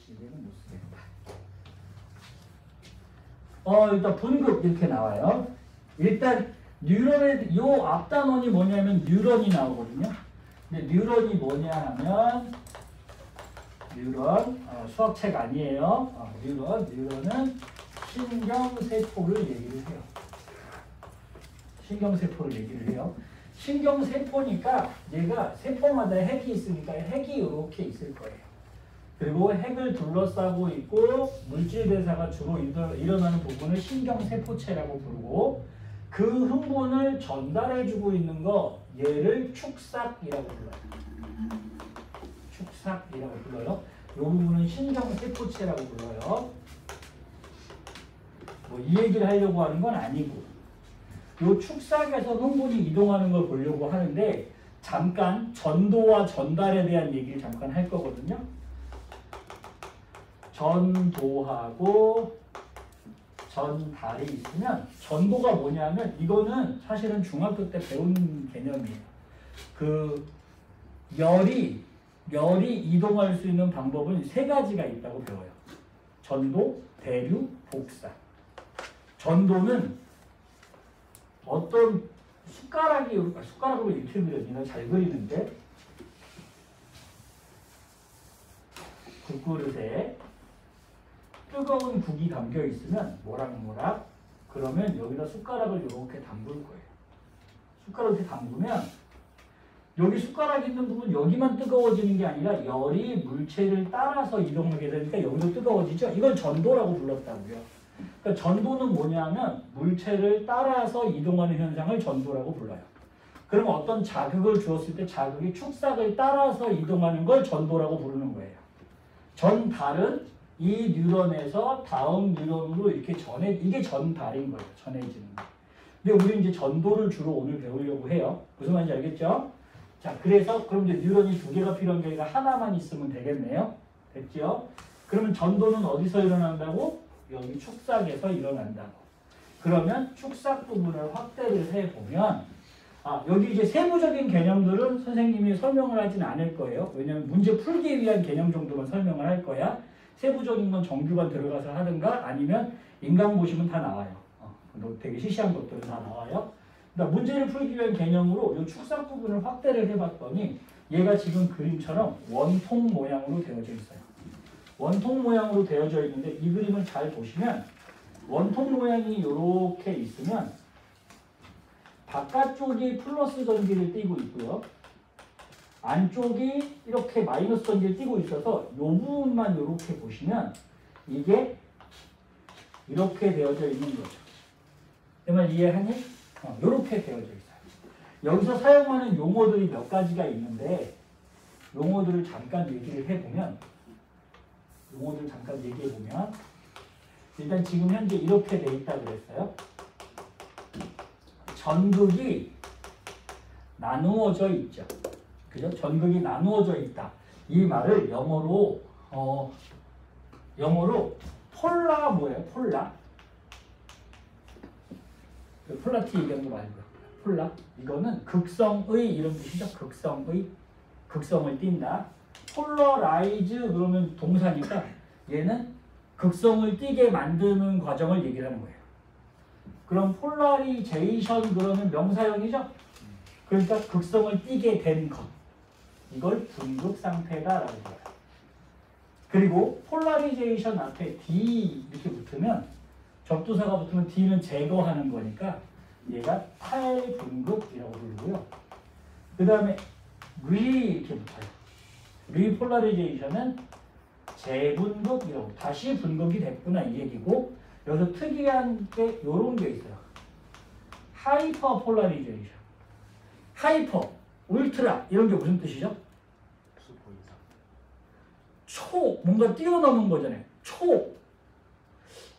이제는 못 쓰겠다. 일단 분급 이렇게 나와요. 일단 뉴런의 요 앞단원이 뭐냐면 뉴런이 나오거든요. 근데 뉴런이 뭐냐 하면 뉴런 수학책 아니에요. 뉴런은 신경세포를 얘기를 해요. 신경세포를 얘기를 해요. 신경세포니까 얘가 세포마다 핵이 있으니까 핵이 이렇게 있을 거예요. 그리고 핵을 둘러싸고 있고 물질 대사가 주로 일어나는 부분을 신경세포체라고 부르고 그 흥분을 전달해주고 있는 거 얘를 축삭이라고 불러요. 축삭이라고 불러요. 이 부분은 신경세포체라고 불러요. 뭐 이 얘기를 하려고 하는 건 아니고 이 축삭에서 흥분이 이동하는 걸 보려고 하는데 잠깐 전도와 전달에 대한 얘기를 잠깐 할 거거든요. 전도하고 전달이 있으면 전도가 뭐냐면 이거는 사실은 중학교 때 배운 개념이에요. 그 열이 이동할 수 있는 방법은 세 가지가 있다고 배워요. 전도, 대류, 복사. 전도는 어떤 숟가락으로 이렇게 그려지. 나 잘 그리는데 국그릇에 뜨거운 국이 담겨 있으면 모락모락 그러면 여기다 숟가락을 이렇게 담글 거예요. 숟가락을 이렇게 담그면 여기 숟가락 있는 부분 여기만 뜨거워지는 게 아니라 열이 물체를 따라서 이동하게 되니까 여기도 뜨거워지죠. 이걸 전도라고 불렀다고요. 그러니까 전도는 뭐냐면 물체를 따라서 이동하는 현상을 전도라고 불러요. 그럼 어떤 자극을 주었을 때 자극이 축삭을 따라서 이동하는 걸 전도라고 부르는 거예요. 전달은 이 뉴런에서 다음 뉴런으로 이렇게 이게 전달인 거예요. 전해지는 거. 근데 우리 이제 전도를 주로 오늘 배우려고 해요. 무슨 말인지 알겠죠? 자, 그래서 그럼 이제 뉴런이 두 개가 필요한 게 아니라 하나만 있으면 되겠네요. 됐죠? 그러면 전도는 어디서 일어난다고? 여기 축삭에서 일어난다고. 그러면 축삭 부분을 확대를 해보면 여기 이제 세부적인 개념들은 선생님이 설명을 하진 않을 거예요. 왜냐하면 문제 풀기 위한 개념 정도만 설명을 할 거야. 세부적인 건 정규반 들어가서 하든가 아니면 인강 보시면 다 나와요. 되게 시시한 것들은 다 나와요. 그러니까 문제를 풀기 위한 개념으로 이 축삭 부분을 확대를 해봤더니 얘가 지금 그림처럼 원통 모양으로 되어져 있어요. 원통 모양으로 되어져 있는데 이 그림을 잘 보시면 원통 모양이 이렇게 있으면 바깥쪽이 플러스 전기를 띠고 있고요. 안쪽이 이렇게 마이너스 전기를 띠고 있어서 이 부분만 이렇게 보시면 이게 이렇게 되어져 있는 거죠. 내 말 이해하니? 이렇게 되어져 있어요. 여기서 사용하는 용어들이 몇 가지가 있는데 용어들을 잠깐 얘기를 해보면 일단 지금 현재 이렇게 돼 있다고 그랬어요. 전극이 나누어져 있죠. 그죠? 전극이 나누어져 있다. 이 말을 영어로 폴라 뭐예요? 폴라티 얘기하는 거 말고요. 폴라 이거는 극성의 이런 뜻이죠. 극성을 띈다. 폴러라이즈 그러면 동사니까 얘는 극성을 띠게 만드는 과정을 얘기를 하는 거예요. 그럼 폴라리제이션 그러면 명사형이죠. 그러니까 극성을 띠게 된 것. 이걸 분극 상태다라고 해요. 그리고 폴라리제이션 앞에 D 이렇게 붙으면 접두사가 붙으면 D는 제거하는 거니까 얘가 탈분극이라고 부르고요. 그 다음에 이렇게 붙어요. 리폴라리제이션은 재분극이라고 다시 분극이 됐구나 이 얘기고 여기서 특이한 게 이런 게 있어요. 하이퍼 폴라리제이션. 하이퍼, 울트라 이런 게 무슨 뜻이죠? 뭔가 뛰어넘은 거잖아요.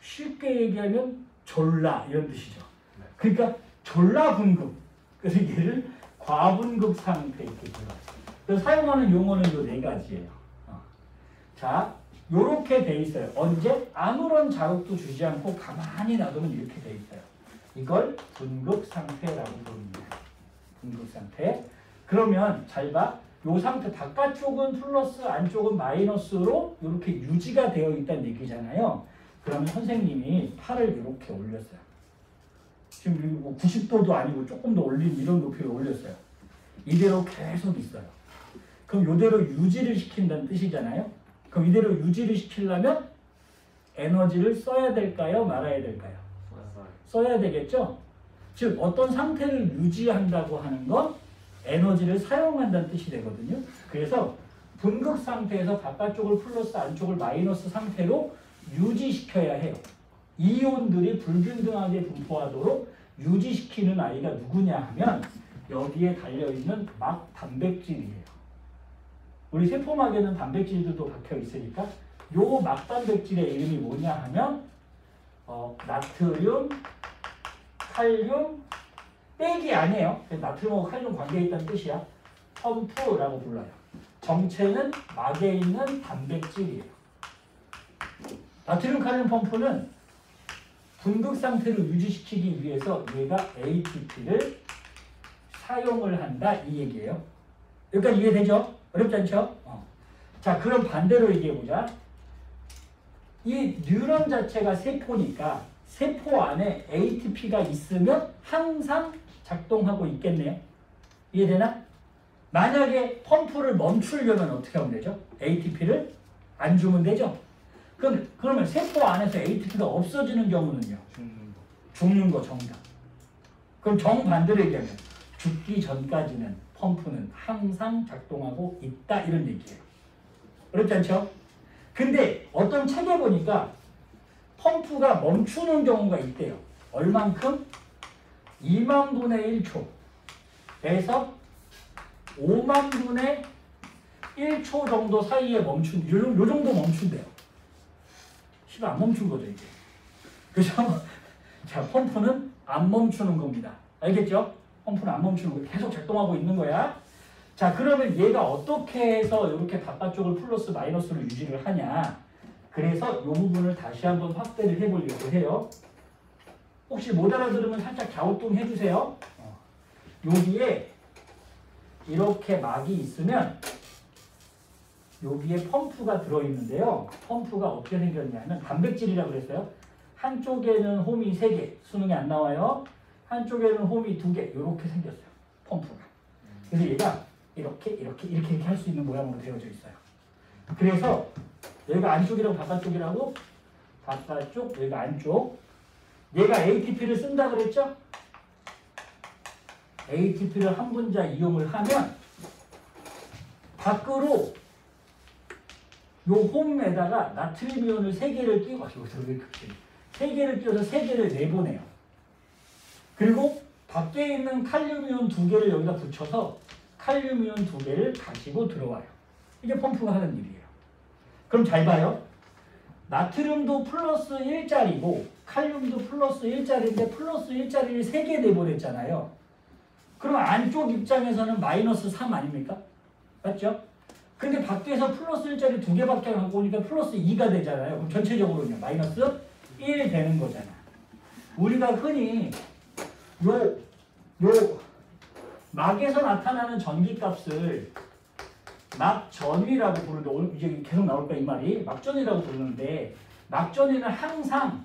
쉽게 얘기하면 졸라 이런 뜻이죠. 그러니까 졸라 분극. 그래서 얘를 과분극 상태 이렇게 불러요. 그래서 사용하는 용어는 이 네 가지예요. 자, 요렇게 돼 있어요. 언제? 아무런 자극도 주지 않고 가만히 놔두면 이렇게 돼 있어요. 이걸 분극 상태라고 부릅니다. 분극 상태. 그러면 잘 봐. 요 상태 바깥쪽은 플러스 안쪽은 마이너스로 이렇게 유지가 되어 있다는 얘기잖아요. 그러면 선생님이 팔을 이렇게 올렸어요. 지금 뭐 90도도 아니고 조금 더 올린 이런 높이로 올렸어요. 이대로 계속 있어요. 그럼 이대로 유지를 시킨다는 뜻이잖아요. 그럼 이대로 유지를 시키려면 에너지를 써야 될까요? 말아야 될까요? 써야 되겠죠? 즉 어떤 상태를 유지한다고 하는 건 에너지를 사용한다는 뜻이 되거든요. 그래서 분극 상태에서 바깥쪽을 플러스 안쪽을 마이너스 상태로 유지시켜야 해요. 이온들이 불균등하게 분포하도록 유지시키는 아이가 누구냐 하면 여기에 달려있는 막 단백질이에요. 우리 세포막에는 단백질들도 박혀 있으니까 요 막 단백질의 이름이 뭐냐 하면 나트륨, 칼륨, 빽이 아니에요. 나트륨하고 칼륨 관계에 있다는 뜻이야. 펌프라고 불러요. 정체는 막에 있는 단백질이에요. 나트륨 칼륨 펌프는 분극 상태를 유지시키기 위해서 얘가 ATP를 사용을 한다 이 얘기예요. 여기까지 이해되죠? 어렵지 않죠? 자, 그럼 반대로 얘기해보자. 이 뉴런 자체가 세포니까 세포 안에 ATP가 있으면 항상 작동하고 있겠네요. 이해되나? 만약에 펌프를 멈추려면 어떻게 하면 되죠? ATP를 안 주면 되죠? 그러면 세포 안에서 ATP가 없어지는 경우는요? 죽는 거 정답. 그럼 정반대로 얘기하면 죽기 전까지는 펌프는 항상 작동하고 있다 이런 얘기예요. 어렵지 않죠? 근데 어떤 책에 보니까 펌프가 멈추는 경우가 있대요. 얼만큼? 2만 분의 1초에서 5만 분의 1초 정도 사이에 요 정도 멈춘대요. 시간 안 멈춘 거죠, 이게. 그래서 자, 펌프는 안 멈추는 겁니다. 알겠죠? 펌프는 안 멈추는 거예요. 계속 작동하고 있는 거야. 자, 그러면 얘가 어떻게 해서 이렇게 바깥쪽을 플러스 마이너스로 유지를 하냐. 그래서 이 부분을 다시 한번 확대를 해보려고 해요. 혹시 못 알아들으면 살짝 갸우뚱 해주세요. 여기에 이렇게 막이 있으면 여기에 펌프가 들어있는데요. 펌프가 어떻게 생겼냐면 단백질이라고 그랬어요. 한쪽에는 홈이 3개, 수능에 안 나와요. 한쪽에는 홈이 2개, 이렇게 생겼어요. 펌프가. 그래서 얘가 이렇게 할 수 있는 모양으로 되어져 있어요. 그래서 여기가 안쪽이라고 바깥쪽이라고 바깥쪽, 여기가 안쪽. 얘가 ATP를 쓴다 그랬죠? ATP를 한 분자 이용을 하면 밖으로 요 홈에다가 나트륨 이온을 3개를 끼고 3개를 끼워서 3개를 내보내요. 그리고 밖에 있는 칼륨 이온 2개를 여기다 붙여서 칼륨 이온 2개를 가지고 들어와요. 이게 펌프가 하는 일이에요. 그럼 잘 봐요. 나트륨도 플러스 1짜리고 칼륨도 플러스 1짜리인데 플러스 1짜리를 3개 내보냈잖아요. 그럼 안쪽 입장에서는 마이너스 3 아닙니까? 맞죠? 근데 밖에서 플러스 1짜리 2개밖에 안 갖고 오니까 플러스 2가 되잖아요. 그럼 전체적으로는 마이너스 1 되는 거잖아. 우리가 흔히 요 막에서 나타나는 전기값을 막전위라고 부르는데 오늘 이제 계속 나올 거야 이 말이. 막전위라고 부르는데 막전위는 항상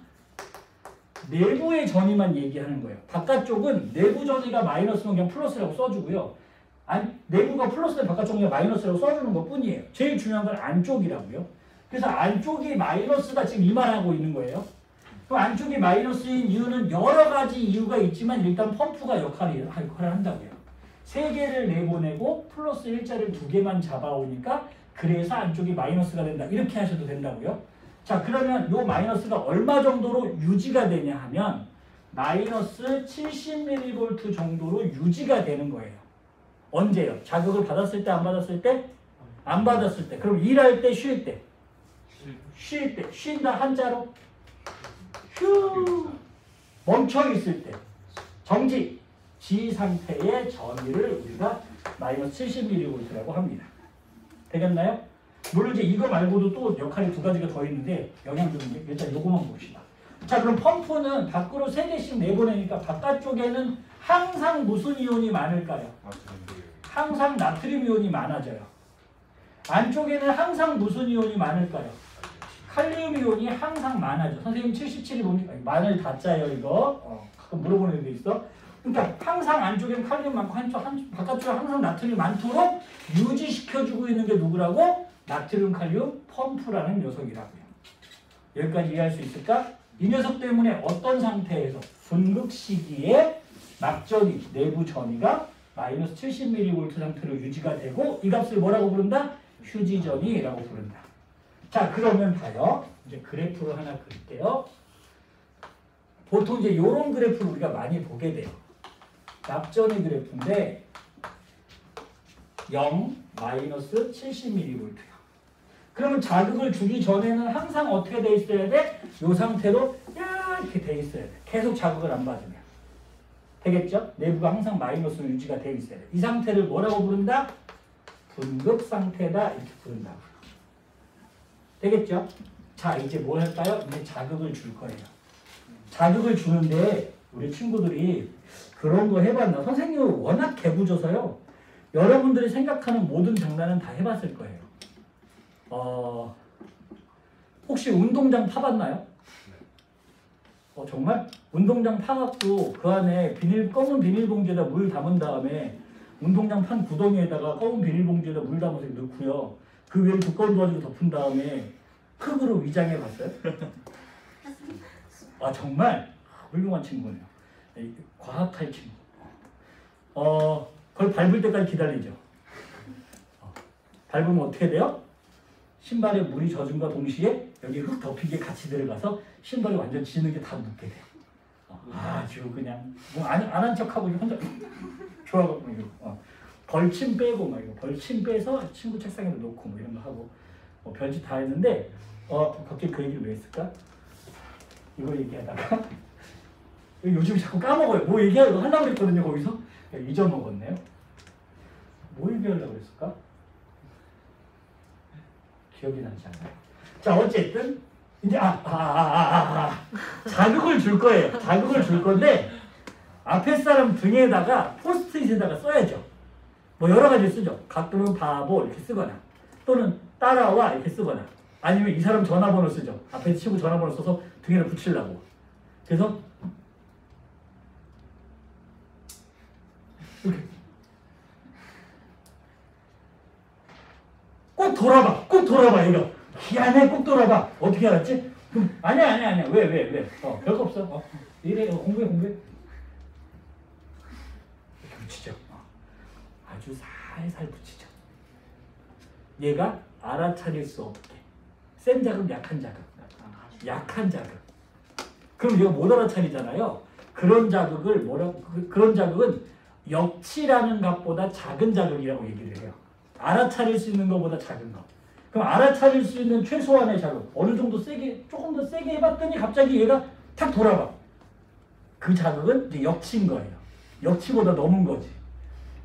내부의 전위만 얘기하는 거예요. 바깥쪽은 내부 전위가 마이너스면 그냥 플러스라고 써주고요. 내부가 플러스면 바깥쪽이 마이너스라고 써주는 것 뿐이에요. 제일 중요한 건 안쪽이라고요. 그래서 안쪽이 마이너스다 지금 이 말하고 있는 거예요. 그럼 안쪽이 마이너스인 이유는 여러 가지 이유가 있지만 일단 펌프가 역할을 한다고요. 3개를 내보내고 플러스 1자를 2개만 잡아오니까 그래서 안쪽이 마이너스가 된다. 이렇게 하셔도 된다고요. 자, 그러면 이 마이너스가 얼마 정도로 유지가 되냐 하면 마이너스 70mV 정도로 유지가 되는 거예요. 언제요? 자극을 받았을 때, 안 받았을 때? 안 받았을 때. 그럼 일할 때, 쉴 때? 쉴 때. 쉰다 한자로? 휴. 멈춰 있을 때. 정지. 지 상태의 전위를 우리가 마이너스 70mV라고 합니다. 되겠나요? 물론 이제 이거 말고도 또 역할이 2가지가 더 있는데 영향 주는 게 일단 요거만 봅시다. 자, 그럼 펌프는 밖으로 3개씩 내보내니까 바깥쪽에는 항상 무슨 이온이 많을까요? 항상 나트륨 이온이 많아져요. 안쪽에는 항상 무슨 이온이 많을까요? 칼륨 이온이 항상 많아져. 선생님 77이 뭡니까? 마늘 다 짜요 이거. 가끔 물어보는 데 있어. 그러니까 항상 안쪽에는 칼륨 많고 바깥쪽에 항상 나트륨이 많도록 유지시켜주고 있는 게 누구라고? 나트륨 칼륨 펌프라는 녀석이라고요. 여기까지 이해할 수 있을까? 이 녀석 때문에 어떤 상태에서 분극 시기에 막전이, 내부 전위가 마이너스 70mV 상태로 유지가 되고 이 값을 뭐라고 부른다? 휴지전이라고 부른다. 자, 그러면 봐요. 이제 그래프를 하나 그릴게요. 보통 이제 이런 그래프를 우리가 많이 보게 돼요. 낙전의 그래프인데 0, 마이너스 70mV요. 그러면 자극을 주기 전에는 항상 어떻게 돼 있어야 돼? 이 상태로 이렇게 돼 있어야 돼. 계속 자극을 안 받으면. 되겠죠? 내부가 항상 마이너스로 유지가 돼 있어야 돼. 이 상태를 뭐라고 부른다? 분극 상태다 이렇게 부른다고요. 되겠죠? 자, 이제 뭘 할까요? 이제 자극을 줄 거예요. 자극을 주는데 우리 친구들이 그런 거 해봤나? 선생님은 워낙 개구져서요. 여러분들이 생각하는 모든 장난은 다 해봤을 거예요. 혹시 운동장 파봤나요? 정말? 운동장 파갖고 그 안에 검은 비닐봉지에다 물 담은 다음에 운동장 판 구덩이에다가 검은 비닐봉지에다 물 담아서 넣고요. 그 위에 두꺼운 도화지로 덮은 다음에 흙으로 위장해 봤어요? 아, 정말 훌륭한 친구네요. 과학할 친구. 그걸 밟을 때까지 기다리죠. 밟으면 어떻게 돼요? 신발에 물이 젖은과 동시에 여기 흙 덮이게 같이 들어가서 신발이 완전 지는 게 다 묻게 돼요. 아주 그냥 뭐 안 한 척하고 혼자 좋아하고 이러고 벌침 빼고 막 이거 벌침 빼서 친구 책상에 놓고 뭐 이런 거 하고 별짓 다 했는데 갑자기 그 얘기를 왜 했을까? 이거 얘기하다가 요즘 자꾸 까먹어요. 뭐 얘기하려고 그랬거든요. 거기서 잊어먹었네요. 뭐 얘기하려고 그랬을까? 기억이 나지 않아요. 자, 어쨌든 이제 자극을 줄 거예요. 자극을 줄 건데 앞에 사람 등에다가 포스트잇에다가 써야죠. 뭐 여러 가지 쓰죠. 가끔은 바보 이렇게 쓰거나 또는 따라와 이렇게 쓰거나 아니면 이 사람 전화번호 쓰죠. 앞에 친구 전화번호 써서 등에다 붙이려고. 그래서 이렇게 꼭 돌아봐 이거. 희한해. 꼭 돌아봐. 어떻게 알았지? 아니야. 왜? 별거 없어. 이래. 공부해. 이렇게 붙이죠. 아주 살살 붙이죠. 얘가 알아차릴 수 없게. 센 자극, 약한 자극. 약한 자극. 그럼 얘가 못 알아차리잖아요. 그런 자극은 역치라는 값보다 작은 자극이라고 얘기를 해요. 알아차릴 수 있는 것보다 작은 거. 그럼 알아차릴 수 있는 최소한의 자극 어느 정도 세게 조금 더 세게 해봤더니 갑자기 얘가 탁 돌아봐. 그 자극은 이제 역치인 거예요. 역치보다 넘은 거지.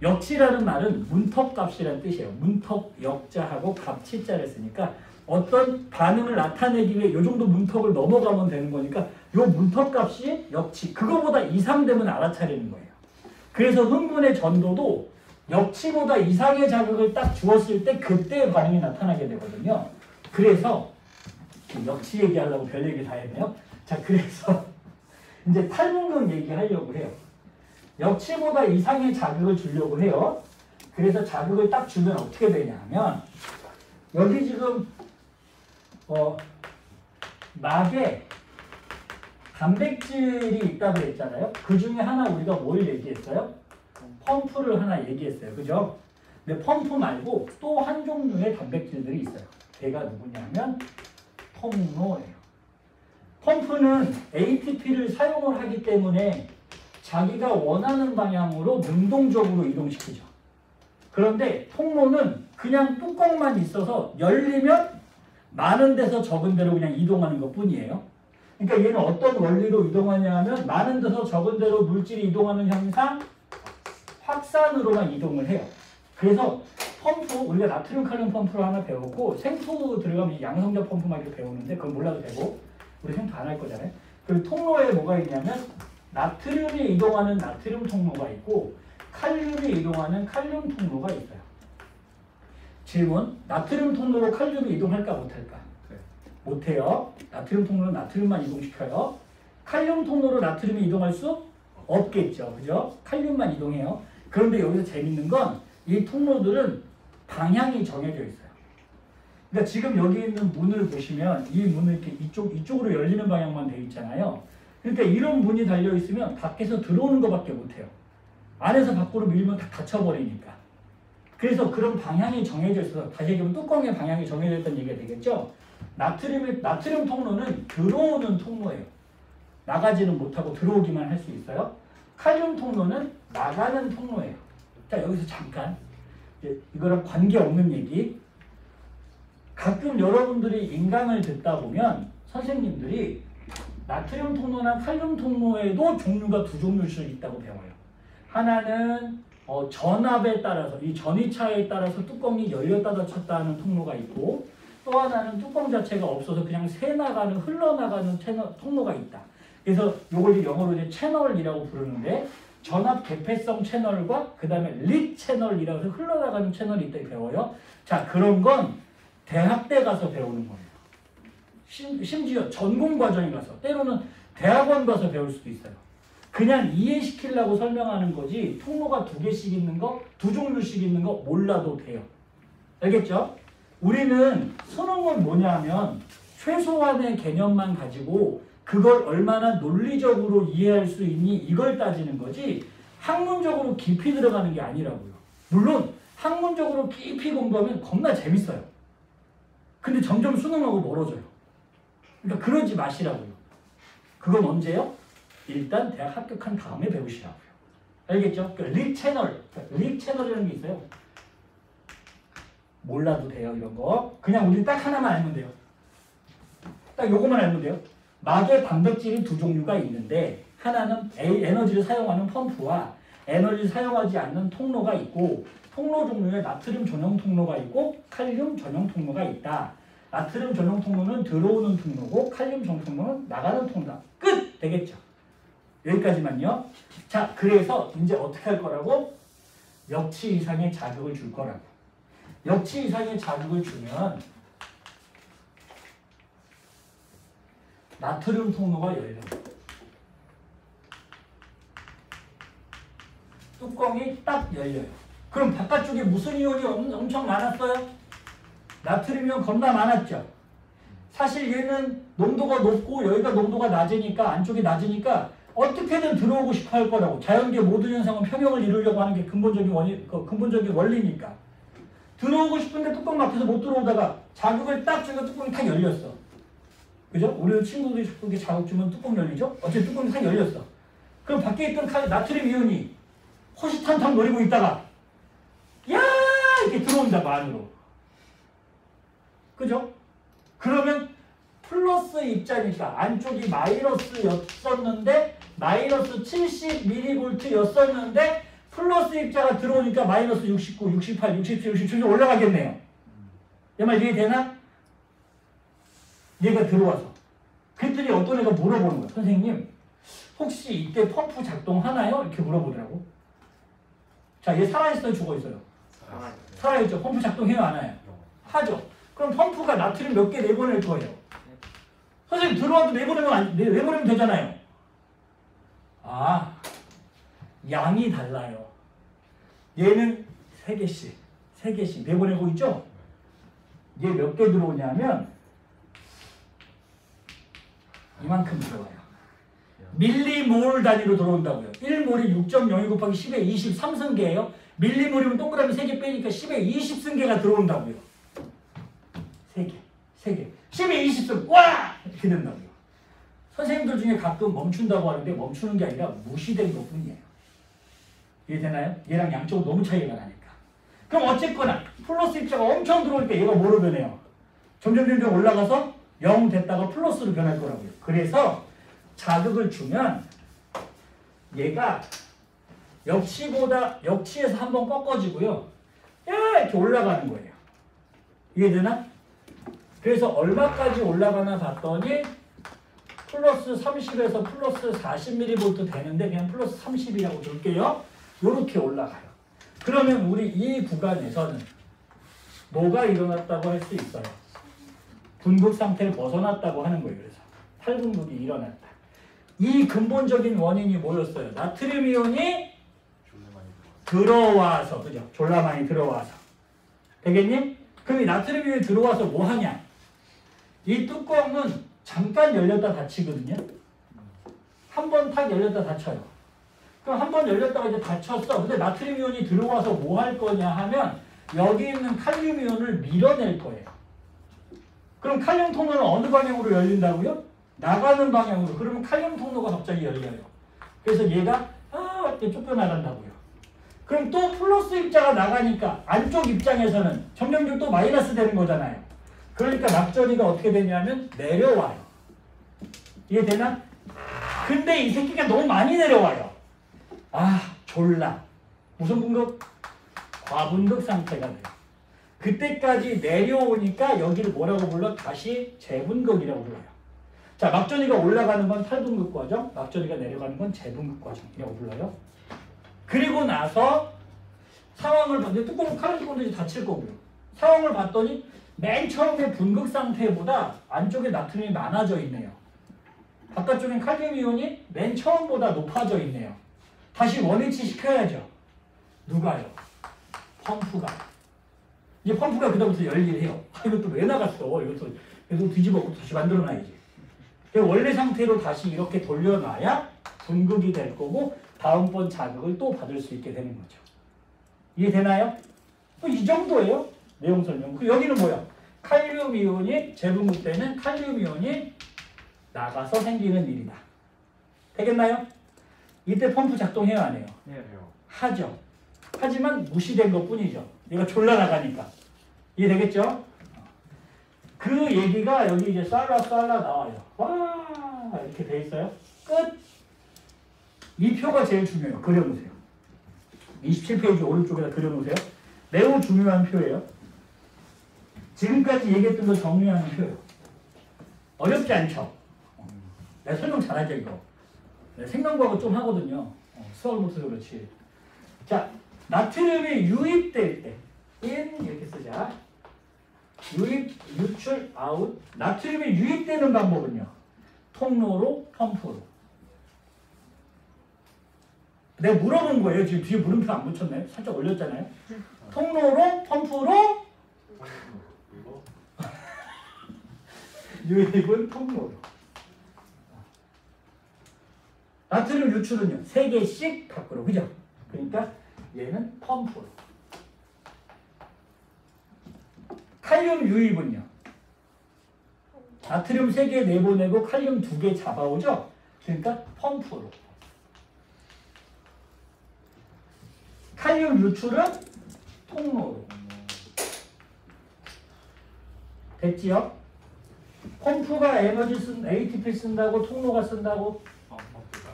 역치라는 말은 문턱값이라는 뜻이에요. 문턱 역자하고 값치자를 쓰니까 어떤 반응을 나타내기 위해 이 정도 문턱을 넘어가면 되는 거니까 이 문턱값이 역치 그거보다 이상 되면 알아차리는 거예요. 그래서 흥분의 전도도 역치보다 이상의 자극을 딱 주었을 때 그때 반응이 나타나게 되거든요. 그래서 역치 얘기하려고 별 얘기 다 했네요. 자, 그래서 이제 탈분극 얘기하려고 해요. 역치보다 이상의 자극을 주려고 해요. 그래서 자극을 딱 주면 어떻게 되냐면 여기 지금 막에 단백질이 있다고 했잖아요. 그 중에 하나 우리가 뭘 얘기했어요? 펌프를 하나 얘기했어요. 그죠? 근데 펌프 말고 또 한 종류의 단백질들이 있어요. 걔가 누구냐면 통로예요. 펌프는 ATP를 사용을 하기 때문에 자기가 원하는 방향으로 능동적으로 이동시키죠. 그런데 통로는 그냥 뚜껑만 있어서 열리면 많은 데서 적은 데로 그냥 이동하는 것 뿐이에요. 그러니까 얘는 어떤 원리로 이동하냐 하면 많은 데서 적은 데로 물질이 이동하는 현상 확산으로만 이동을 해요. 그래서 펌프, 우리가 나트륨 칼륨 펌프를 하나 배웠고 생수 들어가면 양성자 펌프만 이렇게 배우는데 그건 몰라도 되고 우리 생수 안 할 거잖아요. 그리고 통로에 뭐가 있냐면 나트륨이 이동하는 나트륨 통로가 있고 칼륨이 이동하는 칼륨 통로가 있어요. 질문, 나트륨 통로로 칼륨이 이동할까 못할까? 네. 못해요. 나트륨 통로는 나트륨만 이동시켜요. 칼륨 통로로 나트륨이 이동할 수 없겠죠. 그죠? 칼륨만 이동해요. 그런데 여기서 재밌는 건 이 통로들은 방향이 정해져 있어요. 그러니까 지금 여기 있는 문을 보시면 이 문은 이렇게 이쪽으로 열리는 방향만 돼 있잖아요. 그러니까 이런 문이 달려 있으면 밖에서 들어오는 것밖에 못해요. 안에서 밖으로 밀면 다 닫혀버리니까. 그래서 그런 방향이 정해져 있어서 다시 얘기하면 뚜껑의 방향이 정해져 있다는 얘기가 되겠죠. 나트륨 통로는 들어오는 통로예요. 나가지는 못하고 들어오기만 할 수 있어요. 칼륨 통로는 나가는 통로예요. 자, 여기서 잠깐 이거랑 관계없는 얘기. 가끔 여러분들이 인강을 듣다 보면 선생님들이 나트륨 통로나 칼륨 통로에도 종류가 두 종류씩 있다고 배워요. 하나는 전압에 따라서 이 전이차에 따라서 뚜껑이 열렸다 닫혔다 하는 통로가 있고, 또 하나는 뚜껑 자체가 없어서 그냥 새나가는 흘러나가는 통로가 있다. 그래서 이걸 영어로 이제 채널이라고 부르는데, 전압 개폐성 채널과 그 다음에 릿 채널이라고 해서 흘러나가는 채널이 있다 배워요. 자, 그런 건 대학 때 가서 배우는 거예요. 심지어 전공 과정에 가서, 때로는 대학원 가서 배울 수도 있어요. 그냥 이해시키려고 설명하는 거지 통로가 두 개씩 있는 거, 두 종류씩 있는 거 몰라도 돼요. 알겠죠? 우리는 수능은 뭐냐면 최소한의 개념만 가지고 그걸 얼마나 논리적으로 이해할 수 있니 이걸 따지는 거지 학문적으로 깊이 들어가는 게 아니라고요. 물론 학문적으로 깊이 공부하면 겁나 재밌어요. 근데 점점 수능하고 멀어져요. 그러니까 그러지 마시라고요. 그건 언제요? 일단 대학 합격한 다음에 배우시라고요. 알겠죠? 그러니까 릭 채널이라는 게 있어요. 몰라도 돼요, 이런 거. 그냥 우리 딱 하나만 알면 돼요. 딱 요거만 알면 돼요. 막의 단백질이 두 종류가 있는데, 하나는 에너지를 사용하는 펌프와 에너지를 사용하지 않는 통로가 있고, 통로 종류에 나트륨 전용 통로가 있고 칼륨 전용 통로가 있다. 나트륨 전용 통로는 들어오는 통로고 칼륨 전용 통로는 나가는 통로다. 끝! 되겠죠? 여기까지만요. 자, 그래서 이제 어떻게 할 거라고? 역치 이상의 자극을 줄 거라고. 역치 이상의 자극을 주면 나트륨 통로가 열려요. 뚜껑이 딱 열려요. 그럼 바깥쪽에 무슨 이온이 엄청 많았어요? 나트륨 이온 겁나 많았죠. 사실 얘는 농도가 높고 여기가 농도가 낮으니까, 안쪽이 낮으니까 어떻게든 들어오고 싶어 할 거라고. 자연계 모든 현상은 평형을 이루려고 하는 게 근본적인 원리니까. 들어오고 싶은데 뚜껑 막혀서 못 들어오다가 자극을 딱 주니까 뚜껑이 탁 열렸어. 그죠? 우리 친구들이 자꾸 자극 주면 뚜껑 열리죠? 어쨌든 뚜껑이 탁 열렸어. 그럼 밖에 있던 나트륨 이온이 호시탄탕 노리고 있다가 야! 이렇게 들어온다고 안으로. 그죠? 그러면 플러스 입자니까 안쪽이 마이너스였었는데 마이너스 70mV였었는데 플러스 입자가 들어오니까 마이너스 69, 68, 67, 67 올라가겠네요. 내 말 이해되나? 얘가 들어와서. 그랬더니 어떤 애가 물어보는 거야. 선생님, 혹시 이때 펌프 작동하나요? 이렇게 물어보더라고. 자, 얘 살아있어요? 죽어있어요? 살아있죠. 펌프 작동해요? 안 해요? 하죠. 그럼 펌프가 나트륨 몇 개 내보낼 거예요? 선생님, 들어와도 내보내면 되잖아요. 아, 양이 달라요. 얘는 3개씩 내보내고 있죠? 얘 몇 개 들어오냐면 이만큼 들어와요. 밀리몰 단위로 들어온다고요. 1몰이 6.02 곱하기 10의 23승계예요. 밀리몰이면 동그라미 3개 빼니까 10의 20승계가 들어온다고요. 3개. 10의 20승. 와! 이렇게 된다고요. 선생님들 중에 가끔 멈춘다고 하는데 멈추는 게 아니라 무시된 것뿐이에요. 이해되나요? 얘랑 양쪽으로 너무 차이가 나니까. 그럼 어쨌거나 플러스 입자가 엄청 들어올 때 얘가 뭐로 변해요? 점점 올라가서 0 됐다가 플러스로 변할 거라고요. 그래서 자극을 주면 얘가 역치에서 한번 꺾어지고요. 이렇게 올라가는 거예요. 이해되나? 그래서 얼마까지 올라가나 봤더니 플러스 30에서 플러스 40mV 되는데 그냥 플러스 30이라고 줄게요. 요렇게 올라가요. 그러면 우리 이 구간에서는 뭐가 일어났다고 할 수 있어요? 분극 상태를 벗어났다고 하는 거예요. 그래서 탈분극이 일어났다. 이 근본적인 원인이 뭐였어요? 나트륨 이온이 들어와서, 그죠? 졸라 많이 들어와서. 되겠니? 그럼 이 나트륨 이온이 들어와서 뭐 하냐? 이 뚜껑은 잠깐 열렸다 닫히거든요. 한 번 탁 열렸다 닫혀요. 그럼 한 번 열렸다가 이제 닫혔어. 근데 나트륨 이온이 들어와서 뭐 할 거냐 하면 여기 있는 칼륨 이온을 밀어낼 거예요. 그럼 칼륨 통로는 어느 방향으로 열린다고요? 나가는 방향으로. 그러면 칼륨 통로가 갑자기 열려요. 그래서 얘가 이렇게 쫓겨나간다고요. 그럼 또 플러스 입자가 나가니까 안쪽 입장에서는 점점점 또 마이너스 되는 거잖아요. 그러니까 막전이가 어떻게 되냐면 내려와요. 이해되나? 근데 이 새끼가 너무 많이 내려와요. 졸라. 무슨 분극? 과분극 상태가 돼요. 그때까지 내려오니까 여기를 뭐라고 불러? 다시 재분극이라고 불러요. 자, 막전이가 올라가는 건 탈분극 과정, 막전이가 내려가는 건 재분극 과정이라고 불러요. 그리고 나서 상황을 봤는데 뚜껑을 칼을 뚜껑도 이제 닫힐 거고요. 상황을 봤더니 맨 처음에 분극 상태보다 안쪽에 나트륨이 많아져 있네요. 바깥쪽엔 칼륨 이온이 맨 처음보다 높아져 있네요. 다시 원위치 시켜야죠. 누가요? 펌프가. 이제 펌프가 그다음부터 열일해요. 이것도 왜 나갔어? 이것도 뒤집어 다시 만들어놔야지. 원래 상태로 다시 이렇게 돌려놔야 분극이 될 거고 다음번 자극을 또 받을 수 있게 되는 거죠. 이해되나요? 이 정도예요. 내용 설명. 여기는 뭐야? 칼륨 이온이 재분극 때는 칼륨 이온이 나가서 생기는 일이다. 되겠나요? 이때 펌프 작동해요, 안 해요? 네, 해요. 하죠. 하지만 무시된 것 뿐이죠. 얘가 졸라 나가니까. 이해되겠죠? 그 얘기가 여기 이제 쌀라 나와요. 와, 이렇게 돼 있어요. 끝. 이 표가 제일 중요해요. 그려놓으세요. 27페이지 오른쪽에다 그려놓으세요. 매우 중요한 표예요. 지금까지 얘기했던 걸 정리하는 표예요. 어렵지 않죠? 내가 설명 잘하죠, 이거. 내가 생명과학을 좀 하거든요. 수학을 못해서 그렇지. 자, 나트륨이 유입될 때, in 이렇게 쓰자. 유입, 유출, 아웃. 나트륨이 유입되는 방법은요. 통로로, 펌프로. 내가 물어본 거예요. 지금 뒤에 물음표 안 붙였나요? 살짝 올렸잖아요. 통로로, 펌프로. 유입은 통로로. 나트륨 유출은요. 3개씩 밖으로. 그죠? 그러니까 얘는 펌프로. 칼륨 유입은요. 나트륨 3개 내보내고 칼륨 2개 잡아오죠? 그러니까 펌프로. 칼륨 유출은 통로로. 됐지요? 펌프가 에너지 ATP 쓴다고 통로가 쓴다고?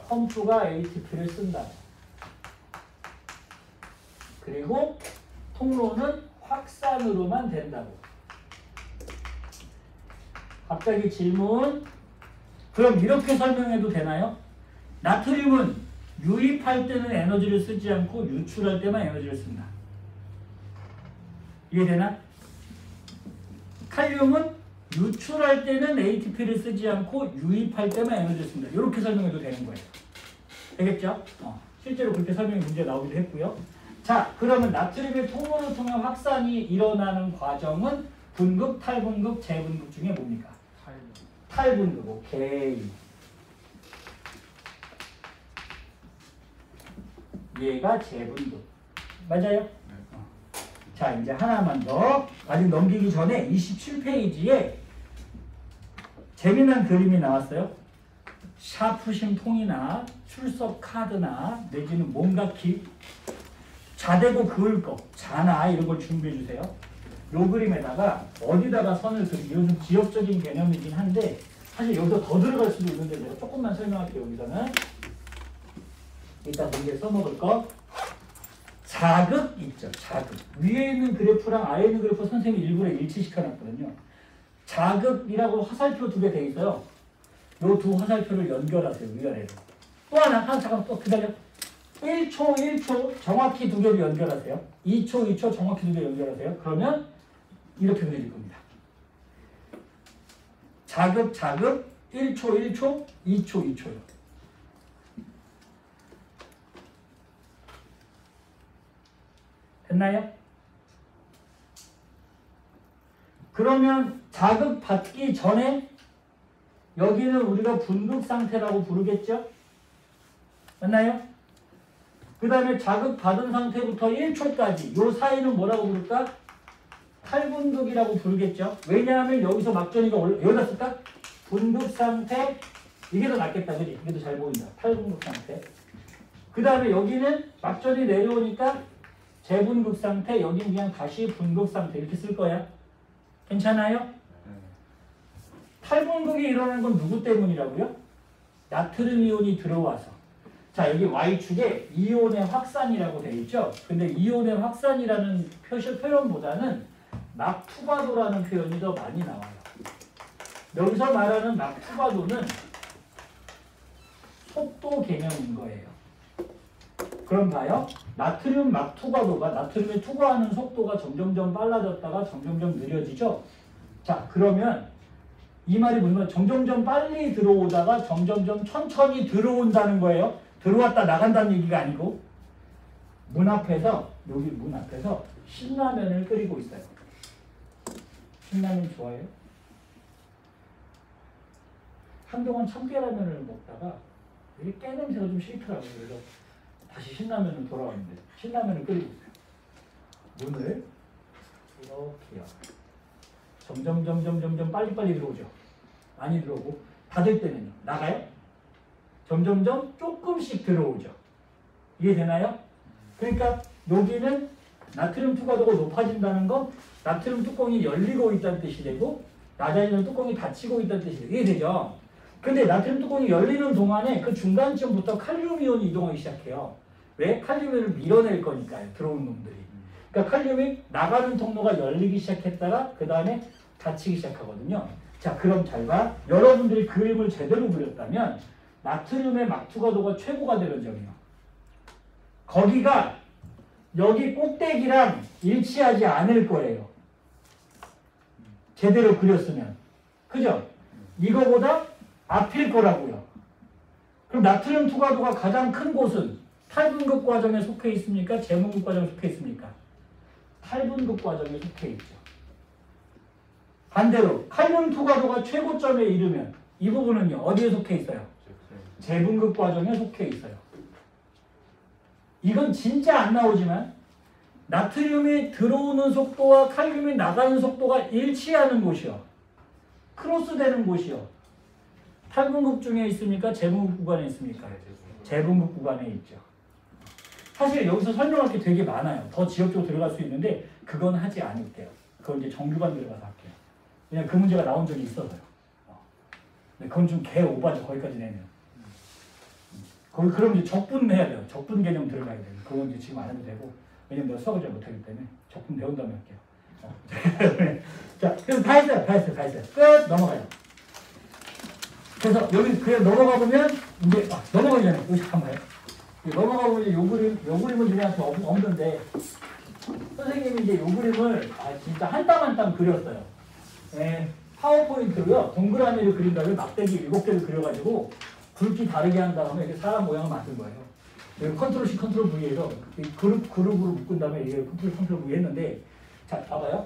펌프가 ATP를 쓴다고. 그리고 통로는 확산으로만 된다고. 갑자기 질문. 그럼 이렇게 설명해도 되나요? 나트륨은 유입할 때는 에너지를 쓰지 않고 유출할 때만 에너지를 쓴다. 이해되나? 칼륨은 유출할 때는 ATP를 쓰지 않고 유입할 때만 에너지를 쓴다. 이렇게 설명해도 되는 거예요. 되겠죠? 실제로 그렇게 설명이 문제 나오기도 했고요. 자, 그러면 나트륨의 통로를 통한 확산이 일어나는 과정은 분극, 탈분극, 재분극 중에 뭡니까? 탈분극. 오케이. 얘가 재분극. 맞아요? 자, 이제 하나만 더. 아직 넘기기 전에 27페이지에 재미난 그림이 나왔어요. 샤프심 통이나 출석 카드나 내지는 뭔가 자대고 그을 거, 자나 이런 걸 준비해 주세요. 요 그림에다가 어디다가 선을 그리기. 이건 좀 지역적인 개념이긴 한데 사실 여기서 더 들어갈 수도 있는데 내가 조금만 설명할게요. 여기서는 이따 문제 써먹을 거. 자극 있죠. 자극. 위에 있는 그래프랑 아래에 있는 그래프 선생님이 일부러 일치시켜놨거든요. 자극이라고 화살표 2개 돼 있어요. 요 두 화살표를 연결하세요. 위아래로. 또 하나 잠깐 또 기다려. 1초 1초 정확히 두 개를 연결하세요. 2초 2초 정확히 두 개 연결하세요. 그러면 이렇게 그려질 겁니다. 자극 자극 1초 1초 2초 2초요. 됐나요? 그러면 자극 받기 전에 여기는 우리가 분극 상태라고 부르겠죠? 맞나요? 그 다음에 자극 받은 상태부터 1초까지 요 사이는 뭐라고 부를까? 탈분극이라고 부르겠죠? 왜냐하면 여기서 막전이가 여기다 쓸까? 분극 상태. 이게 더 낫겠다. 그지? 이게 더 잘 보인다. 탈분극 상태. 그 다음에 여기는 막전이 내려오니까 재분극 상태. 여기는 그냥 다시 분극 상태. 이렇게 쓸 거야. 괜찮아요? 탈분극이 일어나는 건 누구 때문이라고요? 나트륨 이온이 들어와서. 자, 여기 Y축에 이온의 확산이라고 되어 있죠? 근데 이온의 확산이라는 표현보다는 막투과도라는 표현이 더 많이 나와요. 여기서 말하는 막투과도는 속도 개념인 거예요. 그럼 봐요. 나트륨 막투과도가 나트륨에 투과하는 속도가 점점점 빨라졌다가 점점점 느려지죠? 자, 그러면 이 말이 무슨 말? 점점점 빨리 들어오다가 점점점 천천히 들어온다는 거예요. 들어왔다 나간다는 얘기가 아니고 문 앞에서 여기 문 앞에서 신라면을 끓이고 있어요. 신라면 좋아해요? 한동안 참깨라면을 먹다가 이게 깨냄새가 좀 싫더라고요. 그래서 다시 신라면을 돌아왔는데 신라면을 끓이고 있어요. 문을 이렇게요. 점점 빨리빨리 들어오죠. 많이 들어오고 닫을 때는요. 나가요? 점점점 조금씩 들어오죠. 이해되나요? 그러니까 여기는 나트륨 투과도가 높아진다는 건 나트륨 뚜껑이 열리고 있다는 뜻이 되고 낮아지는 뚜껑이 닫히고 있다는 뜻이 되고 이해되죠? 근데 나트륨 뚜껑이 열리는 동안에 그 중간쯤부터 칼륨 이온이 이동하기 시작해요. 왜? 칼륨 이온을 밀어낼 거니까요. 들어온 놈들이. 그러니까 칼륨이 나가는 통로가 열리기 시작했다가 그 다음에 닫히기 시작하거든요. 자, 그럼 잘 봐. 여러분들이 그림을 제대로 그렸다면 나트륨의 막투과도가 최고가 되는 점이에요. 거기가 여기 꼭대기랑 일치하지 않을 거예요. 제대로 그렸으면. 그죠? 이거보다 앞일 거라고요. 그럼 나트륨 투과도가 가장 큰 곳은 탈분극 과정에 속해 있습니까? 재분극 과정에 속해 있습니까? 탈분극 과정에 속해 있죠. 반대로 칼륨 투과도가 최고점에 이르면 이 부분은요. 어디에 속해 있어요? 재분극 과정에 속해 있어요. 이건 진짜 안 나오지만 나트륨이 들어오는 속도와 칼륨이 나가는 속도가 일치하는 곳이요. 크로스되는 곳이요. 탈분극 중에 있습니까? 재분극 구간에 있습니까? 재분극 구간에 있죠. 사실 여기서 설명할 게 되게 많아요. 더 지역적으로 들어갈 수 있는데 그건 하지 않을게요. 그건 이제 정규반 들어가서 할게요. 왜냐면 그 문제가 나온 적이 있어서요. 그건 좀 개 오바죠. 거기까지 내면. 거기 그럼 이제 적분해야 돼요. 적분 개념 들어가야 돼요. 그건 이제 지금 안 해도 되고 왜냐면 내가 수학을 잘 못하기 때문에 적분 배운 다음에 할게요. 자, 그래서 다 했어요. 끝! 넘어가요. 그래서 여기 그냥 넘어가 보면 이제 넘어가기 전에 여기 잠깐만요. 넘어가 보면 이제 요 그림은 우리한테 없는데 선생님이 이제 요 그림을 진짜 한 땀 한 땀 그렸어요. 네, 파워포인트로요. 동그라미를 그린 다음에 막대기 7개를 그려가지고 굵기 다르게 한 다음에 이렇게 사람 모양을 만든 거예요. 컨트롤 C, 컨트롤 V에서 그룹으로 묶은 다음에 이게 컨트롤 V 했는데, 자, 봐봐요.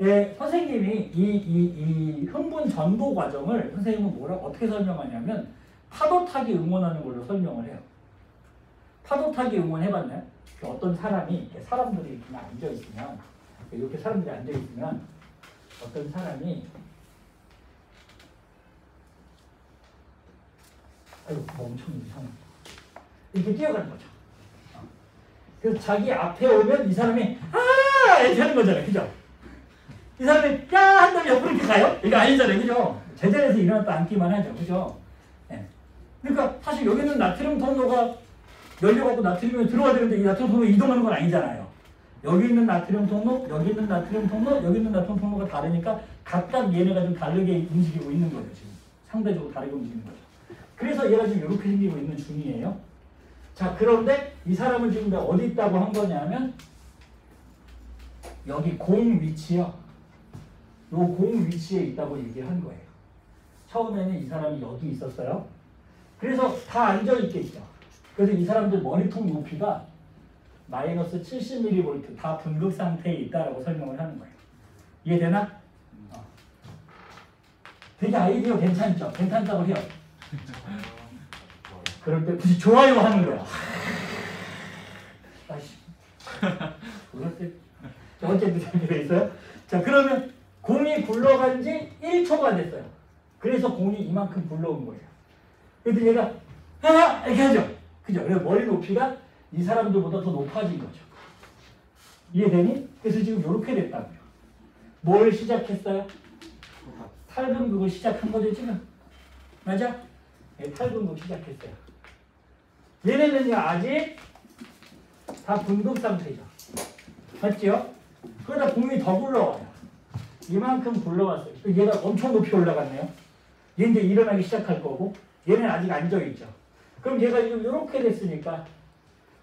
예, 선생님이 이 흥분 전도 과정을 선생님은 어떻게 설명하냐면 파도 타기 응원하는 걸로 설명을 해요. 파도 타기 응원 해봤나요? 어떤 사람이 사람들이 이렇게 앉아 있으면 이렇게 사람들이 앉아 있으면 어떤 사람이 아이고 뭐 엄청 이상해. 이렇게 뛰어가는 거죠. 그래서 자기 앞에 오면 이 사람이 아 이렇게 하는 거잖아요. 그죠? 이 사람이 야 한 다음에 옆으로 이렇게 가요? 이거 아니잖아요. 그죠? 제자리에서 일어났다 앉기만 하죠. 그죠? 네. 그러니까 사실 여기 있는 나트륨 통로가 열려갖고 나트륨이 들어와야 되는데 이 나트륨 통로가 이동하는 건 아니잖아요. 여기 있는 나트륨 통로, 여기 있는 나트륨 통로, 여기 있는 나트륨 통로가 다르니까 각각 얘네가 좀 다르게 움직이고 있는 거죠. 지금 상대적으로 다르게 움직이는 거죠. 그래서 얘가 지금 이렇게 생기고 있는 중이에요. 자, 그런데 이 사람은 지금 어디 있다고 한 거냐면 여기 공 위치요. 요 공 위치에 있다고 얘기한 거예요. 처음에는 이 사람이 여기 있었어요. 그래서 다 앉아 있겠죠. 그래서 이 사람들 머리통 높이가 마이너스 70mV 다 분극 상태에 있다라고 설명을 하는 거예요. 이해되나? 되게 아이디어 괜찮죠? 괜찮다고 해요. 그럴 때 굳이 좋아요 하는 거야. 아이씨. 그럴 때 어쨌든 준비되어 있어요. 자, 그러면 공이 굴러간 지 1초가 됐어요. 그래서 공이 이만큼 굴러온 거예요. 그래도 얘가 이렇게 하죠. 그죠? 그래서 머리 높이가 이 사람들보다 더 높아진 거죠. 이해되니? 그래서 지금 이렇게 됐다고요. 뭘 시작했어요? 탈분극을 시작한 거죠 지금. 맞아? 네, 탈분극 시작했어요. 얘네는요 아직 다 분극 상태죠. 맞죠? 그러다 공이 더 굴러와요. 이만큼 굴러왔어요. 얘가 엄청 높이 올라갔네요. 얘 이제 일어나기 시작할 거고 얘는 아직 앉아있죠. 그럼 얘가 지금 이렇게 됐으니까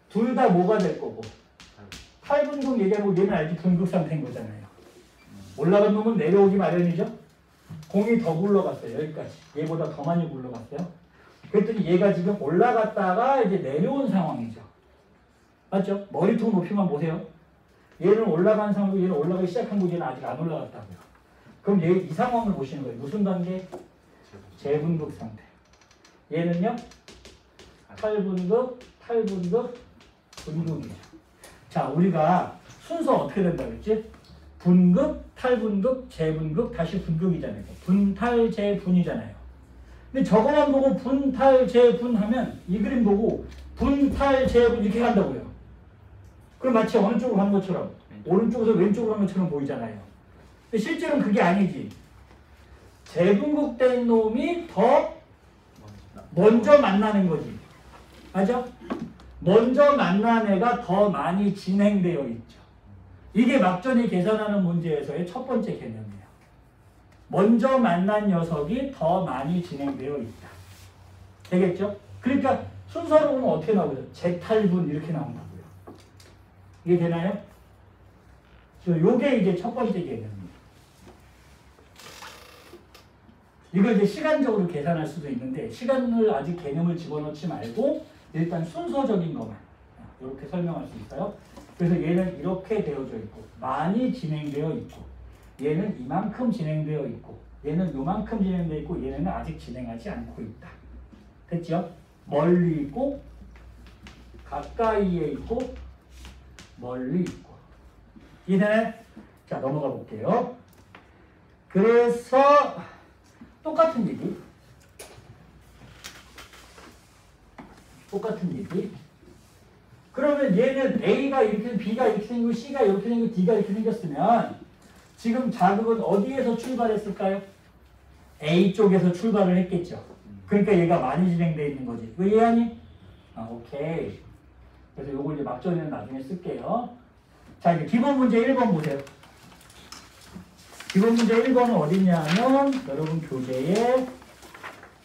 둘 다 뭐가 될 거고 탈분극 얘기하고 얘는 아직 분극 상태인 거잖아요. 올라간 놈은 내려오기 마련이죠. 공이 더 굴러갔어요. 여기까지. 얘보다 더 많이 굴러갔어요. 그랬더니 얘가 지금 올라갔다가 이제 내려온 상황이죠. 맞죠? 머리통 높이만 보세요. 얘는 올라간 상황이고 얘는 올라가기 시작한 거고 얘는 아직 안 올라갔다고요. 그럼 얘 이 상황을 보시는 거예요. 무슨 단계? 재분극 상태. 얘는요? 탈분극, 분극이죠. 자, 우리가 순서 어떻게 된다고 했지? 분극, 탈분극, 재분극, 다시 분극이잖아요. 분탈, 재분이잖아요. 근데 저거만 보고 분탈, 재분 하면 이 그림 보고 분탈, 재분 이렇게 간다고요. 그럼 마치 어느 쪽으로 가는 것처럼 오른쪽에서 왼쪽으로 가는 것처럼 보이잖아요. 근데 실제로는 그게 아니지. 재분극된 놈이 더 먼저 만나는 거지. 맞아? 먼저 만난 애가 더 많이 진행되어 있죠. 이게 막전이 계산하는 문제에서의 첫 번째 개념이에요. 먼저 만난 녀석이 더 많이 진행되어 있다. 되겠죠? 그러니까 순서로 보면 어떻게 나오죠? 재탈분 이렇게 나온다고요. 이게 되나요? 요게 이제 첫 번째 개념입니다. 이걸 이제 시간적으로 계산할 수도 있는데 시간을 아직 개념을 집어넣지 말고 일단 순서적인 것만 이렇게 설명할 수 있어요. 그래서 얘는 이렇게 되어져 있고 많이 진행되어 있고 얘는 이만큼 진행되어 있고 얘는 요만큼 진행되어 있고 얘는 아직 진행하지 않고 있다. 됐죠? 멀리 있고 가까이에 있고 멀리 있고 이제 자 넘어가 볼게요. 그래서 똑같은 얘기 그러면 얘는 A가 이렇게 B가 이렇게 생기고 C가 이렇게 생기고 D가 이렇게 생겼으면 지금 자극은 어디에서 출발했을까요? A 쪽에서 출발을 했겠죠. 그러니까 얘가 많이 진행되어 있는 거지. 왜 이해하니? 오케이. 그래서 요걸 이제 막전에는 나중에 쓸게요. 자, 이제 기본 문제 1번 보세요. 기본 문제 1번은 어디냐면 여러분 교재에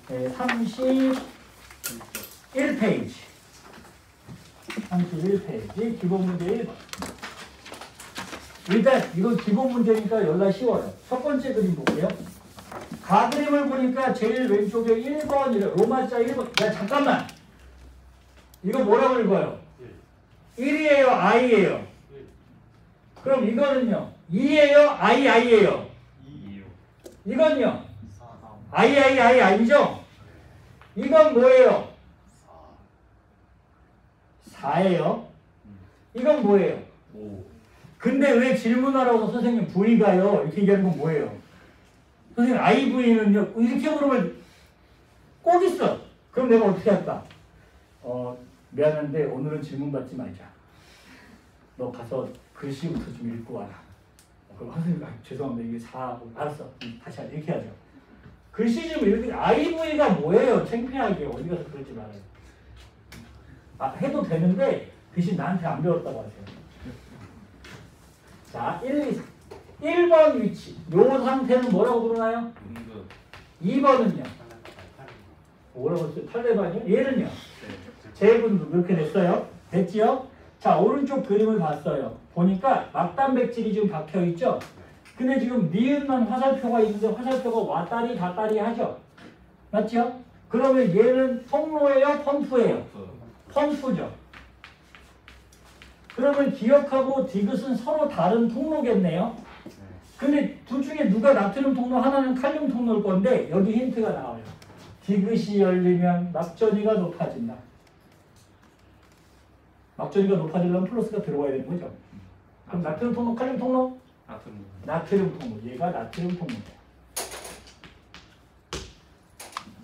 31페이지 31페이지 기본 문제 1번. 일단 이건 기본 문제니까 연락 쉬워요. 첫 번째 그림 볼게요. 가그림을 보니까 제일 왼쪽에 1번이래. 로마자 1번. 야 잠깐만. 이거 뭐라고 읽어요? 1이에요? I예요? 그럼 이거는요? 2예요? I예요? 2예요. 이건요? I 아니죠? 이건 뭐예요? 4예요. 이건 뭐예요? 5. 근데 왜 질문하라고 선생님 V가요? 이렇게 얘기하는 건 뭐예요? 선생님 IV는요? 이렇게 물으면 꼭 있어. 그럼 내가 어떻게 할까? 미안한데 오늘은 질문 받지 말자. 너 가서 글씨부터 좀 읽고 와라. 그럼 선생님 죄송합니다. 이게 4 알았어. 다시 하자. 이렇게 하죠. 글씨 좀 이렇게 IV가 뭐예요? 창피하게 어디 가서 그러지 말아요. 해도 되는데 대신 나한테 안 배웠다고 하세요. 자, 1번 위치. 요 상태는 뭐라고 부르나요? 2번은요? 뭐라고 했어요? 탈레반이요? 얘는요? 재분극 이렇게 됐어요. 됐지요? 자, 오른쪽 그림을 봤어요. 보니까 막단백질이 지금 박혀 있죠? 근데 지금 니은만 화살표가 있는데 화살표가 왔다리 갔다리 하죠? 맞죠? 그러면 얘는 통로예요? 펌프예요? 펌프죠. 그러면 기억하고 디귿은 서로 다른 통로겠네요. 근데 둘 중에 누가 나트륨 통로, 하나는 칼륨 통로일 건데 여기 힌트가 나와요. 디귿이 열리면 막전위가 높아진다. 막전위가 높아지려면 플러스가 들어와야 되는 거죠. 그럼 나트륨 통로, 칼륨 통로? 나트륨 통로. 얘가 나트륨 통로예요.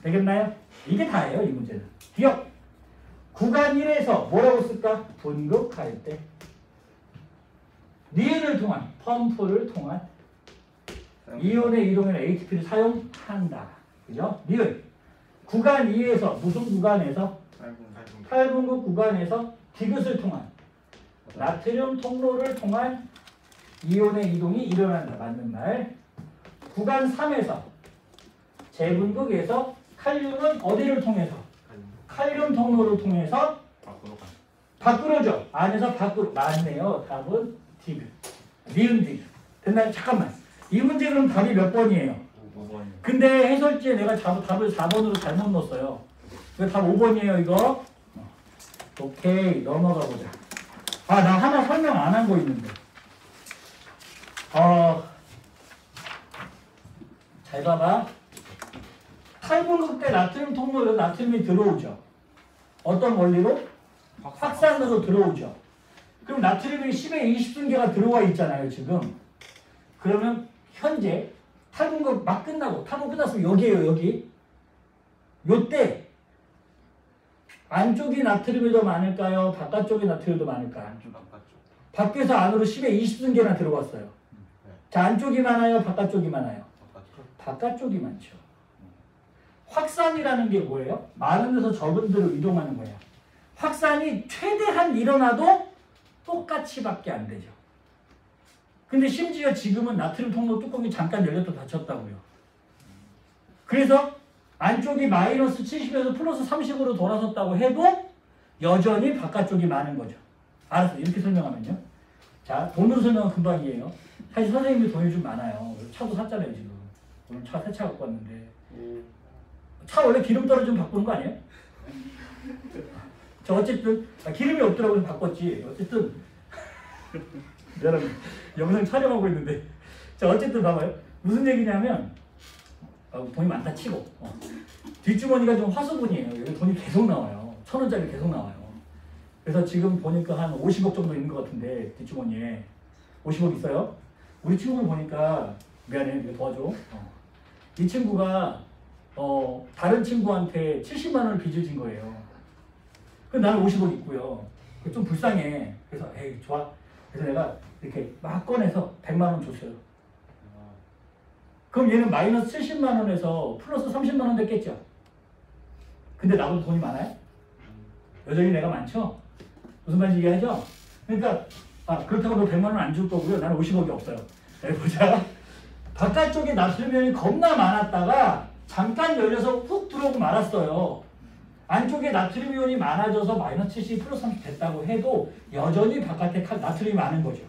되겠나요? 이게 다예요, 이 문제는. 기억! 구간 1에서 뭐라고 쓸까? 분극할 때 니은을 통한, 펌프를 통한 이온의 이동에는 ATP를 사용한다. 그죠? 니은. 구간 2에서 무슨 구간에서? 8분극 구간에서 디귿을 통한 나트륨 통로를 통한 이온의 이동이 일어난다. 맞는 말. 구간 3에서 재분극에서 칼륨은 어디를 통해서? 칼륨 통로를 통해서 밖으로죠. 안에서 밖으로. 맞네요. 답은 디귿. 니은 디귿. 됐나요? 잠깐만. 이 문제 그럼 답이 몇 번이에요? 5번이요. 근데 해설지에 내가 답을 4번으로 잘못 넣었어요. 이거 답 5번이에요, 이거. 오케이, 넘어가 보자. 아, 나 하나 설명 안 한 거 있는데. 잘 봐봐. 8분극 때 나트륨 통로로 나트륨이 들어오죠. 어떤 원리로? 확산으로 들어오죠. 그럼 나트륨이 10에 20승계가 들어와 있잖아요, 지금. 그러면 현재 8분극 막 끝나고, 8분 끝났으면 여기에요, 여기. 요때 안쪽이 나트륨이 더 많을까요? 바깥쪽이 나트륨이 더 많을까요? 밖에서 안으로 10에 20승계나 들어왔어요. 자, 안쪽이 많아요? 바깥쪽이 많아요? 바깥쪽이 많죠. 확산이라는 게 뭐예요? 많은 데서 적은 데로 이동하는 거예요. 확산이 최대한 일어나도 똑같이 밖에 안 되죠. 근데 심지어 지금은 나트륨 통로 뚜껑이 잠깐 열렸다 닫혔다고요. 그래서 안쪽이 마이너스 70에서 플러스 30으로 돌아섰다고 해도 여전히 바깥쪽이 많은 거죠. 알았어. 이렇게 설명하면요. 자, 돈으로 설명은 금방이에요. 사실 선생님이 돈이 좀 많아요. 차도 샀잖아요, 지금. 오늘 차 새 차 갖고 왔는데. 차 원래 기름 떨어지면 바꾸는 거 아니에요? 저 어쨌든 기름이 없더라고 서 바꿨지. 어쨌든 여러분 영상 촬영하고 있는데 자 어쨌든 봐봐요. 무슨 얘기냐면 돈이 많다 치고 뒷주머니가 좀 화수분이에요. 여기 돈이 계속 나와요. 1,000원짜리 계속 나와요. 그래서 지금 보니까 한 50억 정도 있는 것 같은데 뒷주머니에 50억 있어요. 우리 친구를 보니까 미안해 이거 도와줘. 이 친구가 다른 친구한테 70만 원을 빚을 진 거예요. 근데 나는 50억 있고요. 좀 불쌍해. 그래서 에이 좋아. 그래서 내가 이렇게 막 꺼내서 100만 원 줬어요. 그럼 얘는 마이너스 70만 원에서 플러스 30만 원 됐겠죠. 근데 나보다 돈이 많아요? 여전히 내가 많죠? 무슨 말인지 이해하죠? 그러니까 그렇다고 너 100만 원 안 줄 거고요. 나는 50억이 없어요. 여기 보자. 바깥쪽에 나트륨이 겁나 많았다가 잠깐 열려서 훅 들어오고 말았어요. 안쪽에 나트륨 이온이 많아져서 마이너스 70 플러스 30 됐다고 해도 여전히 바깥에 나트륨이 많은 거죠.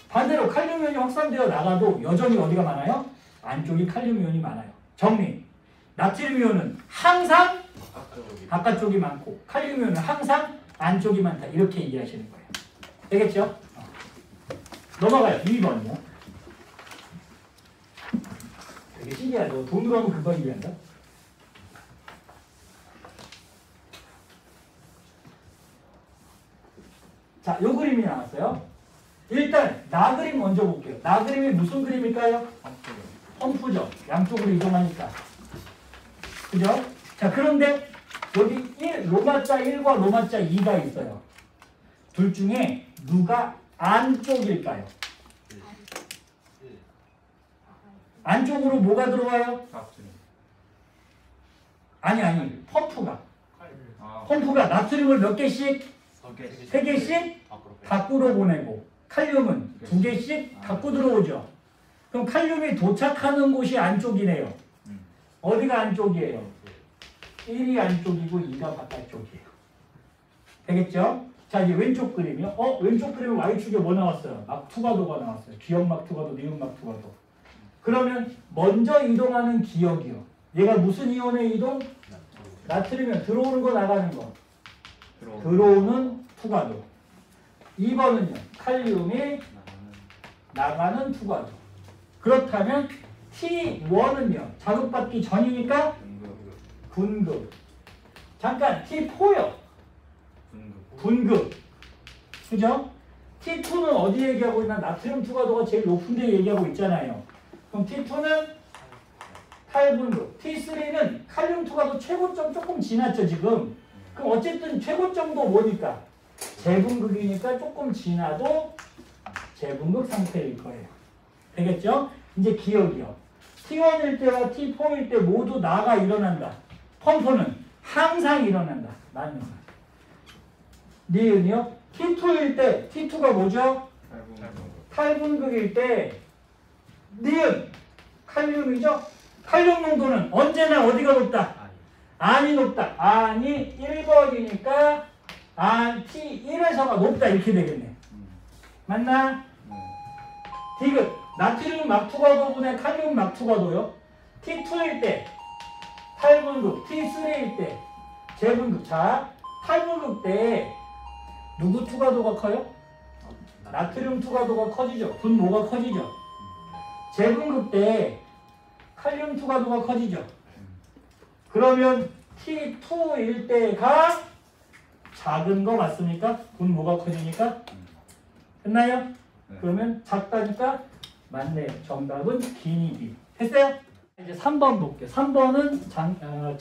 반대로 칼륨 이온이 확산되어 나가도 여전히 어디가 많아요? 안쪽이 칼륨 이온이 많아요. 정리. 나트륨 이온은 항상 바깥쪽이 많고 칼륨 이온은 항상 안쪽이 많다. 이렇게 이해하시는 거예요. 되겠죠? 넘어가요. 2번이요. 되게 신기하죠. 돈으로 하면 금방 이해한다. 자, 요 그림이 나왔어요. 일단 나 그림 먼저 볼게요. 나 그림이 무슨 그림일까요? 펌프죠. 양쪽으로 이동하니까. 그죠? 자, 그런데 여기 로마자 1과 로마자 2가 있어요. 둘 중에 누가 안쪽일까요? 안쪽으로 뭐가 들어와요? 아니. 펌프가 나트륨을 몇 개씩? 3개씩 밖으로 보내고 칼륨은 2개씩 갖고 들어오죠. 그럼 칼륨이 도착하는 곳이 안쪽이네요. 어디가 안쪽이에요? 1이 안쪽이고 2가 바깥쪽이에요. 되겠죠? 자, 이제 왼쪽 그림이요. 왼쪽 그림은 Y축에 뭐 나왔어요? 막투가도가 나왔어요. 기역 막투가도, 니은 막투가도. 그러면 먼저 이동하는 기역이요. 얘가 무슨 이온의 이동? 나트륨이요. 들어오는 거 나가는 거. 들어오는 투가도. 2번은요. 칼륨이 나가는 투가도. 그렇다면 T1은요. 자극받기 전이니까 분급. 잠깐 T4요. 분급. 그죠? T2는 어디 얘기하고 있나? 나트륨 투가도가 제일 높은 데 얘기하고 있잖아요. 그럼 T2는 탈분급. T3는 칼륨 투가도 최고점 조금 지났죠, 지금. 그럼 어쨌든 최고점도 뭐니까? 재분급이니까 조금 지나도 재분급 상태일 거예요. 되겠죠? 이제 기억이요. T1일 때와 T4일 때 모두 나가 일어난다. 펌프는 항상 일어난다. 나는 니은이요? T2일 때 T2가 뭐죠? 탈분극일 때 니은 칼륨이죠? 칼륨 농도는 언제나 어디가 높다? 안이 높다. 안이 1번이니까 안 T1에서가 높다 이렇게 되겠네. 맞나? 디귿 나트륨 막투가도분의 칼륨 막투가도요. T2일 때 탈분극, T3일 때 재분극. 자, 탈분극 때 누구 투가도가 커요? 나트륨 투가도가 커지죠. 분모가 커지죠. 재분극 때 칼륨 투가도가 커지죠. 그러면 T2일 때가 작은 거 맞습니까? 분모가 커지니까. 됐나요? 그러면 작다니까 맞네요. 정답은 기니비. 됐어요? 이제 3번 볼게요. 3번은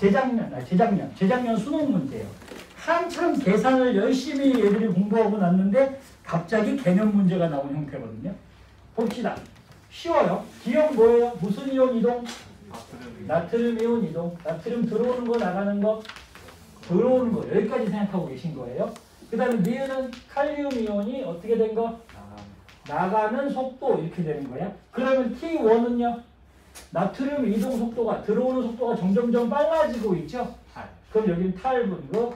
재작년 수능 문제예요. 한참 계산을 열심히 얘들이 공부하고 났는데 갑자기 개념 문제가 나온 형태거든요. 봅시다. 쉬워요. 기억 뭐예요? 무슨 이온 이동? 나트륨 이온 이동. 나트륨 들어오는 거 나가는 거. 들어오는 거. 여기까지 생각하고 계신 거예요. 그 다음에 니은은 칼륨 이온이 어떻게 된 거? 나가는 속도 이렇게 되는 거야. 그러면 T1은요? 나트륨 이동 속도가 들어오는 속도가 점점점 빨라지고 있죠. 그럼 여기는 탈분급.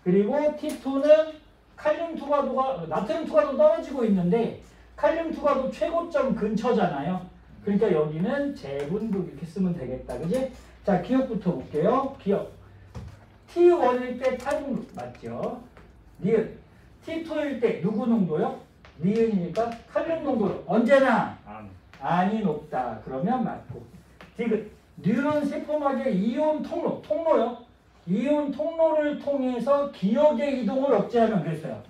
그리고 T2는 칼륨 투가도가 나트륨 투가도 떨어지고 있는데 칼륨 투가도 최고점 근처잖아요. 그러니까 여기는 재분급 이렇게 쓰면 되겠다. 그지? 자, 기억부터 볼게요. 기억. T1일 때 탈분급 맞죠? 니은. T2일 때 누구 농도요? 니은이니까 칼륨 농도요. 언제나 안이 높다. 그러면 맞고. 디귿. 뉴런 세포막의 이온 통로요. 이온 통로를 통해서 기역의 이동을 억제하면 그랬어요.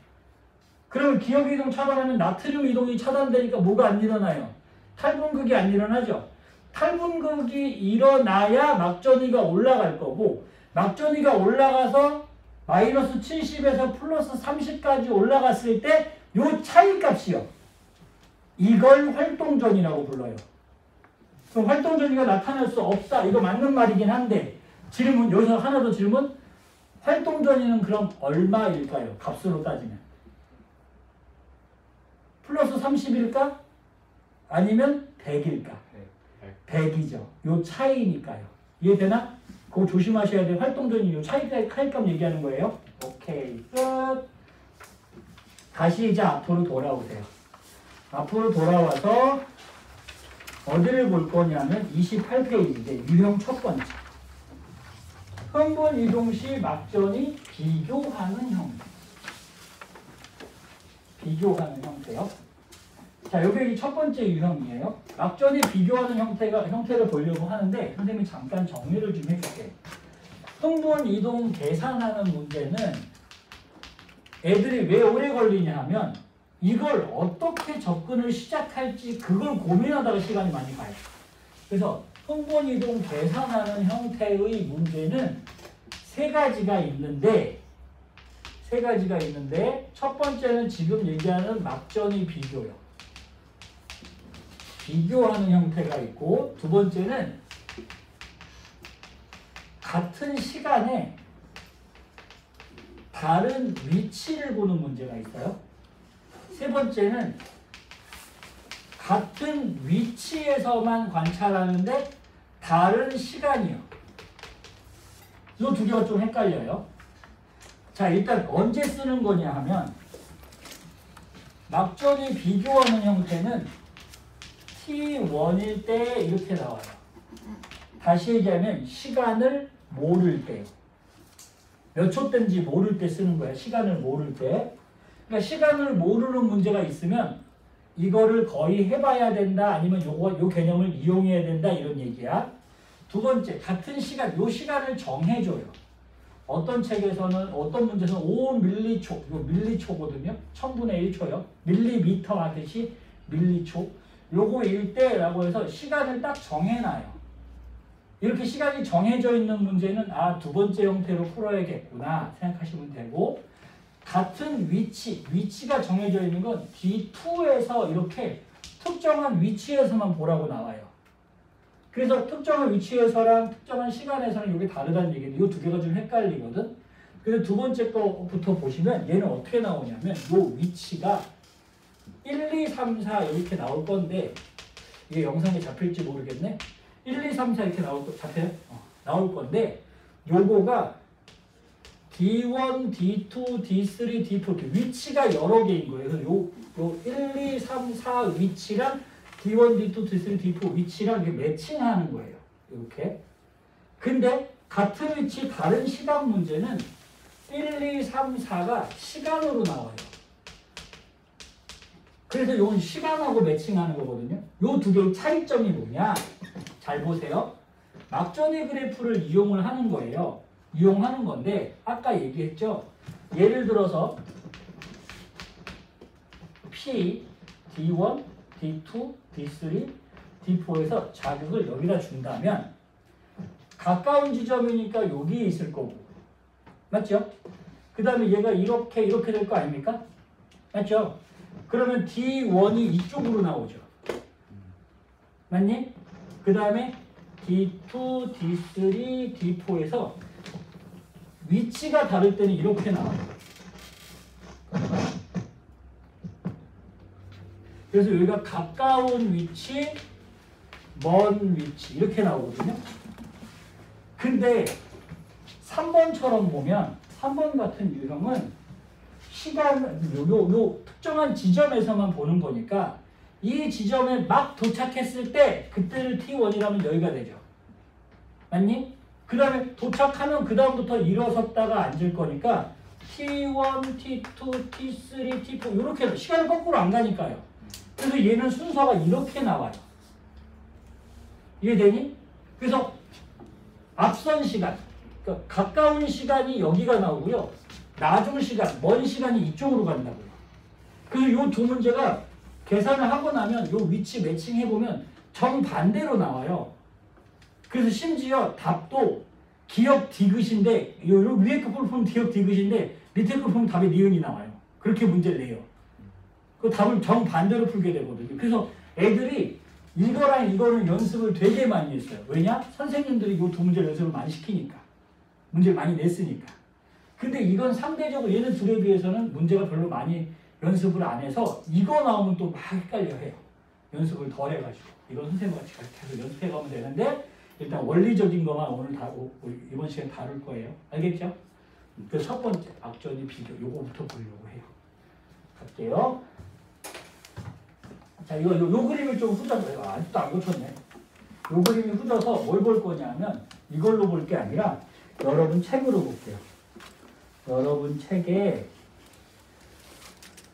그러면 기역의 이동 차단하면 나트륨 이동이 차단되니까 뭐가 안 일어나요? 탈분극이 안 일어나죠. 탈분극이 일어나야 막전위가 올라갈 거고 막전위가 올라가서 마이너스 70에서 플러스 30까지 올라갔을 때 요 차이값이요. 이걸 활동전이라고 불러요. 그럼 활동전이가 나타날 수 없다. 이거 맞는 말이긴 한데 질문, 여기서 하나 더 질문. 활동전이는 그럼 얼마일까요? 값으로 따지면. 플러스 30일까? 아니면 100일까? 100이죠. 요 차이니까요. 이해되나? 그거 조심하셔야 돼요. 활동전이 요 차이값 얘기하는 거예요. 오케이. 끝. 다시 이제 앞으로 돌아오세요. 앞으로 돌아와서 어디를 볼 거냐면 28페이지 유형 첫 번째. 흥분 이동 시 막전이 비교하는 형태. 비교하는 형태요. 자, 여기 첫 번째 유형이에요. 막전이 비교하는 형태를 보려고 하는데 선생님이 잠깐 정리를 좀 해줄게요. 흥분 이동 계산하는 문제는 애들이 왜 오래 걸리냐 하면 이걸 어떻게 접근을 시작할지 그걸 고민하다가 시간이 많이 가요. 그래서 흥분 이동 계산하는 형태의 문제는 세 가지가 있는데 첫 번째는 지금 얘기하는 막전이 비교요. 비교하는 형태가 있고 두 번째는 같은 시간에 다른 위치를 보는 문제가 있어요. 세 번째는 같은 위치에서만 관찰하는데 다른 시간이요. 이 두 개가 좀 헷갈려요. 자, 일단 언제 쓰는 거냐 하면 막전이 비교하는 형태는 T1일 때 이렇게 나와요. 다시 얘기하면 시간을 모를 때. 몇 초 때인지 모를 때 쓰는 거야. 시간을 모를 때. 그러니까 시간을 모르는 문제가 있으면 이거를 거의 해봐야 된다. 아니면 요 개념을 이용해야 된다. 이런 얘기야. 두 번째, 같은 시간, 요 시간을 정해줘요. 어떤 책에서는, 어떤 문제에서는 5밀리초, 요 밀리초거든요. 1000분의 1초요. 밀리미터 하듯이 밀리초. 요거일 때라고 해서 시간을 딱 정해놔요. 이렇게 시간이 정해져 있는 문제는 두 번째 형태로 풀어야겠구나 생각하시면 되고, 같은 위치가 정해져 있는 건 D2에서 이렇게 특정한 위치에서만 보라고 나와요. 그래서 특정한 위치에서랑 특정한 시간에서는 이게 다르다는 얘기인데 이 두 개가 좀 헷갈리거든. 그래서 두 번째 거부터 보시면 얘는 어떻게 나오냐면 이 위치가 1, 2, 3, 4 이렇게 나올 건데 이게 영상에 잡힐지 모르겠네. 1, 2, 3, 4 이렇게 잡혀요? 나올 건데 요거가 D1, D2, D3, D4 이렇게 위치가 여러 개인 거예요. 그래서 요 1, 2, 3, 4 위치랑 D1, D2, D3, D4 위치랑 이렇게 매칭하는 거예요. 이렇게. 근데 같은 위치 다른 시간 문제는 1, 2, 3, 4가 시간으로 나와요. 그래서 이건 시간하고 매칭하는 거거든요. 요 두 개의 차이점이 뭐냐? 잘 보세요. 막전의 그래프를 이용을 하는 거예요. 이용하는 건데 아까 얘기했죠. 예를 들어서 P, D1, D2, D3, D4에서 자극을 여기다 준다면 가까운 지점이니까 여기 있을 거고 맞죠? 그 다음에 얘가 이렇게 될 거 아닙니까? 맞죠? 그러면 D1이 이쪽으로 나오죠. 맞니? 그 다음에 D2, D3, D4에서 위치가 다를 때는 이렇게 나와요. 그래서 여기가 가까운 위치, 먼 위치 이렇게 나오거든요. 근데 3번처럼 보면 3번 같은 유형은 시간, 요 특정한 지점에서만 보는 거니까 이 지점에 막 도착했을 때 그때를 T1이라면 여기가 되죠. 맞니? 그 다음에 도착하면 그 다음부터 일어섰다가 앉을 거니까 T1, T2, T3, T4 이렇게 시간을 거꾸로 안 가니까요. 그래서 얘는 순서가 이렇게 나와요. 이해되니? 그래서 앞선 시간, 그러니까 가까운 시간이 여기가 나오고요. 나중 시간, 먼 시간이 이쪽으로 간다고요. 그래서 이 두 문제가 계산을 하고 나면 이 위치 매칭해보면 정반대로 나와요. 그래서 심지어 답도 기억 디귿인데 요 위에 거 보면 기억 디귿인데 밑에 거 보면 답이 니은이 나와요. 그렇게 문제를 내요. 그 답을 정반대로 풀게 되거든요. 그래서 애들이 이거랑 이거는 연습을 되게 많이 했어요. 왜냐? 선생님들이 이 두 문제를 연습을 많이 시키니까. 문제를 많이 냈으니까. 근데 이건 상대적으로 얘는 둘에 비해서는 문제가 별로 많이 연습을 안 해서 이거 나오면 또 막 헷갈려 해요. 연습을 덜 해가지고. 이건 선생님같이 계속 연습해 가면 되는데 일단 원리적인 것만 오늘 이번 시간에 다룰 거예요. 알겠죠? 그 첫 번째, 막전이 비교. 요거부터 보려고 해요. 갈게요. 자, 요 그림을 좀 후져서, 아직도 안 고쳤네. 요 그림이 후져서 뭘 볼 거냐면 이걸로 볼 게 아니라 여러분 책으로 볼게요. 여러분 책에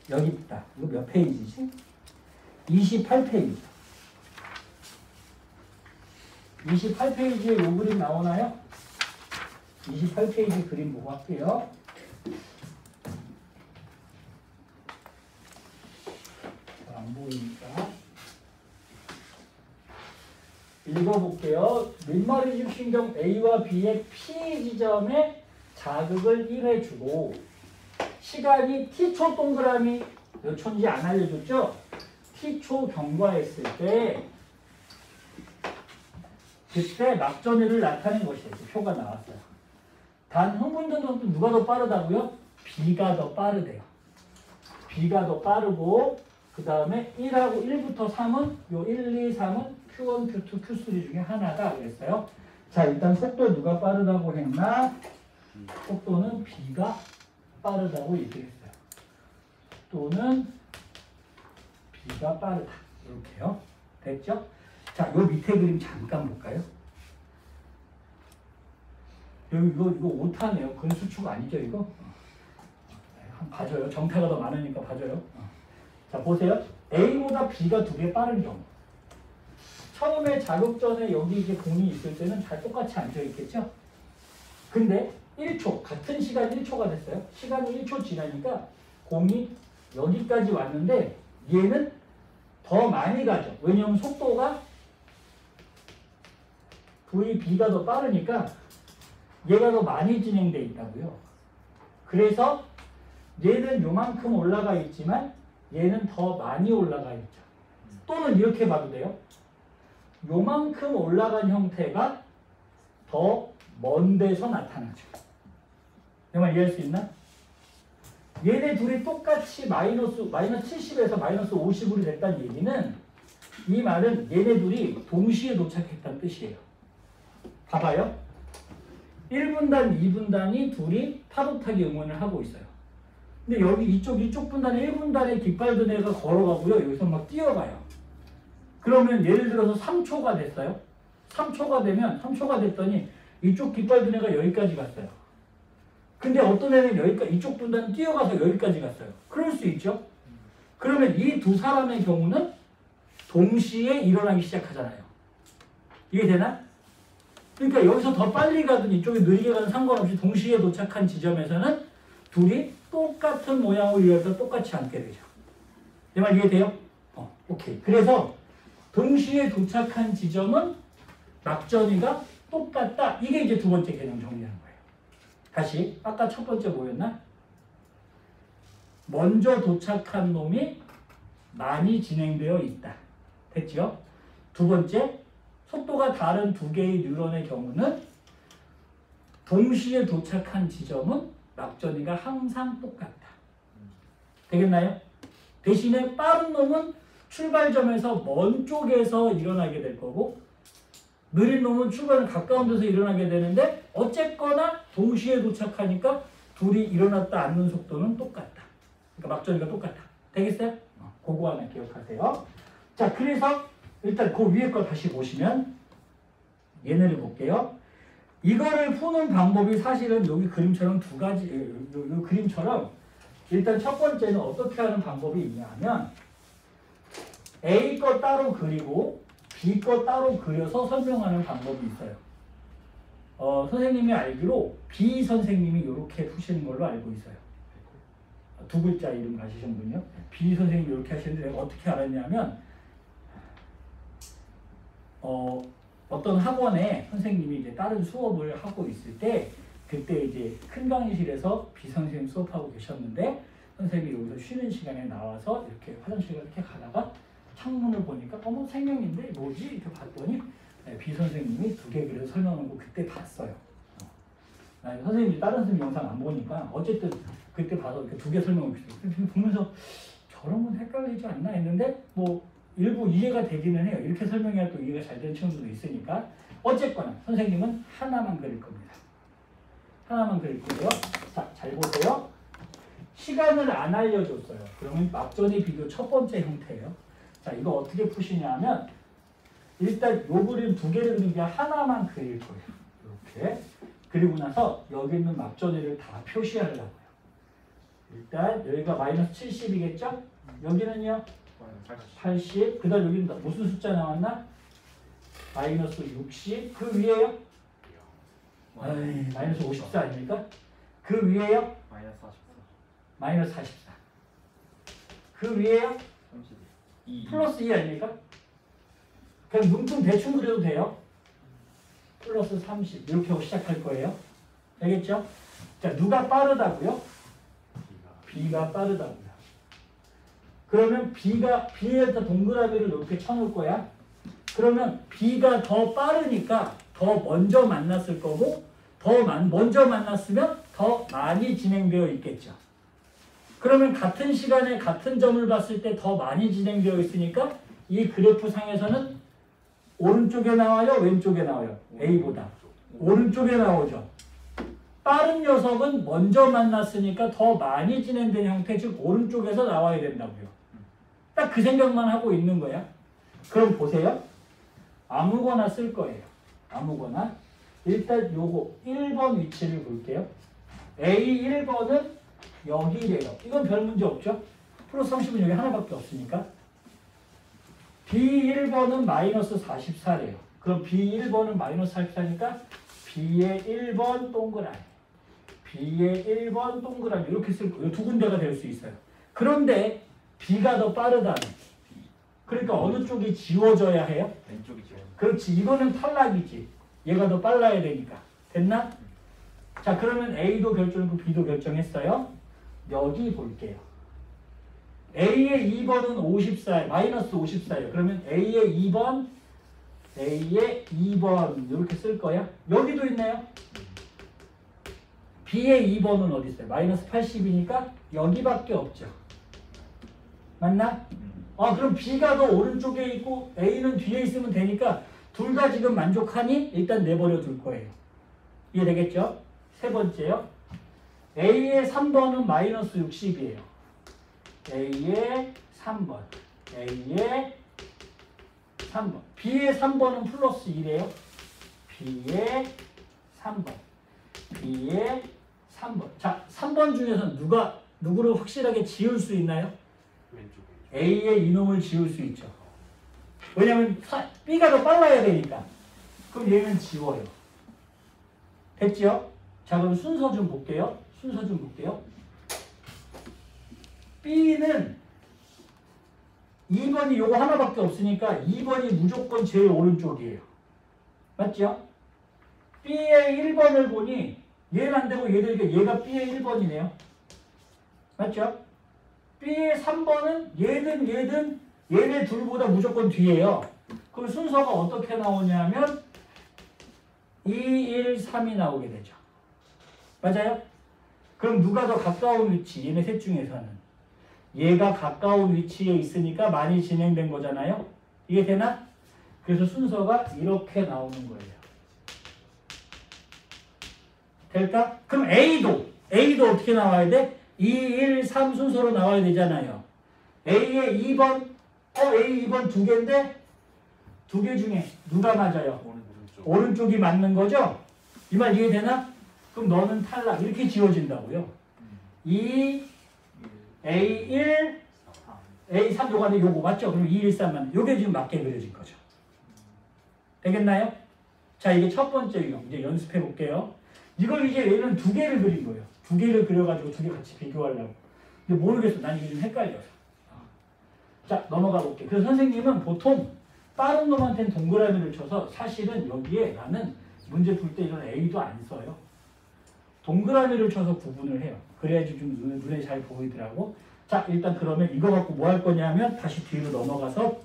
여기 있다. 이거 몇 페이지지? 28페이지. 28페이지에 요 그림 나오나요? 28페이지 그림 보고 할게요. 안 보이니까. 읽어볼게요. 민머리집 신경 A와 B의 P 지점에 자극을 1회 주고 시간이 T초 동그라미 몇 초인지 안 알려줬죠? T초 경과했을 때 그때 막전위를 나타낸 것이에요. 표가 나왔어요. 단 흥분전도 누가 더 빠르다고요? B가 더 빠르대요. B가 더 빠르고 그 다음에 1하고 1부터 3은 요 1, 2, 3은 Q1, Q2, Q3 중에 하나다 그랬어요. 자, 일단 속도 누가 빠르다고 했나? 속도는 B가 빠르다고 얘기했어요. 또는 B가 빠르다. 이렇게요. 됐죠? 자, 요 밑에 그림 잠깐 볼까요? 여기 이거 오타네요. 근수축 아니죠, 이거? 한번 봐줘요. 정태가 더 많으니까 봐줘요. 자, 보세요. A보다 B가 2배 빠른 경우. 처음에 자격전에 여기 이제 공이 있을 때는 다 똑같이 앉아있겠죠? 근데 1초, 같은 시간 1초가 됐어요. 시간이 1초 지나니까 공이 여기까지 왔는데 얘는 더 많이 가죠. 왜냐하면 속도가 VB가 더 빠르니까 얘가 더 많이 진행돼 있다고요. 그래서 얘는 요만큼 올라가 있지만 얘는 더 많이 올라가 있죠. 또는 이렇게 봐도 돼요. 요만큼 올라간 형태가 더 먼 데서 나타나죠. 내 말 이해할 수 있나? 얘네 둘이 똑같이 마이너스 70에서 마이너스 50으로 됐다는 얘기는 이 말은 얘네 둘이 동시에 도착했다는 뜻이에요. 봐봐요. 1분단, 2분단이 둘이 파도타기 응원을 하고 있어요. 근데 여기 이쪽 분단에 1분단에 깃발든 애가 걸어가고요. 여기서 막 뛰어가요. 그러면 예를 들어서 3초가 됐어요. 3초가 됐더니 이쪽 깃발든 애가 여기까지 갔어요. 근데 어떤 애는 여기까지, 이쪽 분단은 뛰어가서 여기까지 갔어요. 그럴 수 있죠. 그러면 이 두 사람의 경우는 동시에 일어나기 시작하잖아요. 이해되나? 그러니까 여기서 더 빨리 가든 이쪽이 느리게 가든 상관없이 동시에 도착한 지점에서는 둘이 똑같은 모양으로 이어서 똑같이 앉게 되죠. 내 말 이해돼요? 오케이. 그래서 동시에 도착한 지점은 막전이가 똑같다. 이게 이제 두 번째 개념 정리하는 거예요. 다시 아까 첫 번째 뭐였나? 먼저 도착한 놈이 많이 진행되어 있다. 됐죠? 두 번째, 속도가 다른 두 개의 뉴런의 경우는 동시에 도착한 지점은 막전이가 항상 똑같다. 되겠나요? 대신에 빠른 놈은 출발점에서 먼 쪽에서 일어나게 될 거고 느린 놈은 출발은 가까운 데서 일어나게 되는데 어쨌거나 동시에 도착하니까 둘이 일어났다 앉는 속도는 똑같다. 그러니까 막전이가 똑같다. 되겠어요? 그거 하나 기억하세요. 자, 그래서 일단 그 위에 거 다시 보시면 얘네를 볼게요. 이거를 푸는 방법이 사실은 여기 그림처럼 두 가지, 이 그림처럼 일단 첫 번째는 어떻게 하는 방법이 있냐 하면 A 거 따로 그리고 B 거 따로 그려서 설명하는 방법이 있어요. 선생님이 알기로 B 선생님이 이렇게 푸시는 걸로 알고 있어요. 두 글자 이름 가시신 분요. B 선생님이 이렇게 하시는데 내가 어떻게 알았냐면 어떤 학원에 선생님이 이제 다른 수업을 하고 있을 때 그때 이제 큰 강의실에서 B 선생님 수업하고 계셨는데 선생님이 여기서 쉬는 시간에 나와서 이렇게 화장실에 이렇게 가다가 창문을 보니까 어머 생명인데 뭐지? 이렇게 봤더니 B 선생님이 두 개 그려서 설명하는 거 그때 봤어요. 선생님이 다른 선생님 영상 안 보니까 어쨌든 그때 봐서 이렇게 두 개 설명을 보면서 저런 건 헷갈리지 않나 했는데 뭐 일부 이해가 되기는 해요. 이렇게 설명해야 또 이해가 잘 되는 친구들도 있으니까 어쨌거나 선생님은 하나만 그릴 겁니다. 하나만 그릴 거예요. 자, 잘 보세요. 시간을 안 알려줬어요. 그러면 막전의 비교 첫 번째 형태예요. 자, 이거 어떻게 푸시냐 하면 일단 요 그림 두 개를 그린 게 하나만 그릴 거예요. 이렇게. 그리고 나서 여기 있는 막전이를 다 표시하려고요. 일단 여기가 마이너스 70이겠죠? 여기는요? 80. 그 다음 여기는 무슨 숫자 나왔나? 마이너스 60. 그 위에요? 마이너스 54 아닙니까? 그 위에요? 마이너스 44. 마이너스 44. 그 위에요? 32. 플러스 2 아닙니까? 그냥 뭉tum 대충 그려도 돼요. 플러스 30 이렇게 하고 시작할 거예요. 알겠죠? 자, 누가 빠르다고요? B가 빠르다고요. 그러면 B에다 동그라미를 이렇게 쳐놓을 거야. 그러면 B가 더 빠르니까 더 먼저 만났을 거고 먼저 만났으면 더 많이 진행되어 있겠죠. 그러면 같은 시간에 같은 점을 봤을 때 더 많이 진행되어 있으니까 이 그래프 상에서는 오른쪽에 나와요? 왼쪽에 나와요? A보다. 오른쪽에 나오죠. 빠른 녀석은 먼저 만났으니까 더 많이 진행된 형태, 즉 오른쪽에서 나와야 된다고요. 딱 그 생각만 하고 있는 거야. 그럼 보세요. 아무거나 쓸 거예요. 아무거나. 일단 요거 1번 위치를 볼게요. A 1번은 여기래요. 이건 별 문제 없죠? 플러스 30은 여기 하나밖에 없으니까. B 1번은 마이너스 44래요. 그럼 B 1번은 마이너스 44니까 B의 1번 동그라미. B의 1번 동그라미. 이렇게 쓸 거예요. 두 군데가 될 수 있어요. 그런데 B가 더 빠르다는. 그러니까 어느 쪽이 지워져야 해요? 왼쪽이 지워. 그렇지. 이거는 탈락이지. 얘가 더 빨라야 되니까. 됐나? 자, 그러면 A도 결정했고 B도 결정했어요. 여기 볼게요. A의 2번은 54, 마이너스 54예요. 그러면 A의 2번 이렇게 쓸 거야. 여기도 있네요. B의 2번은 어디 있어요? 마이너스 80이니까 여기밖에 없죠. 맞나? 그럼 B가 더 오른쪽에 있고 A는 뒤에 있으면 되니까 둘 다 지금 만족하니 일단 내버려 둘 거예요. 이해되겠죠? 세 번째요. A의 3번은 마이너스 60이에요. A의 3번. A의 3번. B의 3번은 플러스 1이에요. B의 3번. B의 3번. 자, 3번 중에서 누구를 확실하게 지울 수 있나요? 왼쪽에. A의 이놈을 지울 수 있죠. 왜냐면 B가 더 빨라야 되니까. 그럼 얘는 지워요. 됐죠? 자, 그럼 순서 좀 볼게요. B는 2번이 요거 하나밖에 없으니까 2번이 무조건 제일 오른쪽이에요. 맞죠? B의 1번을 보니 얘는 안 되고 얘가 B의 1번이네요. 맞죠? B의 3번은 얘네 둘보다 무조건 뒤에요. 그럼 순서가 어떻게 나오냐면 2, 1, 3이 나오게 되죠. 맞아요? 그럼 누가 더 가까운 위치? 얘네 셋 중에서는. 얘가 가까운 위치에 있으니까 많이 진행된 거잖아요. 이게 되나? 그래서 순서가 이렇게 나오는 거예요. 될까? 그럼 A도 어떻게 나와야 돼? 2, 1, 3 순서로 나와야 되잖아요. A의 2번, A 2번 두 개인데 두 개 중에 누가 맞아요? 오른쪽이 맞는 거죠? 이 말 이해되나? 그럼 너는 탈락. 이렇게 지워진다고요. 2, A1, A3 요거 요거 맞죠? 그럼 2, 1, 3만 요게 지금 맞게 그려진 거죠. 되겠나요? 자, 이게 첫 번째 유형. 이제 연습해 볼게요. 이걸 이제 얘는 두 개를 그린 거예요. 두 개를 그려가지고 두 개 같이 비교하려고. 근데 모르겠어. 난 이게 좀 헷갈려서. 자, 넘어가 볼게요. 그래서 선생님은 보통 빠른 놈한테는 동그라미를 쳐서 사실은 여기에 나는 문제 풀 때 이런 A도 안 써요. 동그라미를 쳐서 구분을 해요. 그래야지 좀 눈에 잘 보이더라고. 자, 일단 그러면 이거 갖고 뭐 할 거냐면 다시 뒤로 넘어가서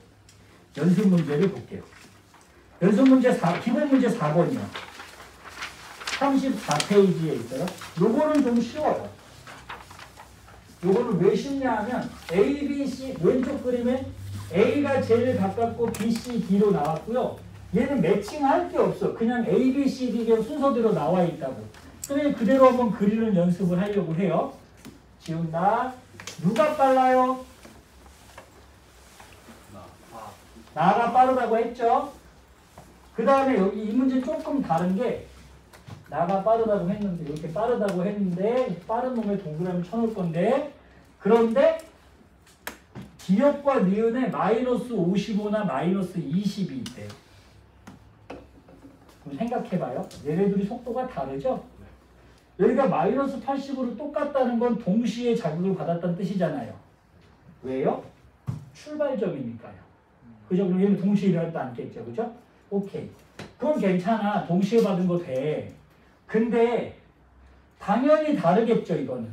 연습 문제를 볼게요. 연습 문제 기본 문제 4번이요. 34페이지에 있어요. 요거는 좀 쉬워요. 요거는 왜 쉽냐 하면 A, B, C 왼쪽 그림에 A가 제일 가깝고 B, C, D로 나왔고요. 얘는 매칭할 게 없어. 그냥 A, B, C, D 그냥 순서대로 나와 있다고. 그래 그대로 한번 그리는 연습을 하려고 해요. 지운다. 누가 빨라요? 나가 빠르다고 했죠. 그 다음에 여기 이 문제 조금 다른 게 나가 빠르다고 했는데 이렇게 빠르다고 했는데 빠른 놈에 동그라미 쳐놓을 건데 그런데 기역과 니은에 마이너스 55나 마이너스 20이 있대요. 그럼 생각해봐요. 얘네들이 속도가 다르죠? 여기가 마이너스 80으로 똑같다는 건 동시에 자극을 받았다는 뜻이잖아요. 왜요? 출발점이니까요. 그죠? 그럼 얘는 동시에 일어나지 않겠죠. 그죠? 오케이. 그건 괜찮아. 동시에 받은 거 돼. 근데 당연히 다르겠죠. 이거는.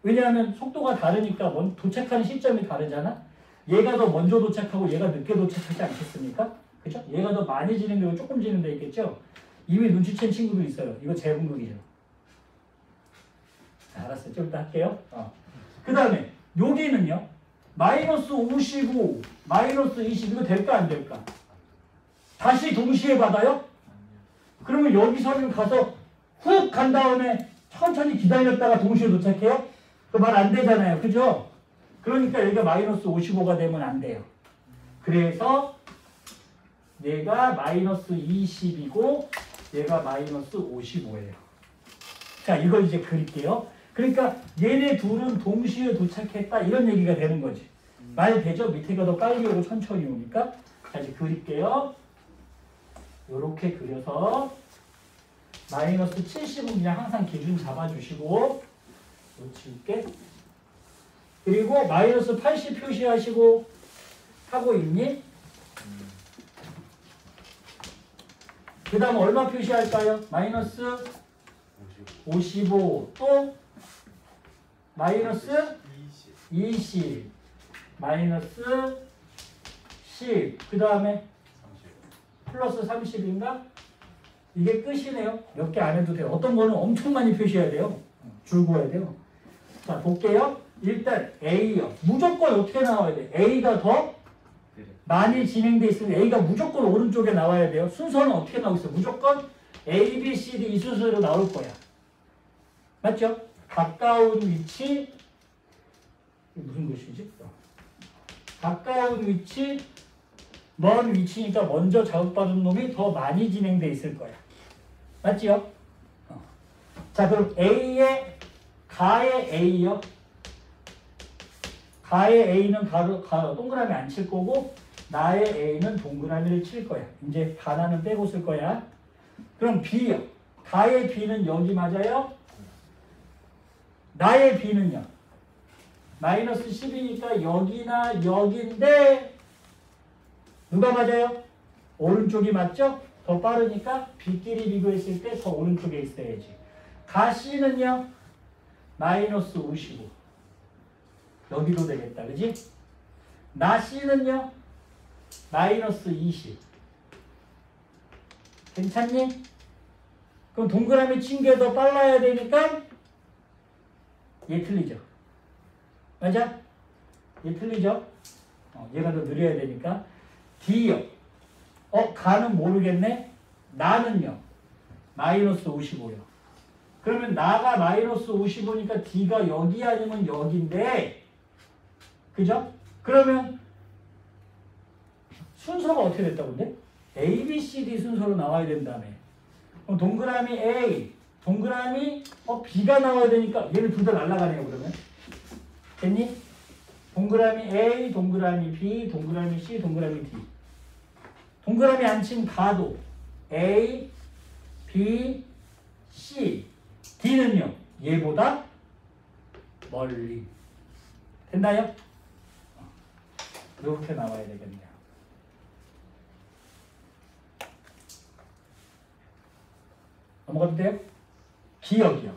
왜냐하면 속도가 다르니까 도착하는 시점이 다르잖아. 얘가 더 먼저 도착하고 얘가 늦게 도착하지 않겠습니까? 그죠? 얘가 더 많이 진행되고 조금 진행돼 있겠죠? 이미 눈치챈 친구도 있어요. 이거 재분극이죠. 알았어요. 좀 이따 할게요. 그 다음에 여기는요. 마이너스 55, 마이너스 20 이거 될까 안 될까? 다시 동시에 받아요? 그러면 여기서는 가서 훅 간 다음에 천천히 기다렸다가 동시에 도착해요? 그 말 안 되잖아요. 그죠? 그러니까 여기가 마이너스 55가 되면 안 돼요. 그래서 얘가 마이너스 20이고 얘가 마이너스 55예요. 자, 이걸 이제 그릴게요. 그러니까 얘네 둘은 동시에 도착했다 이런 얘기가 되는 거지. 말 되죠? 밑에가 더 빨리 오고 천천히 오니까. 자, 이제 그릴게요. 요렇게 그려서 마이너스 70은 그냥 항상 기준 잡아주시고 요 지울게. 그리고 마이너스 80 표시하시고 하고 있니? 그 다음 얼마 표시할까요? 마이너스 55 또 마이너스 20 마이너스 10 그 다음에 플러스 30인가? 이게 끝이네요. 몇 개 안 해도 돼요. 어떤 거는 엄청 많이 표시해야 돼요. 줄 그어야 돼요. 자, 볼게요. 일단 A요. 무조건 어떻게 나와야 돼? A가 더 많이 진행돼 있으면 A가 무조건 오른쪽에 나와야 돼요. 순서는 어떻게 나오고 있어요? 무조건 A, B, C, D 이 순서로 나올 거야. 맞죠? 가까운 위치 이게 무슨 것이지? 가까운 위치 먼 위치니까 먼저 자극받은 놈이 더 많이 진행돼 있을 거야. 맞지요? 자, 그럼 A의 가의 A요. 가의 A는 동그라미 안 칠 거고 나의 A는 동그라미를 칠 거야. 이제 가나는 빼고 쓸 거야. 그럼 B요. 가의 B는 여기 맞아요? 나의 B는요? 마이너스 10이니까 여기나 여기인데 누가 맞아요? 오른쪽이 맞죠? 더 빠르니까 B끼리 비교했을 때 더 오른쪽에 있어야지. 가 C는요? 마이너스 55. 여기도 되겠다. 그지? 나 C는요? 마이너스 20. 괜찮니? 그럼 동그라미 친 게 더 빨라야 되니까 얘 틀리죠. 맞아? 얘 틀리죠? 얘가 더 느려야 되니까 D요. 가는 모르겠네. 나는요. 마이너스 55요. 그러면 나가 마이너스 55니까 D가 여기 아니면 여기인데 그죠? 그러면 순서가 어떻게 됐다고 근데? A, B, C, D 순서로 나와야 된다며. 그럼 동그라미 A, 동그라미 B가 나와야 되니까 얘를 둘 다 날아가네요. 그러면 됐니? 동그라미 A, 동그라미 B, 동그라미 C, 동그라미 D. 동그라미 안 친 가도 A, B, C, D는요. 얘보다 멀리. 됐나요? 이렇게 나와야 되겠네요. 넘어가도 돼요? 기억이요.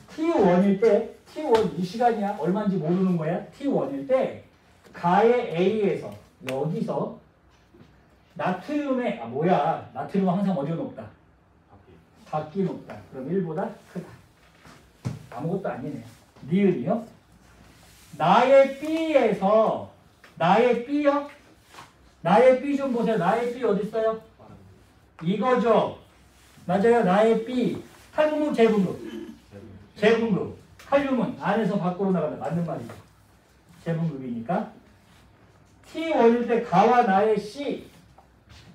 T1일 때 T1 이 시간이야. 얼마인지 모르는 거야. T1일 때 가의 A에서 여기서 나트륨의 나트륨은 항상 어디가 높다? 밖이 높다. 그럼 1보다 크다. 아무것도 아니네요. 니은이요. 나의 B에서 나의 B요. 나의 B 좀 보세요. 나의 B 어디 있어요? 이거죠. 맞아요. 나의 B. 탈분급, 재분급. 재분급. 칼륨은 안에서 밖으로 나간다. 맞는 말이죠. 재분급이니까. T1일 때 가와 나의 C.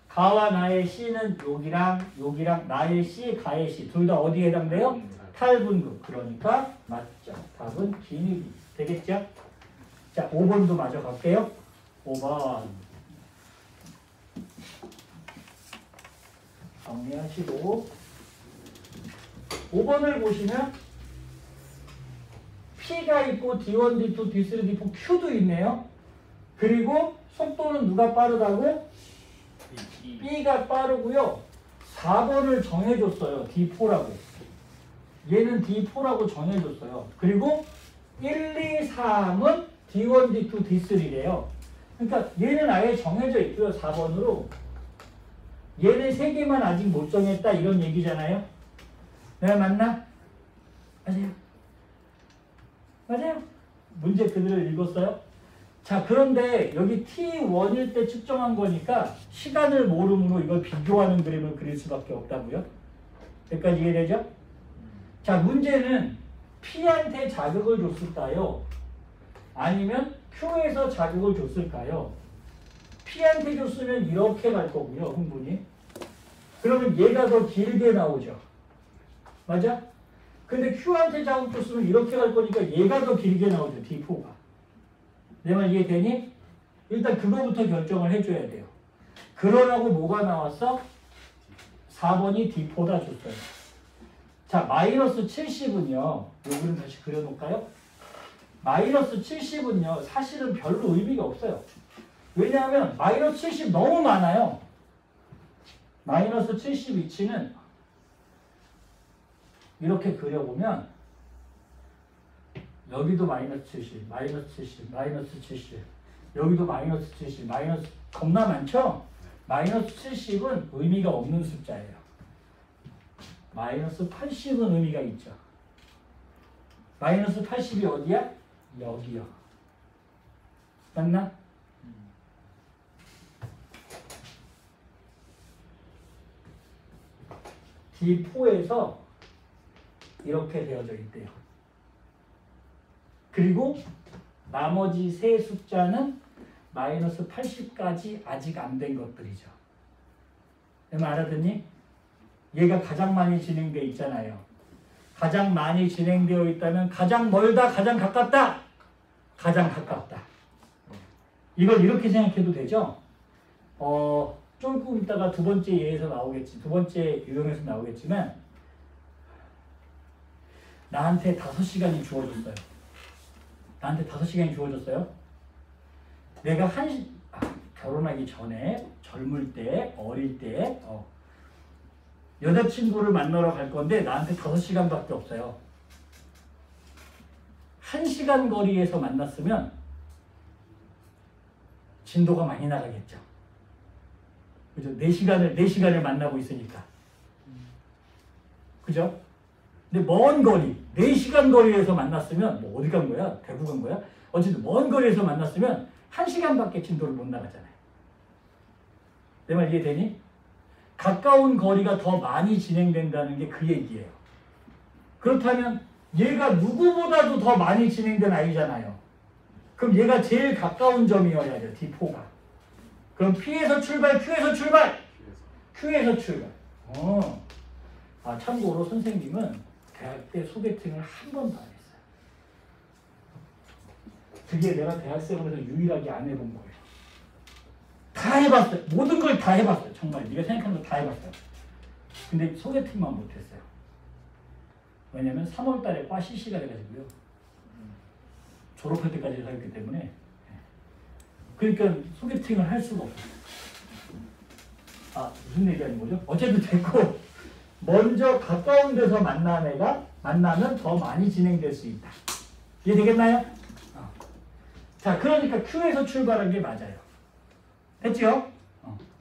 가와 나의 C는 여기랑 나의 C, 가의 C. 둘 다 어디에 해당돼요? 탈분급. 그러니까 맞죠. 답은 기입이 되겠죠? 자, 5번도 마저 갈게요. 5번. 정리하시고 5번을 보시면 P가 있고 D1, D2, D3, D4, Q도 있네요. 그리고 속도는 누가 빠르다고? B가 빠르고요. 4번을 정해줬어요. D4라고. 얘는 D4라고 정해줬어요. 그리고 1, 2, 3은 D1, D2, D3래요. 그러니까 얘는 아예 정해져 있고요. 4번으로. 얘네 3개만 아직 못 정했다 이런 얘기잖아요. 내가 맞나? 맞아요. 맞아요. 문제 그대로 읽었어요. 자, 그런데 여기 T1일 때 측정한 거니까 시간을 모르므로 이걸 비교하는 그림을 그릴 수밖에 없다고요. 여기까지 이해되죠? 자, 문제는 P한테 자극을 줬을까요? 아니면 Q에서 자극을 줬을까요? P한테 줬으면 이렇게 갈 거고요, 흥분이. 그러면 얘가 더 길게 나오죠. 맞아? 근데 Q한테 자극 줬으면 이렇게 갈 거니까 얘가 더 길게 나오죠, D4가. 내 말 이해되니? 일단 그거부터 결정을 해줘야 돼요. 그러라고 뭐가 나왔어? 4번이 D4다 줬어요. 자, 마이너스 70은요. 여기는 다시 그려놓을까요? 마이너스 70은요. 사실은 별로 의미가 없어요. 왜냐하면 마이너스 70 너무 많아요. 마이너스 70 위치는 이렇게 그려보면 여기도 마이너스 70, 마이너스 70, 마이너스 70 여기도 마이너스 70, 마이너스 겁나 많죠? 마이너스 70은 의미가 없는 숫자예요. 마이너스 80은 의미가 있죠. 마이너스 80이 어디야? 여기요. 맞나? D4에서 이렇게 되어져 있대요. 그리고 나머지 세 숫자는 마이너스 80까지 아직 안 된 것들이죠. 내 말 알아듣니? 얘가 가장 많이 진행되어 있잖아요. 가장 많이 진행되어 있다면 가장 멀다, 가장 가깝다? 가장 가깝다. 이걸 이렇게 생각해도 되죠? 조금 있다가 두 번째 예에서 나오겠지. 두 번째 유형에서 나오겠지만 나한테 5시간이 주어졌어요. 나한테 5시간이 주어졌어요. 내가 결혼하기 전에 젊을 때, 어릴 때 여자친구를 만나러 갈 건데 나한테 5시간밖에 없어요. 1시간 거리에서 만났으면 진도가 많이 나가겠죠. 그죠? 4시간을 만나고 있으니까. 그죠? 근데 먼 거리, 4시간 거리에서 만났으면 뭐 어디 간 거야? 대구 간 거야? 어쨌든 먼 거리에서 만났으면 1시간밖에 진도를 못 나가잖아요. 내 말 이해되니? 가까운 거리가 더 많이 진행된다는 게 그 얘기예요. 그렇다면 얘가 누구보다도 더 많이 진행된 아이잖아요. 그럼 얘가 제일 가까운 점이어야 돼요. D4가. 그럼 P에서 출발, Q에서 출발! Q에서 출발. 참고로 선생님은 대학 때 소개팅을 한 번도 안 했어요. 그게 내가 대학생으로서 유일하게 안 해본 거예요. 다 해봤어요. 모든 걸 다 해봤어요. 정말 네가 생각하는 거 다 해봤어요. 근데 소개팅만 못했어요. 왜냐면 3월 달에 과 CC가 돼가지고요. 졸업할 때까지 살았기 때문에. 그러니까 소개팅을 할 수가 없어요. 무슨 얘기하는 거죠? 어쨌든 됐고, 먼저 가까운 데서 만난 애가 만나면 더 많이 진행될 수 있다. 이해되겠나요? 자, 그러니까 Q에서 출발한 게 맞아요. 됐죠?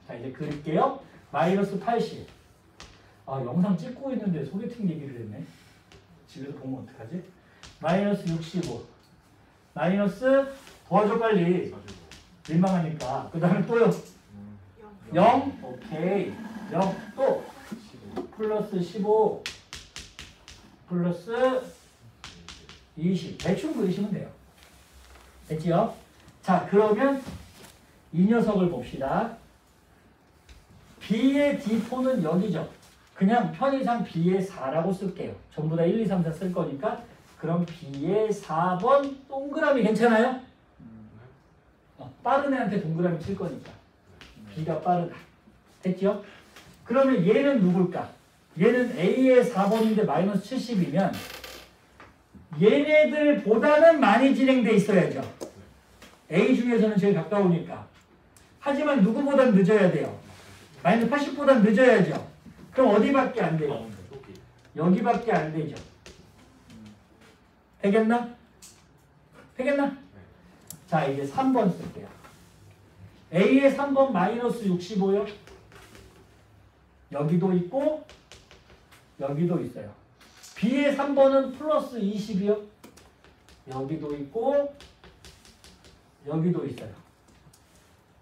자, 이제 그릴게요. 마이너스 80. 영상 찍고 있는데 소개팅 얘기를 했네. 집에서 보면 어떡하지? 마이너스 65. 마이너스 도와줘 빨리. 민망하니까. 그 다음에 또요. 0. 오케이. 0. 또. 플러스 15. 플러스 20. 대충 그리시면 돼요. 됐지요? 자, 그러면 이 녀석을 봅시다. B의 D4는 여기죠. 그냥 편의상 B의 4라고 쓸게요. 전부 다 1, 2, 3, 4 쓸 거니까. 그럼 B의 4번 동그라미 괜찮아요? 빠른 애한테 동그라미 칠 거니까. B가 빠르다. 됐죠? 그러면 얘는 누굴까? 얘는 A의 4번인데 마이너스 70이면 얘네들보다는 많이 진행돼 있어야죠. A 중에서는 제일 가까우니까. 하지만 누구보단 늦어야 돼요. 마이너스 80보단 늦어야죠. 그럼 어디밖에 안 돼요? 여기밖에 안 되죠. 되겠나? 되겠나? 자, 이제 3번 쓸게요. A의 3번 마이너스 65요. 여기도 있고 여기도 있어요. B의 3번은 플러스 20이요. 여기도 있고 여기도 있어요.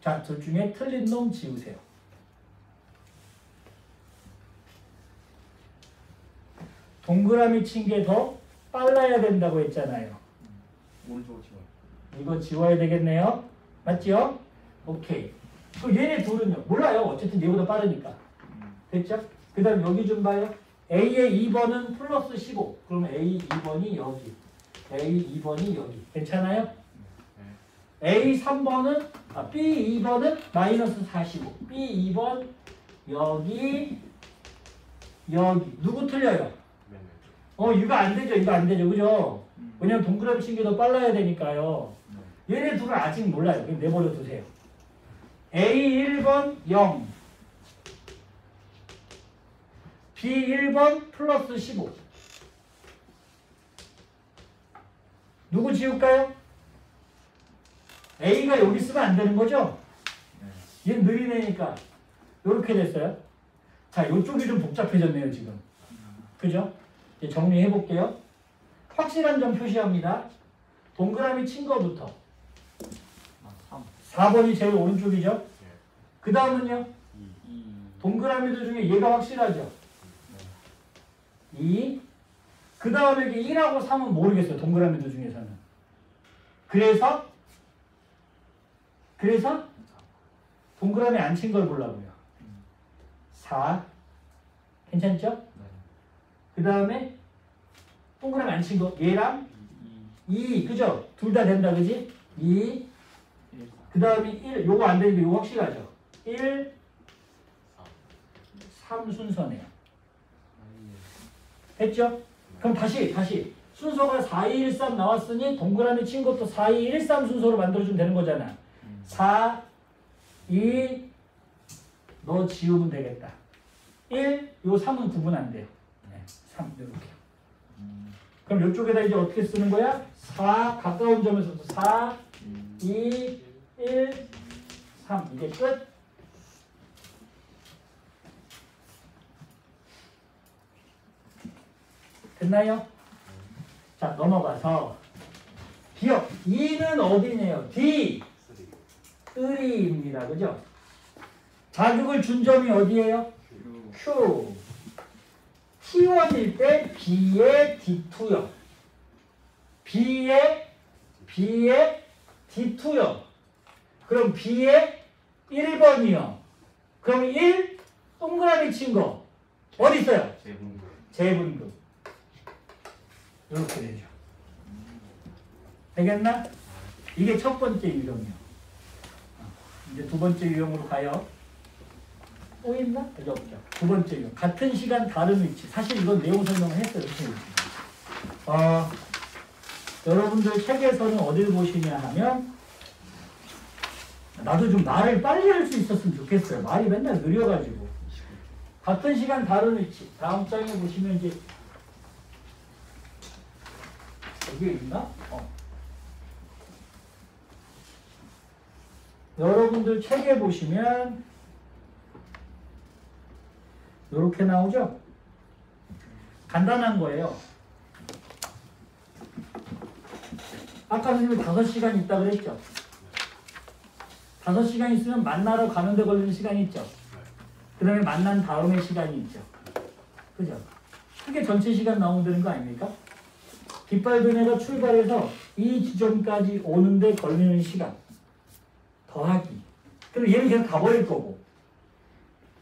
자, 둘 중에 틀린 놈 지우세요. 동그라미 친 게 더 빨라야 된다고 했잖아요. 오른쪽으로 치워. 이거 지워야 되겠네요. 맞죠? 오케이. 그럼 얘네 둘은요? 몰라요. 어쨌든 얘보다 빠르니까. 됐죠? 그 다음 여기 좀 봐요. A의 2번은 플러스 15. 그러면 A 2번이 여기. A 2번이 여기. 괜찮아요? A 3번은 B 2번은 마이너스 45. B 2번 여기 누구 틀려요? 이거 안 되죠. 이거 안 되죠. 그죠? 왜냐면 동그라미 친 게 더 빨라야 되니까요. 얘네 둘은 아직 몰라요. 그냥 내버려 두세요. A 1번 0. B 1번 플러스 15. 누구 지울까요? A가 여기 쓰면 안 되는 거죠? 얘는 느리네니까 이렇게 됐어요. 자, 이쪽이 좀 복잡해졌네요 지금. 그죠? 이제 정리해 볼게요. 확실한 점 표시합니다. 동그라미 친 거부터 4번이 제일 오른쪽이죠? 그 다음은요? 동그라미들 중에 얘가 확실하죠? 2. 그 다음에 1하고 3은 모르겠어요. 동그라미들 중에서는. 그래서 동그라미 안 친 걸 보려고요. 4. 괜찮죠? 그 다음에 동그라미 안 친 거 얘랑 2. 그죠? 둘 다 된다. 그지? 2. 그 다음에 1. 요거 안 되니까 요거 확실하죠? 1. 3 순서네요. 됐죠? 그럼 다시 순서가 4, 2, 1, 3 나왔으니 동그라미 친 것도 4, 2, 1, 3 순서로 만들어주면 되는 거잖아. 4, 2, 너 지우면 되겠다. 1, 요 3은 구분 안 돼요. 3, 이렇게. 그럼 이쪽에다 이제 어떻게 쓰는 거야? 4, 가까운 점에서도 4, 2, 1, 3. 이게 끝. 됐나요? 자, 넘어가서 기억 2는 어디네요? D 3입니다. 그죠? 자극을 준 점이 어디예요? Q. T1일 때 B의 D2요. B의 D2요. 그럼 B의 1번이요. 그럼 1 동그라미 친 거 어디 있어요? 재분급. 이렇게 되죠. 되겠나? 이게 첫 번째 유형이요. 이제 두 번째 유형으로 가요. 또 있나? 여기 없죠. 두 번째 유형. 같은 시간 다른 위치. 사실 이건 내용 설명을 했어요. 여러분들 책에서는 어딜 보시냐 하면 나도 좀 말을 빨리 할 수 있었으면 좋겠어요. 말이 맨날 느려가지고. 같은 시간 다른 위치. 다음 장에 보시면 이제 여기 있나? 여러분들 책에 보시면 이렇게 나오죠? 간단한 거예요. 아까 선생님이 5시간 있다 그랬죠? 5시간 있으면 만나러 가는데 걸리는 시간이 있죠? 그 다음에 만난 다음에 시간이 있죠? 그죠? 크게 전체 시간 나오면 되는 거 아닙니까? 깃발 그네가 출발해서 이 지점까지 오는데 걸리는 시간 더하기. 그럼 얘는 계속 가버릴 거고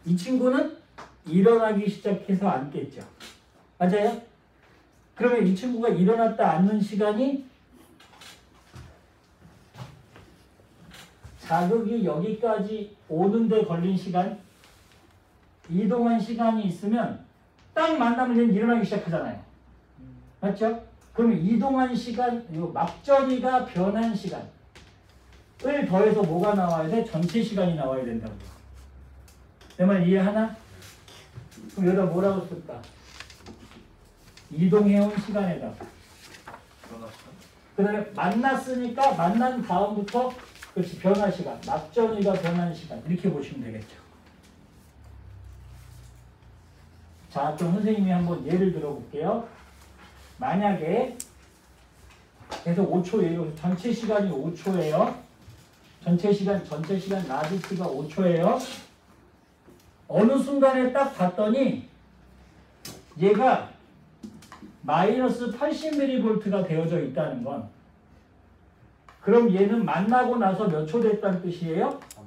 이 친구는 일어나기 시작해서 앉겠죠. 맞아요? 그러면 이 친구가 일어났다 앉는 시간이 자극이 여기까지 오는데 걸린 시간, 이동한 시간이 있으면 딱 만나면 얘는 일어나기 시작하잖아요. 맞죠? 그러면 이동한 시간, 이 막전이가 변한 시간을 더해서 뭐가 나와야 돼? 전체 시간이 나와야 된다고. 내 말 이해하나? 그럼 여기다 뭐라고 쓸까? 이동해온 시간에다가. 그 다음에 만났으니까 만난 다음부터 그렇지 변화 시간, 막전이가 변한 시간 이렇게 보시면 되겠죠. 자, 그럼 선생님이 한번 예를 들어볼게요. 만약에 계속 5초예요. 전체 시간이 5초예요. 전체 시간 라지 t가 5초예요. 어느 순간에 딱 봤더니 얘가 마이너스 80mV가 되어져 있다는 건 그럼 얘는 만나고 나서 몇 초 됐다는 뜻이에요? 3초.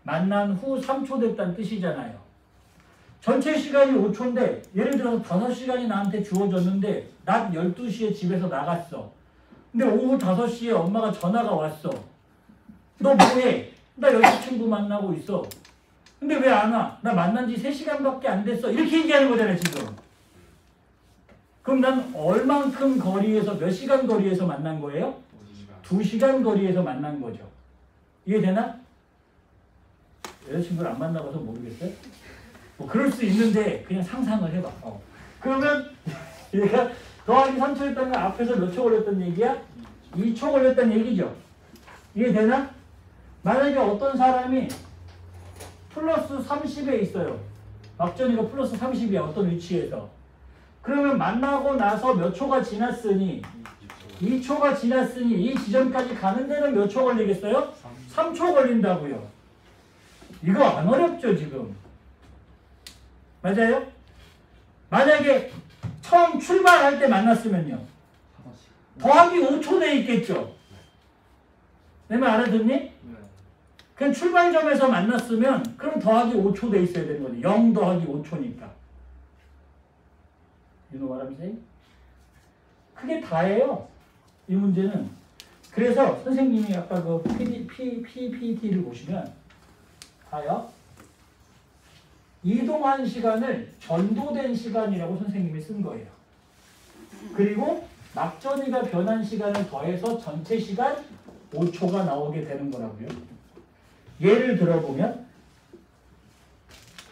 만난 후 3초 됐다는 뜻이잖아요. 전체 시간이 5초인데 예를 들어서 5시간이 나한테 주어졌는데 낮 12시에 집에서 나갔어. 근데 오후 5시에 엄마가 전화가 왔어. 너 뭐해? 나 여자친구 만나고 있어. 근데 왜 안 와? 나 만난 지 3시간밖에 안 됐어. 이렇게 얘기하는 거잖아요, 지금. 그럼 난 얼만큼 거리에서 몇 시간 거리에서 만난 거예요? 2시간 거리에서 만난 거죠. 이해되나? 여자친구를 안 만나봐서 모르겠어요? 뭐 그럴 수 있는데 그냥 상상을 해봐. 그러면 얘가 더하기 3초 했다는 건 앞에서 몇 초 걸렸던 얘기야? 2초 걸렸다는 얘기죠. 이해되나? 만약에 어떤 사람이 플러스 30에 있어요. 막전이가 플러스 30이야. 어떤 위치에서. 그러면 만나고 나서 몇 초가 지났으니 2초가 지났으니 이 지점까지 가는 데는 몇 초 걸리겠어요? 3초 걸린다고요. 이거 안 어렵죠 지금. 맞아요? 만약에 처음 출발할 때 만났으면요. 더하기 5초 돼 있겠죠. 내 말 알아듣니? 네. 그냥 출발점에서 만났으면 그럼 더하기 5초 돼 있어야 되는 거죠. 0 더하기 5초니까. You know what I'm saying? 그게 다예요. 이 문제는. 그래서 선생님이 아까 그 PPT를 보시면 다요. 이동한 시간을 전도된 시간이라고 선생님이 쓴 거예요. 그리고 막전이가 변한 시간을 더해서 전체 시간 5초가 나오게 되는 거라고요. 예를 들어보면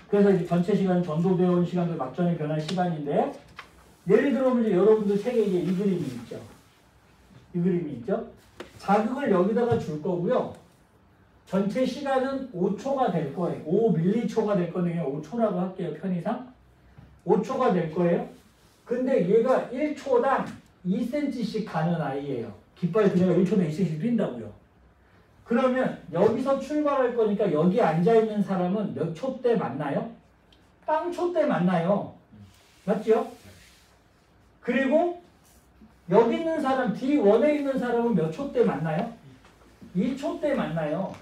그래서 이제 전체 시간 전도되어 온 시간도 막전이 변한 시간인데 예를 들어보면 이제 여러분들 책에 이제 이 그림이 있죠. 이 그림이 있죠. 자극을 여기다가 줄 거고요. 전체 시간은 5초가 될 거예요. 5밀리초가 될 거네요. 5초라고 할게요. 편의상. 5초가 될 거예요. 근데 얘가 1초당 2cm씩 가는 아이예요. 깃발 그냥 1초당 2cm씩 뛴다고요. 그러면 여기서 출발할 거니까 여기 앉아있는 사람은 몇 초 때 만나요? 빵초 때 만나요. 맞죠? 그리고 여기 있는 사람, D1에 있는 사람은 몇 초 때 만나요? 2초 때 만나요.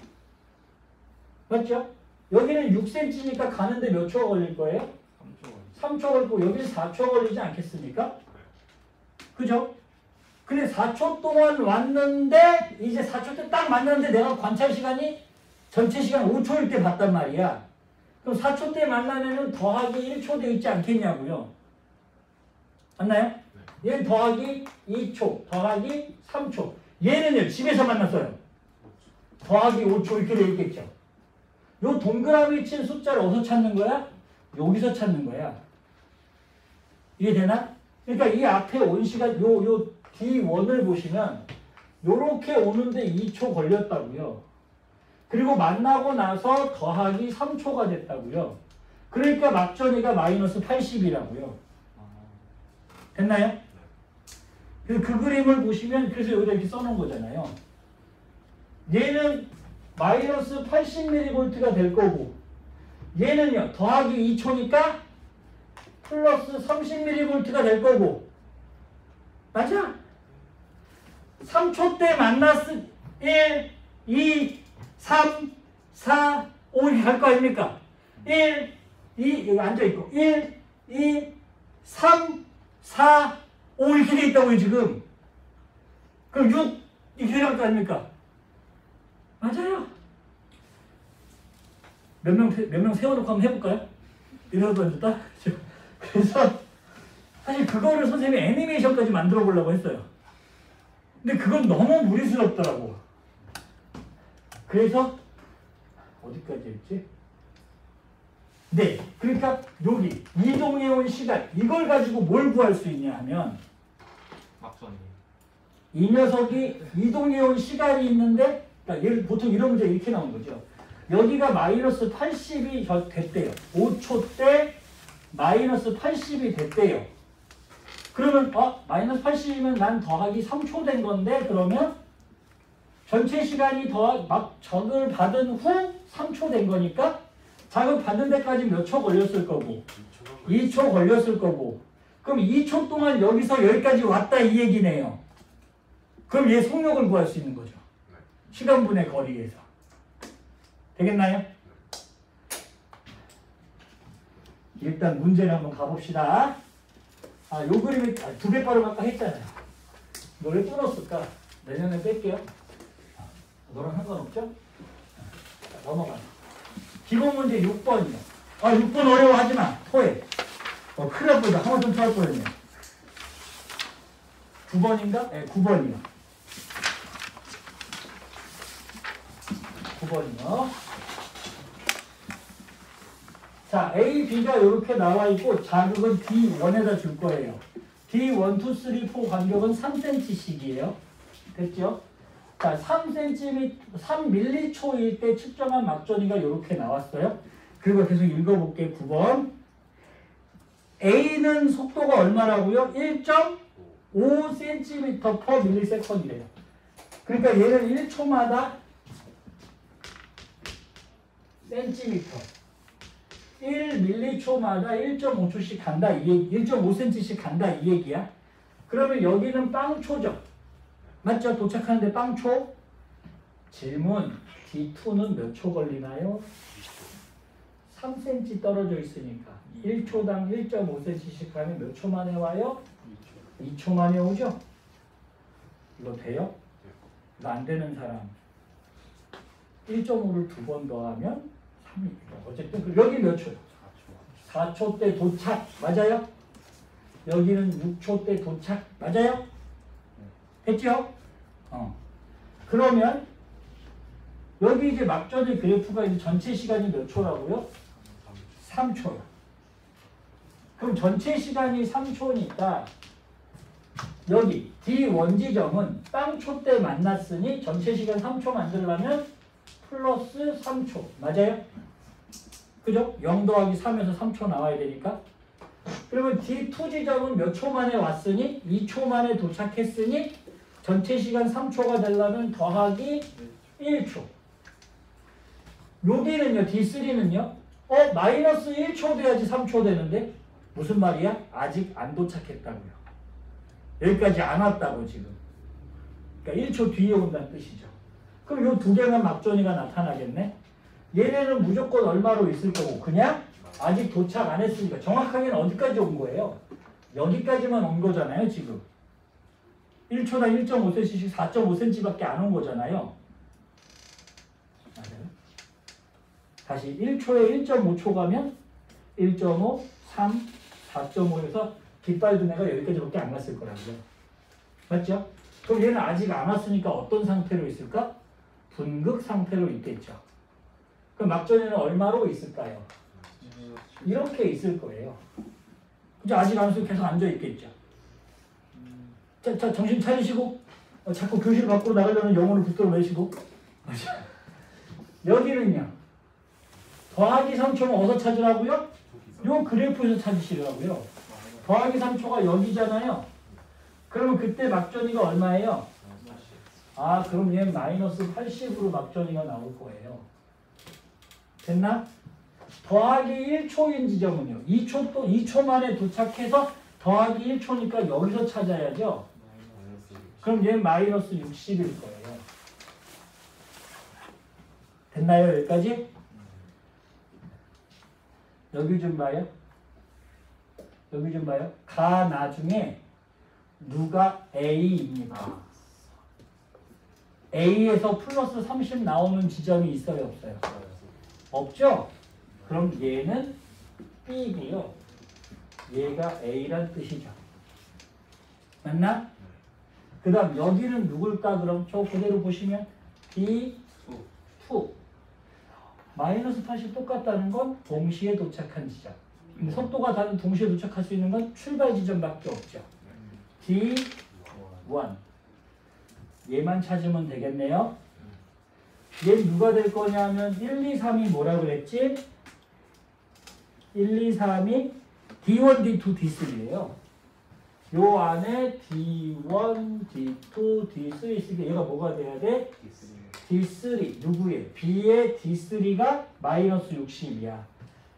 맞죠? 여기는 6cm니까 가는데 몇 초가 걸릴 거예요? 3초 걸리고 여기는 4초 걸리지 않겠습니까? 그죠? 근데 4초 동안 왔는데 이제 4초 때 딱 만났는데 내가 관찰 시간이 전체 시간 5초일 때 봤단 말이야. 그럼 4초 때 만나면은 더하기 1초 돼 있지 않겠냐고요. 맞나요? 얘는 더하기 2초, 더하기 3초. 얘는요, 집에서 만났어요. 더하기 5초 이렇게 돼 있겠죠. 요 동그라미 친 숫자를 어디서 찾는 거야? 여기서 찾는 거야. 이해되나? 그러니까 이 앞에 온 시간, 요 D1을 보시면 요렇게 오는데 2초 걸렸다고요. 그리고 만나고 나서 더하기 3초가 됐다고요. 그러니까 막전이가 마이너스 80이라고요. 됐나요? 그 그림을 보시면 그래서 여기다 이렇게 써놓은 거잖아요. 얘는 마이너스 80mV가 될 거고 얘는요 더하기 2초니까 플러스 30mV가 될 거고 맞아? 3초 때 만났을 1, 2, 3, 4, 5 이렇게 갈 거 아닙니까? 1, 2 여기 앉아있고 1, 2, 3, 4, 5 이렇게 돼 있다고요 지금. 그럼 6 이렇게 갈 거 아닙니까? 맞아요. 몇 명 세워놓고 한번 해볼까요? 이러고 앉았다? 그래서 사실 그거를 선생님이 애니메이션까지 만들어 보려고 했어요. 근데 그건 너무 무리스럽더라고. 그래서 어디까지 했지? 네, 그러니까 여기 이동해온 시간 이걸 가지고 뭘 구할 수 있냐 하면 이 녀석이 이동해온 시간이 있는데 그러니까 보통 이런 문제 이렇게 나온 거죠. 여기가 마이너스 80이 됐대요. 5초 때 마이너스 80이 됐대요. 그러면 마이너스 80이면 난 더하기 3초 된 건데 그러면 전체 시간이 막 자극을 받은 후 3초 된 거니까 자극 받는 데까지 몇 초 걸렸을 거고 2초 걸렸을 거고 그럼 2초 동안 여기서 여기까지 왔다 이 얘기네요. 그럼 얘 속력을 구할 수 있는 거죠. 시간분의 거리에서. 되겠나요? 일단 문제를 한번 가봅시다. 요 그림이 두 개 빠르면 아까 했잖아요. 이거 왜 끊었을까? 내년에 뺄게요. 너랑 상관없죠? 자, 넘어가. 기본 문제 6번이요. 6번 어려워하지 마. 토해. 큰일 날 뻔했다. 한번 좀 토할 뻔했네. 9번인가? 네, 9번이요. 9번이요. 자, A, B가 이렇게 나와 있고 자극은 D1에다 줄 거예요. D1, 2, 3, 4 간격은 3cm씩이에요. 됐죠? 자, 3m초일 때 측정한 막전이가 이렇게 나왔어요. 그리고 계속 읽어볼게요. 9번. A는 속도가 얼마라고요? 1.5cm/ms이래요. 그러니까 얘는 1초마다 센티미터. 1m초마다 1.5초씩 간다. 1.5cm씩 간다. 이 얘기야. 그러면 여기는 빵초죠. 맞죠? 도착하는데 빵초. 질문. D2는 몇 초 걸리나요? 3cm 떨어져 있으니까 1초당 1.5cm씩 가면 몇 초 만에 와요? 2초 만에 오죠? 이거 돼요? 이거 안 되는 사람 1.5를 두 번 더하면 3이 어쨌든 여기 몇 초요? 4초 때 도착 맞아요? 여기는 6초 때 도착 맞아요? 했죠? 그러면 여기 이제 막전의 그래프가 이제 전체 시간이 몇 초라고요? 3초요. 그럼 전체 시간이 3초니까 여기 D1 지점은 빵초 때 만났으니 전체 시간 3초 만들려면 플러스 3초. 맞아요? 그죠? 0 더하기 3에서 3초 나와야 되니까. 그러면 D2 지점은 몇 초 만에 왔으니 2초 만에 도착했으니 전체 시간 3초가 되려면 더하기 1초. 여기는요, D3는요, 마이너스 1초 돼야지 3초 되는데, 무슨 말이야? 아직 안 도착했다고요. 여기까지 안 왔다고 지금. 그러니까 1초 뒤에 온다는 뜻이죠. 그럼 요 두 개만 막전이가 나타나겠네? 얘네는 무조건 얼마로 있을 거고, 그냥 아직 도착 안 했으니까, 정확하게는 어디까지 온 거예요? 여기까지만 온 거잖아요, 지금. 1초당 1.5cm씩 4.5cm밖에 안 온 거잖아요. 맞아요? 다시 1초에 1.5초 가면 1.5, 3, 4.5에서 깃발 애가 여기까지밖에 안 갔을 거라고요. 맞죠? 그럼 얘는 아직 안 왔으니까 어떤 상태로 있을까? 분극 상태로 있겠죠. 그럼 막전에는 얼마로 있을까요? 이렇게 있을 거예요. 그죠? 아직 안 왔으면 계속 앉아 있겠죠. 자, 정신 차리시고 자꾸 교실 밖으로 나가려면 영혼을 붙들어 내시고 여기는요. 더하기 3초는 어디서 찾으라고요? 요 그래프에서 찾으시라고요. 더하기 3초가 여기잖아요. 그러면 그때 막전이가 얼마예요? 그럼 얘는 마이너스 80으로 막전이가 나올 거예요. 됐나? 더하기 1초인 지점은요. 2초 만에 도착해서 더하기 1초니까 여기서 찾아야죠. 그럼 얘는 마이너스 60일 거예요. 됐나요? 여기까지? 여기 좀 봐요. 여기 좀 봐요. 가 나중에 누가 A입니다. A에서 플러스 30 나오는 지점이 있어요? 없어요? 없죠? 그럼 얘는 B고요. 얘가 A란 뜻이죠. 맞나? 그 다음 여기는 누굴까? 그럼 저 그대로 보시면 B2 마이너스 80 똑같다는 건 동시에 도착한 지점. 근데 속도가 다른 동시에 도착할 수 있는 건 출발 지점밖에 없죠. D1 얘만 찾으면 되겠네요. 얘 누가 될 거냐면 1, 2, 3이 뭐라 그랬지? 1, 2, 3이 D1, D2, D3예요. 요 안에 D1, D2, D3 있으니까 얘가 뭐가 돼야 돼? D3 누구의? B의 D3가 마이너스 60이야.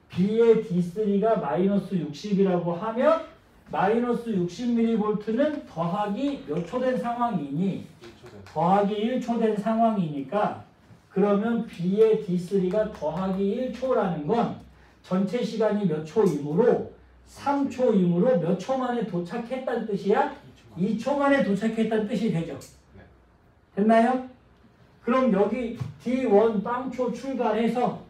B의 D3가 마이너스 60이라고 하면 마이너스 60mV는 더하기 몇 초 된 상황이니? 더하기 1초 된 상황이니까 그러면 B의 D3가 더하기 1초라는 건 전체 시간이 몇 초이므로 3초이므로 몇 초 만에 도착했다는 뜻이야? 2초 만에 도착했다는 뜻이 되죠. 됐나요? 그럼 여기 D1 빵초 출발해서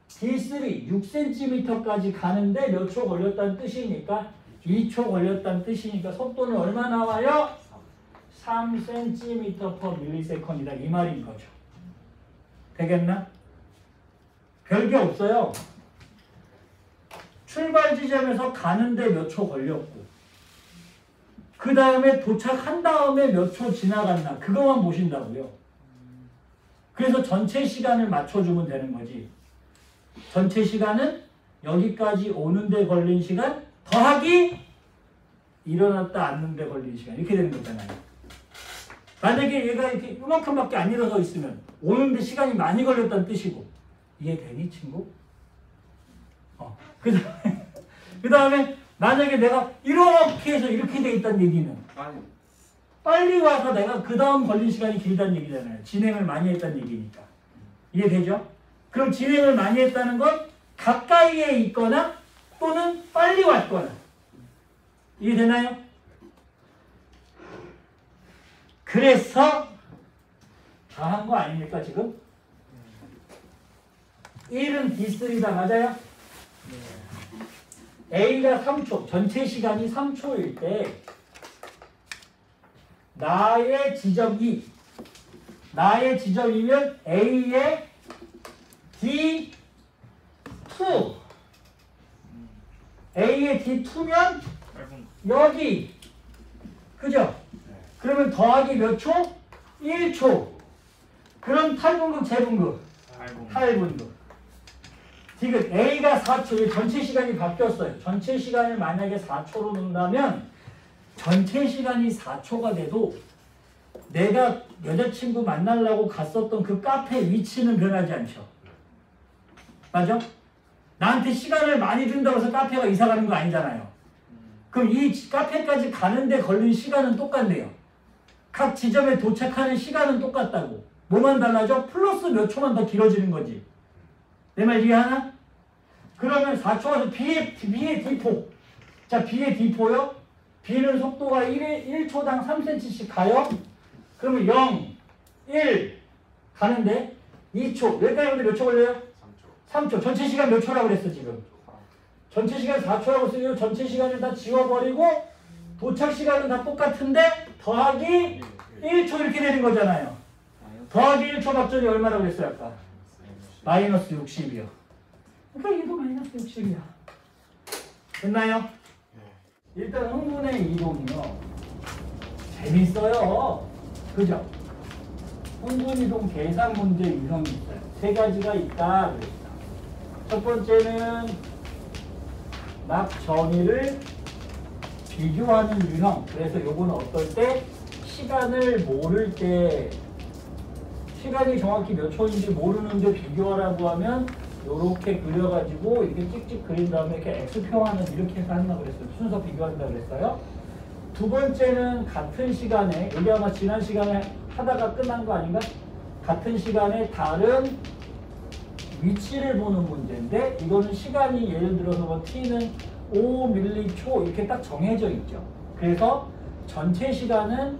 D3 6cm까지 가는데 몇 초 걸렸다는 뜻이니까 2초 걸렸다는 뜻이니까 속도는 얼마 나와요? 3cm/ms이다 이 말인 거죠. 되겠나? 별게 없어요. 출발 지점에서 가는데 몇 초 걸렸고 그 다음에 도착한 다음에 몇 초 지나갔나 그것만 보신다고요. 그래서 전체 시간을 맞춰주면 되는 거지. 전체 시간은 여기까지 오는데 걸린 시간 더하기 일어났다 앉는데 걸린 시간 이렇게 되는 거잖아요. 만약에 얘가 이렇게 이만큼밖에 안 일어서 있으면 오는데 시간이 많이 걸렸다는 뜻이고 이해되니 친구? 그 다음에 만약에 내가 이렇게 해서 이렇게 돼 있다는 얘기는 빨리 와서 내가 그 다음 걸린 시간이 길다는 얘기잖아요. 진행을 많이 했다는 얘기니까. 이해되죠? 그럼 진행을 많이 했다는 건 가까이에 있거나 또는 빨리 왔거나. 이해되나요? 그래서 다 한 거 아닙니까 지금? 1은 D3다 맞아요? A가 3초, 전체 시간이 3초일 때 나의 지점 2, 나의 지점이면 A의 D2, A의 D2면 여기, 그죠? 그러면 더하기 몇 초? 1초. 그럼 탈분급, 재분급? 8분급. 지금 A가 4초, 전체 시간이 바뀌었어요. 전체 시간을 만약에 4초로 놓는다면 전체 시간이 4초가 돼도 내가 여자친구 만나려고 갔었던 그 카페 위치는 변하지 않죠. 맞아? 나한테 시간을 많이 준다고 해서 카페가 이사 가는 거 아니잖아요. 그럼 이 카페까지 가는데 걸린 시간은 똑같네요. 각 지점에 도착하는 시간은 똑같다고. 뭐만 달라져? 플러스 몇 초만 더 길어지는 거지. 내 말 이해하나? 그러면 4초에서 B의 D4. 자, B의 D4요? B는 속도가 1초당 3cm씩 가요? 그러면 0, 1 가는데 2초. 여기까지 오는데 몇 초 걸려요? 3초. 전체 시간 몇 초라고 그랬어, 지금? 전체 시간 4초라고 쓰고 전체 시간을 다 지워버리고 도착 시간은 다 똑같은데 더하기 1초 이렇게 되는 거잖아요. 더하기 1초 갑전이 얼마라고 그랬어요, 아까? 마이너스 60이요. 그러니까 얘도 마이너스 60이야. 됐나요? 일단 흥분의 이동이요. 재밌어요. 그죠? 흥분이동 계산 문제 유형이 있어요. 세 가지가 있다 그랬다. 첫 번째는 막 전위를 비교하는 유형. 그래서 요거는 어떨 때? 시간을 모를 때 시간이 정확히 몇 초인지 모르는데 비교하라고 하면 요렇게 그려가지고 이렇게 찍찍 그린 다음에 이렇게 X표하는 이렇게 해서 한다고 그랬어요. 순서 비교한다고 그랬어요. 두 번째는 같은 시간에, 여기 아마 지난 시간에 하다가 끝난 거 아닌가? 같은 시간에 다른 위치를 보는 문제인데 이거는 시간이 예를 들어서 뭐 t는 5m초 이렇게 딱 정해져 있죠. 그래서 전체 시간은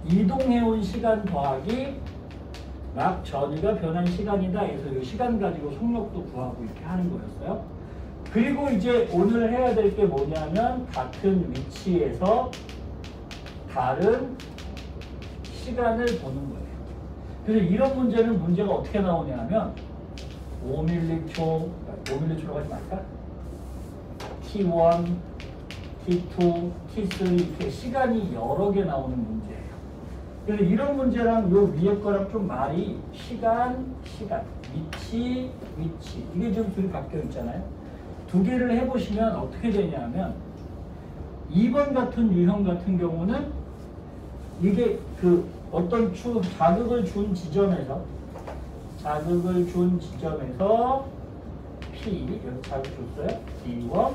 이동해온 시간 더하기 막 전위가 변한 시간이다 해서 이 시간 가지고 속력도 구하고 이렇게 하는 거였어요. 그리고 이제 오늘 해야 될 게 뭐냐면 같은 위치에서 다른 시간을 보는 거예요. 그래서 이런 문제는 문제가 어떻게 나오냐면 5m초라고 하지 말까? T1, T2, T3 이렇게 시간이 여러 개 나오는 문제예요. 그래서 이런 문제랑 요 위에 거랑 좀 말이 시간, 위치 이게 지금 둘이 바뀌어 있잖아요. 두 개를 해보시면 어떻게 되냐면 2번 같은 유형 같은 경우는 이게 그 어떤 자극을 준 지점에서 P 여기 자극 줬어요. D1,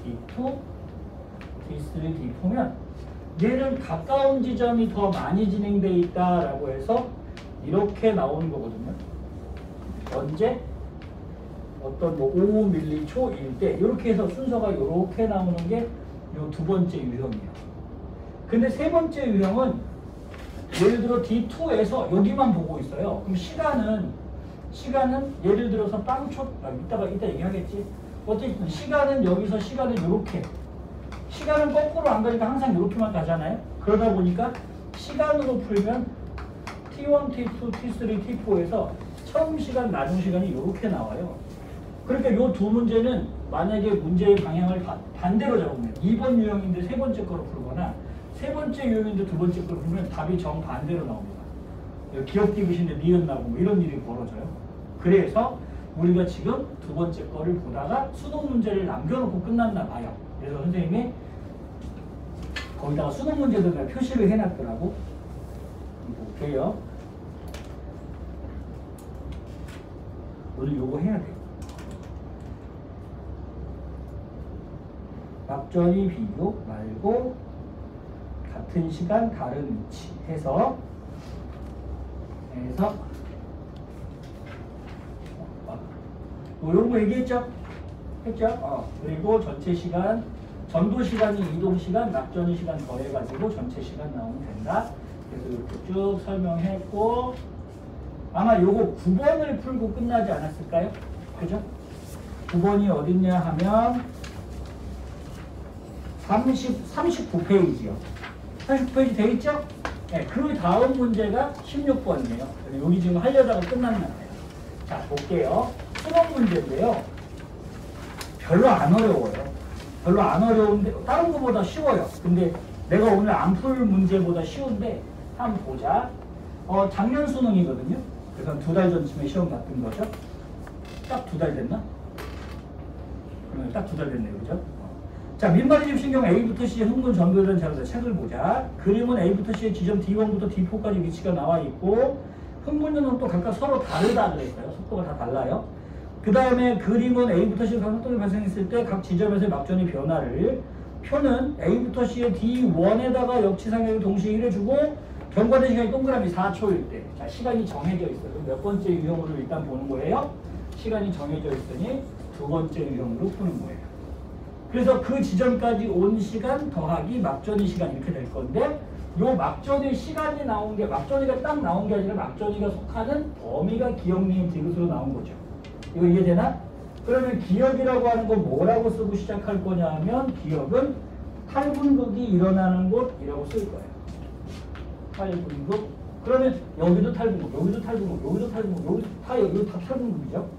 D2, D3, D4면 얘는 가까운 지점이 더 많이 진행돼 있다라고 해서 이렇게 나오는 거거든요. 언제? 어떤 뭐 5mC일 때 이렇게 해서 순서가 이렇게 나오는 게 이 두 번째 유형이에요. 근데 세 번째 유형은 예를 들어 D2에서 여기만 보고 있어요. 그럼 시간은 예를 들어서 이따 얘기하겠지. 어쨌든 시간은 여기서 시간은 이렇게. 시간은 거꾸로 안 가니까 항상 이렇게만 가잖아요. 그러다 보니까 시간으로 풀면 T1, T2, T3, T4에서 처음 시간, 나중 시간이 이렇게 나와요. 그러니까 이 두 문제는 만약에 문제의 방향을 반대로 잡으면 2번 유형인데 세 번째 거로 풀거나 세 번째 유형인데 두 번째 거로 풀면 답이 정반대로 나옵니다. 기억 디귿인데 니은 나고 뭐 이런 일이 벌어져요. 그래서 우리가 지금 두 번째 거를 보다가 수능 문제를 남겨놓고 끝났나 봐요. 그래서 선생님이 거기다가 수능 문제도 그냥 표시를 해놨더라고. 볼게요. 오늘 요거 해야 돼요. 막전이 비교 말고 같은 시간 다른 위치 해서 이런 거 얘기했죠? 했죠? 그리고 전체 시간, 전도 시간이 이동 시간, 낙전이 시간 더해가지고 전체 시간 나오면 된다. 그래서 이렇게 쭉 설명했고 아마 요거 9번을 풀고 끝나지 않았을까요? 그죠? 9번이 어딨냐 하면 39페이지요. 39페이지 돼 있죠? 네, 그 다음 문제가 16번이에요. 여기 지금 하려다가 끝났나 봐요. 자, 볼게요. 수능 문제인데요. 별로 안 어려워요. 별로 안 어려운데 다른 거보다 쉬워요. 근데 내가 오늘 안 풀 문제보다 쉬운데 한번 보자. 작년 수능이거든요. 그래서 2달 전쯤에 시험 봤던 거죠. 딱 2달 됐나? 그러면 딱 2달 됐네요. 그죠? 자, 민말이 집신경 A부터 C의 흥분 전도된 자료들 책을 보자. 그림은 A부터 C의 지점 D1부터 D4까지 위치가 나와 있고 흥분율은 또 각각 서로 다르다 그랬어요. 속도가 다 달라요. 그 다음에 그림은 A부터 C의 속도가 발생했을 때 각 지점에서의 막전의 변화를 표는 A부터 C의 D1에다가 역치상력을 동시에 일해주고 경과된 시간이 동그라미 4초일 때. 자, 시간이 정해져 있어요. 몇 번째 유형으로 일단 보는 거예요? 시간이 정해져 있으니 두 번째 유형으로 푸는 거예요. 그래서 그 지점까지 온 시간 더하기 막전의 시간 이렇게 될 건데 요 막전의 시간이 나온 게 막전이가 딱 나온 게 아니라 막전이가 속하는 범위가 기억, 니은, 디귿으로 나온 거죠. 이거 이해되나? 그러면 기억이라고 하는 건 뭐라고 쓰고 시작할 거냐 하면 기억은 탈분극이 일어나는 곳이라고 쓸 거예요. 탈분극. 그러면 여기도 탈분극, 여기도 탈분극, 여기도 탈분극, 여기도 다 탈분극이죠.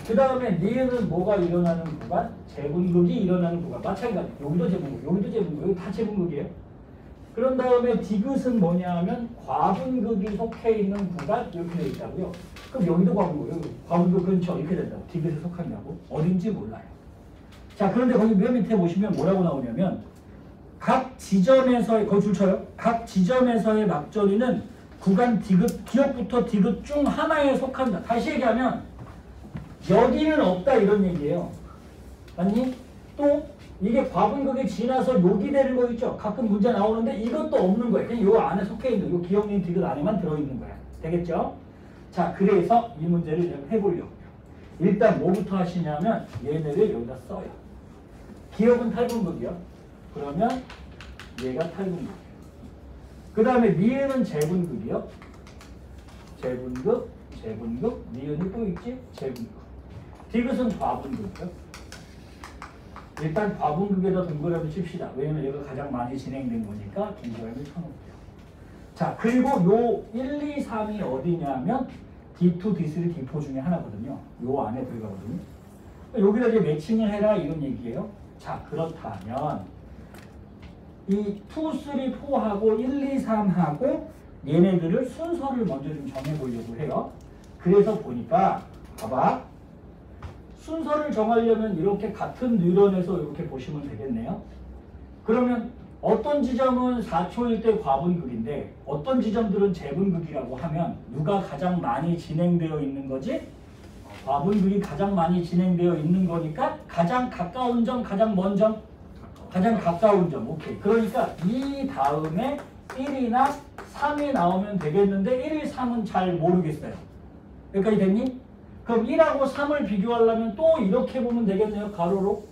그 다음에 니은은 뭐가 일어나는 구간? 재분극이 일어나는 구간. 마찬가지. 여기도 재분극, 여기도 재분극, 여기 다 재분극이에요. 그런 다음에 디귿은 뭐냐 하면 과분극이 속해 있는 구간 이렇게 되어 있다고요. 그럼 여기도 과분극, 여기 과분극 근처 이렇게 된다고. 디귿에 속하냐고? 어딘지 몰라요. 자, 그런데 거기 맨 밑에 보시면 뭐라고 나오냐면 각 지점에서의, 거기 줄 쳐요. 각 지점에서의 막전이는 구간 디귿, 기억부터 디귿 중 하나에 속한다. 다시 얘기하면 여기는 없다 이런 얘기예요. 맞니? 또 이게 과분극이 지나서 여기 되는 거 있죠? 가끔 문제 나오는데 이것도 없는 거예요. 그냥 요 안에 속해 있는 요 기억, 니은, 디귿 안에만 들어있는 거야. 되겠죠? 자, 그래서 이 문제를 좀 해보려고요. 일단 뭐부터 하시냐면 얘네를 여기다 써요. 기억은 탈분극이요. 그러면 얘가 탈분극이에요. 그 다음에 니은은 재분극이요. 재분극, 재분극, 니은이 또 있지? 재분극. 디귿은 과분극이요. 일단 과분극에다 동그라미 칩시다. 왜냐면 얘가 가장 많이 진행된 거니까 동그라미 쳐놓을게요. 자, 그리고 요 1, 2, 3이 어디냐면 D2, D3, D4 중에 하나거든요. 요 안에 들어가거든요. 여기다 이제 매칭을 해라 이런 얘기예요. 자, 그렇다면 이 2, 3, 4하고 1, 2, 3하고 얘네들을 순서를 먼저 좀 정해보려고 해요. 그래서 보니까 봐봐. 순서를 정하려면 이렇게 같은 뉴런에서 이렇게 보시면 되겠네요. 그러면 어떤 지점은 4초일 때 과분극인데 어떤 지점들은 재분극이라고 하면 누가 가장 많이 진행되어 있는 거지? 과분극이 가장 많이 진행되어 있는 거니까 가장 가까운 점, 가장 먼 점, 가장 가까운 점. 오케이. 그러니까 이 다음에 1이나 3이 나오면 되겠는데 1, 3은 잘 모르겠어요. 여기까지 됐니? 그럼 1하고 3을 비교하려면 또 이렇게 보면 되겠네요. 가로로.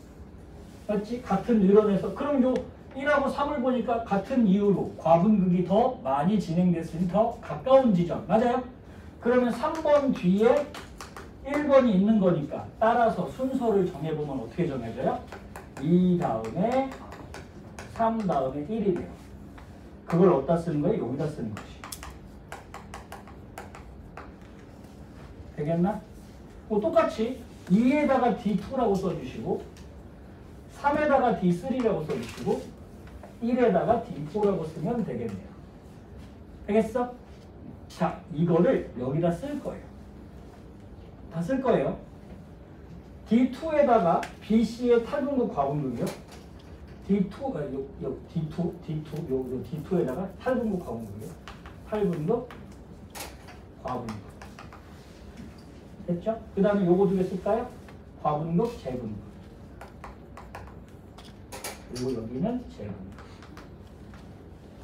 맞지? 같은 유런에서. 그럼 요 1하고 3을 보니까 같은 이유로 과분극이 더 많이 진행됐으니 더 가까운 지점. 맞아요? 그러면 3번 뒤에 1번이 있는 거니까 따라서 순서를 정해보면 어떻게 정해져요? 2 다음에 3 다음에 1이 돼요. 그걸 어디다 쓰는 거예요? 여기다 쓰는 것이. 되겠나? 뭐 똑같이 2에다가 D2라고 써주시고 3에다가 D3라고 써주시고 1에다가 D4라고 쓰면 되겠네요. 되겠어? 자, 이거를 여기다 쓸 거예요. 다 쓸 거예요. D2에다가 BC의 탈분극 과분극이요. D2, D2, D2에다가 탈분극 과분극이요. 탈분극 과분극. 됐죠? 그 다음에 요거 두 개 쓸까요? 과분극, 재분극. 그리고 여기는 재분극.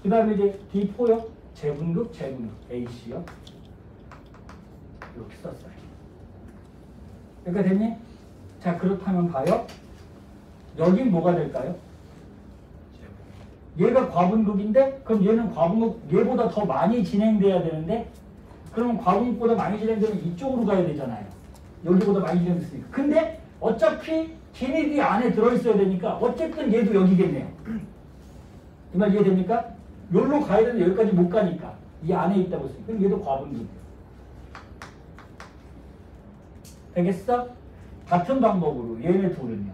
그 다음에 이제 D4요. 재분극, 재분극. AC요. 이렇게 썼어요. 여기까지 됐니? 자, 그렇다면 봐요. 여긴 뭐가 될까요? 얘가 과분극인데 그럼 얘는 과분극 얘보다 더 많이 진행돼야 되는데 그러면 과분극보다 많이 진행되면 이쪽으로 가야 되잖아요. 여기보다 많이 진행됐으니까. 근데 어차피 기니디 안에 들어있어야 되니까 어쨌든 얘도 여기겠네요. 이 말 이해됩니까? 여기로 가야 되는데 여기까지 못 가니까 이 안에 있다고 했어요. 그럼 얘도 과분극이에요. 되겠어? 같은 방법으로 얘네 둘은요.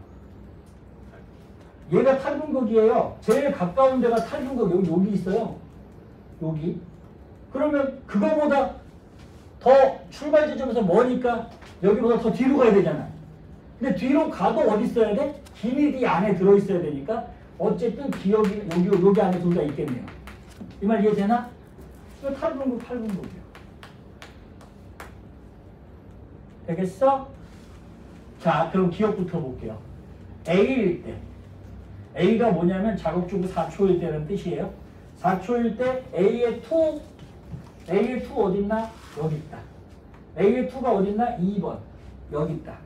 얘가 탈분극이에요. 제일 가까운 데가 탈분극 여기 있어요. 여기. 그러면 그거보다 더 출발 지점에서 머니까 여기보다 더 뒤로 가야 되잖아. 근데 뒤로 가도 어디 있어야 돼? 기니디 안에 들어있어야 되니까 어쨌든 기억이 여기 안에 둘 다 있겠네요. 이 말 이해되나? 이거 탈분극이에요. 되겠어? 자, 그럼 기억부터 볼게요. A일 때. A가 뭐냐면 자극주고 4초일 때라는 뜻이에요. 4초일 때 A의 2 어딨나? 여기 있다. A의 2가 어딨나? 2번. 여기 있다.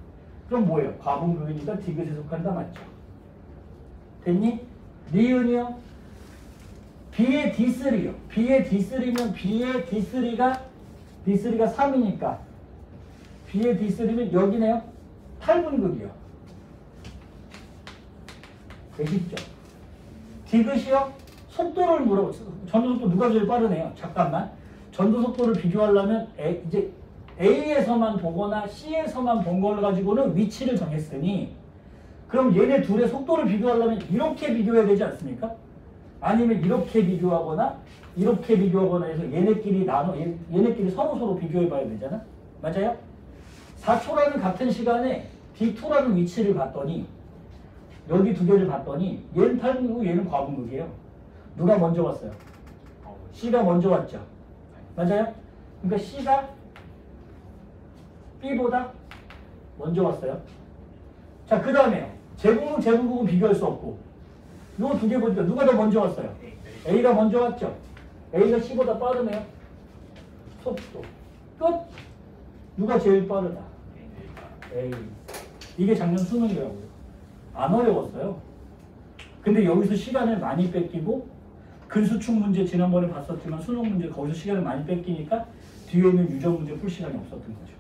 그럼 뭐예요? 과분극이니까 디귿에 속한다. 맞죠? 됐니? 니은이요? B의 D3요. B의 D3면 B의 D3가 3이니까 B의 D3면 여기네요. 탈분극이요. 되시죠? 디귿이요? 속도를 물어보. 전도속도 누가 제일 빠르네요. 잠깐만. 전도속도를 비교하려면 이제 A에서만 보거나 C에서만 본 걸 가지고는 위치를 정했으니 그럼 얘네 둘의 속도를 비교하려면 이렇게 비교해야 되지 않습니까? 아니면 이렇게 비교하거나 이렇게 비교하거나 해서 얘네끼리 서로 비교해 봐야 되잖아. 맞아요? 4초라는 같은 시간에 D2라는 위치를 봤더니 여기 두 개를 봤더니 얘는 탈분극이고 얘는 과분극이에요. 누가 먼저 왔어요? C가 먼저 왔죠. 맞아요? 그러니까 C가 B보다 먼저 왔어요. 자, 그 다음에요. 재분극은 비교할 수 없고 요 두 개 보니까 누가 더 먼저 왔어요? A가 먼저 왔죠. A가 C보다 빠르네요. 속도. 끝. 누가 제일 빠르다? A. 이게 작년 수능이라고요. 안 어려웠어요. 근데 여기서 시간을 많이 뺏기고 근수축 문제 지난번에 봤었지만 수능 문제 거기서 시간을 많이 뺏기니까 뒤에 있는 유전 문제 풀 시간이 없었던 거죠.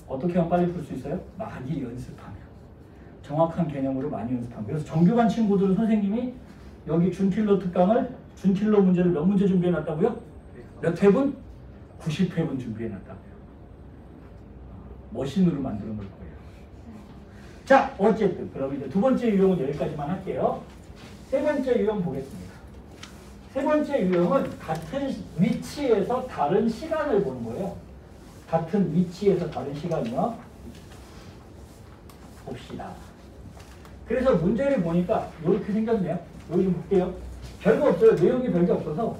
어떻게 하면 빨리 풀 수 있어요? 많이 연습하면. 정확한 개념으로 많이 연습하면. 그래서 정규반 친구들은 선생님이 여기 준필러 특강을 준필러 문제를 몇 문제 준비해놨다고요? 몇 회분? 90회분 준비해놨다고요. 머신으로 만들어 놓을 거예요. 자, 어쨌든 그럼 이제 두 번째 유형은 여기까지만 할게요. 세 번째 유형 보겠습니다. 세 번째 유형은 같은 위치에서 다른 시간을 보는 거예요. 같은 위치에서 다른 시간이요. 봅시다. 그래서 문제를 보니까 이렇게 생겼네요. 여기 좀 볼게요. 별거 없어요. 내용이 별게 없어서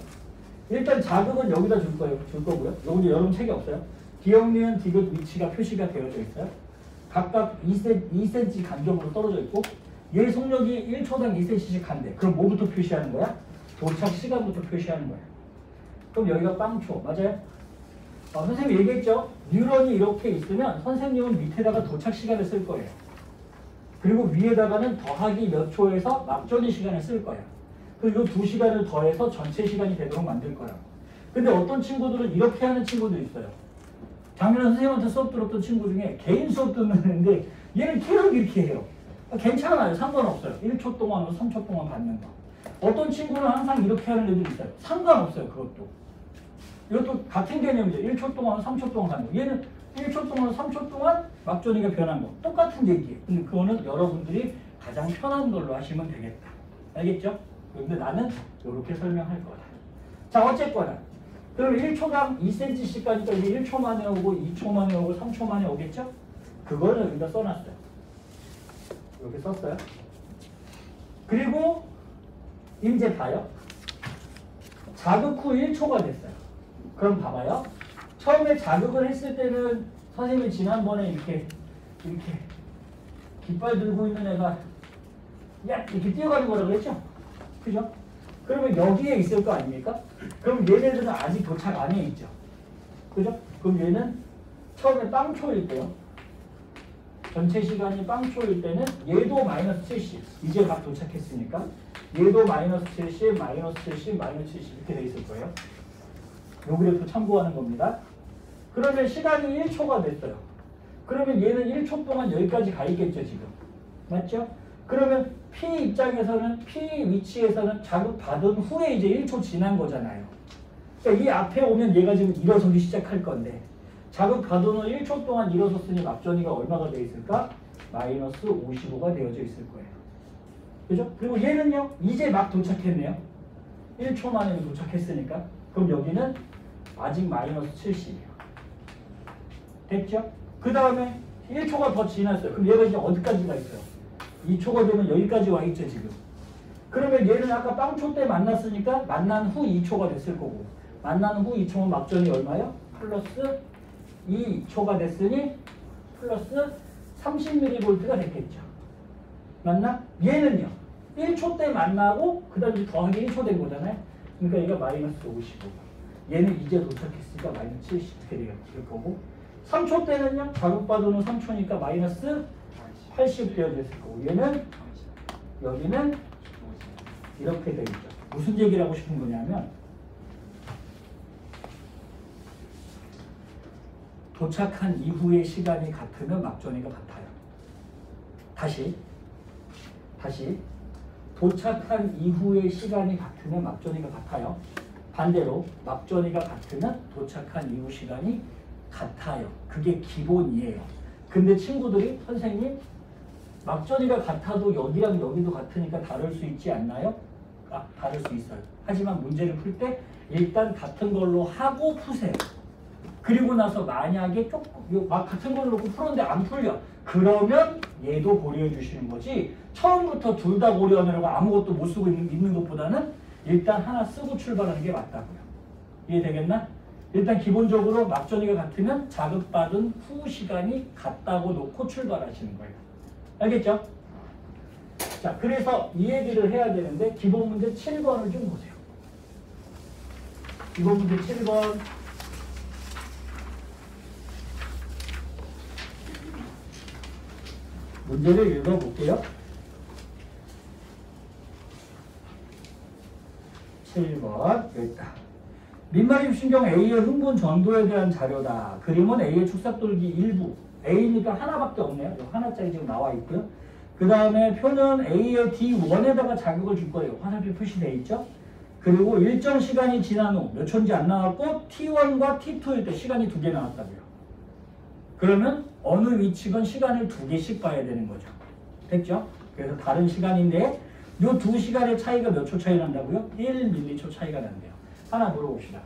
일단 자극은 여기다 줄 거고요. 요거 이제 여러분 책이 없어요. 기역, 니은, 디귿 위치가 표시가 되어져 있어요. 각각 2cm 간격으로 떨어져 있고 얘 속력이 1초당 2cm씩 간대. 그럼 뭐부터 표시하는 거야? 도착 시간부터 표시하는 거야. 그럼 여기가 빵초 맞아요? 선생님이 얘기했죠? 뉴런이 이렇게 있으면 선생님은 밑에다가 도착 시간을 쓸 거예요. 그리고 위에다가는 더하기 몇 초에서 막전이 시간을 쓸 거야. 그리고 이 두 시간을 더해서 전체 시간이 되도록 만들 거라고. 근데 어떤 친구들은 이렇게 하는 친구도 있어요. 작년에 선생님한테 수업 들었던 친구 중에 개인 수업 듣는 애인데 얘는 계속 이렇게 해요. 괜찮아요. 상관없어요. 1초 동안으로 3초 동안 받는 거. 어떤 친구는 항상 이렇게 하는 애들이 있어요. 상관없어요. 그것도. 이것도 같은 개념이죠. 1초 동안 3초 동안 가는 거. 얘는 1초 동안 3초 동안 막전이가 변한 거. 똑같은 얘기예요. 근데 그거는 여러분들이 가장 편한 걸로 하시면 되겠다. 알겠죠? 근데 나는 이렇게 설명할 거다. 자, 어쨌거나 그럼 1초당 2cm씩 가니까 이게 1초 만에 오고 2초 만에 오고 3초 만에 오겠죠? 그거를 여기다 써놨어요. 이렇게 썼어요. 그리고 이제 봐요. 자극 후 1초가 됐어요. 그럼 봐봐요. 처음에 자극을 했을 때는 선생님이 지난번에 이렇게 깃발 들고 있는 애가 야 이렇게 뛰어가는 거라고 그랬죠? 그죠? 그러면 여기에 있을 거 아닙니까? 그럼 얘네들은 아직 도착 안에 있죠. 그죠? 그럼 얘는 처음에 빵초일 때요. 전체 시간이 빵초일 때는 얘도 마이너스 70. 이제 막 도착했으니까 얘도 마이너스 70, 마이너스 70, 마이너스 70 이렇게 돼 있을 거예요. 요 그래프 참고하는 겁니다. 그러면 시간이 1초가 됐어요. 그러면 얘는 1초 동안 여기까지 가 있겠죠, 지금. 맞죠? 그러면 P 입장에서는 P 위치에서는 자극받은 후에 이제 1초 지난 거잖아요. 그러니까 이 앞에 오면 얘가 지금 일어서기 시작할 건데 자극받은 후 1초 동안 일어섰으니 막전이가 얼마가 되어 있을까? 마이너스 55가 되어져 있을 거예요. 그죠? 그리고 얘는요, 이제 막 도착했네요. 1초 만에 도착했으니까. 그럼 여기는 아직 마이너스 70이에요. 됐죠? 그 다음에 1초가 더 지났어요. 그럼 얘가 이제 어디까지 가 있어요? 2초가 되면 여기까지 와 있죠, 지금. 그러면 얘는 아까 빵초 때 만났으니까 만난 후 2초가 됐을 거고, 만난 후 2초면 막전이 얼마요? 플러스 2초가 됐으니 플러스 30mV가 됐겠죠. 맞나? 얘는요. 1초 때 만나고 그 다음에 더하기 1초 된 거잖아요. 그러니까 얘가 마이너스 55. 얘는 이제 도착했으니까 마이너스 70 이렇게 될 거고 3초 때는요. 자극받은 후 3초니까 마이너스 80 되어졌을 거고 얘는 여기는 이렇게 되어 있죠. 무슨 얘기를 하고 싶은 거냐면 도착한 이후의 시간이 같으면 막전이가 같아요. 다시 도착한 이후의 시간이 같으면 막전이가 같아요. 반대로 막전이가 같으면 도착한 이후 시간이 같아요. 그게 기본이에요. 근데 친구들이 선생님 막전이가 같아도 여기랑 여기도 같으니까 다를 수 있지 않나요? 다를 수 있어요. 하지만 문제를 풀 때 일단 같은 걸로 하고 푸세요. 그리고 나서 만약에 조금 막 같은 걸로 놓고 풀었는데 안 풀려. 그러면 얘도 고려해 주시는 거지. 처음부터 둘 다 고려하느라고 아무것도 못 쓰고 있는 것보다는 일단 하나 쓰고 출발하는 게 맞다고요. 이해되겠나? 일단 기본적으로 막전이가 같으면 자극받은 후 시간이 같다고 놓고 출발하시는 거예요. 알겠죠? 자, 그래서 이 얘기를 해야 되는데 기본 문제 7번을 좀 보세요. 기본 문제 7번. 문제를 읽어볼게요. 7번 여기 있다. 민말입 신경 A의 흥분 전도에 대한 자료다. 그림은 A의 축삭 돌기 일부. A니까 하나밖에 없네요. 하나짜리 지금 나와 있고요. 그 다음에 표는 A의 D1에다가 자극을 줄 거예요. 화살표 표시되어 있죠. 그리고 일정 시간이 지난 후 몇 초인지 안 나왔고 T1과 T2일 때 시간이 2개 나왔다고요. 그러면 어느 위치건 시간을 2개씩 봐야 되는 거죠. 됐죠? 그래서 다른 시간인데 이 두 시간의 차이가 몇 초 차이 난다고요? 1m초 차이가 난대요. 하나 물어봅시다.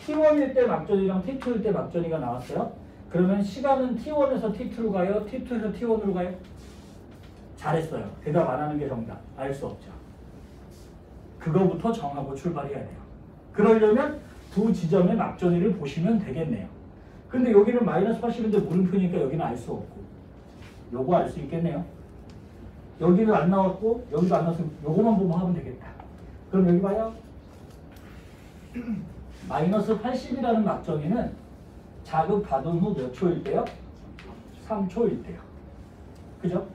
T1일 때 막전이랑 T2일 때 막전이가 나왔어요. 그러면 시간은 T1에서 T2로 가요? T2에서 T1으로 가요? 잘했어요. 대답 안 하는 게 정답. 알 수 없죠. 그거부터 정하고 출발해야 돼요. 그러려면 두 지점의 막전이를 보시면 되겠네요. 근데 여기는 마이너스 80인데 물음표니까 여기는 알 수 없고 요거 알 수 있겠네요. 여기는 안 나왔고 여기도 안 나왔으면 요거만 보면 하면 되겠다. 그럼 여기 봐요. 마이너스 80이라는 막정이는 자극 받은 후 몇 초일 때요? 3초일 때요. 그죠?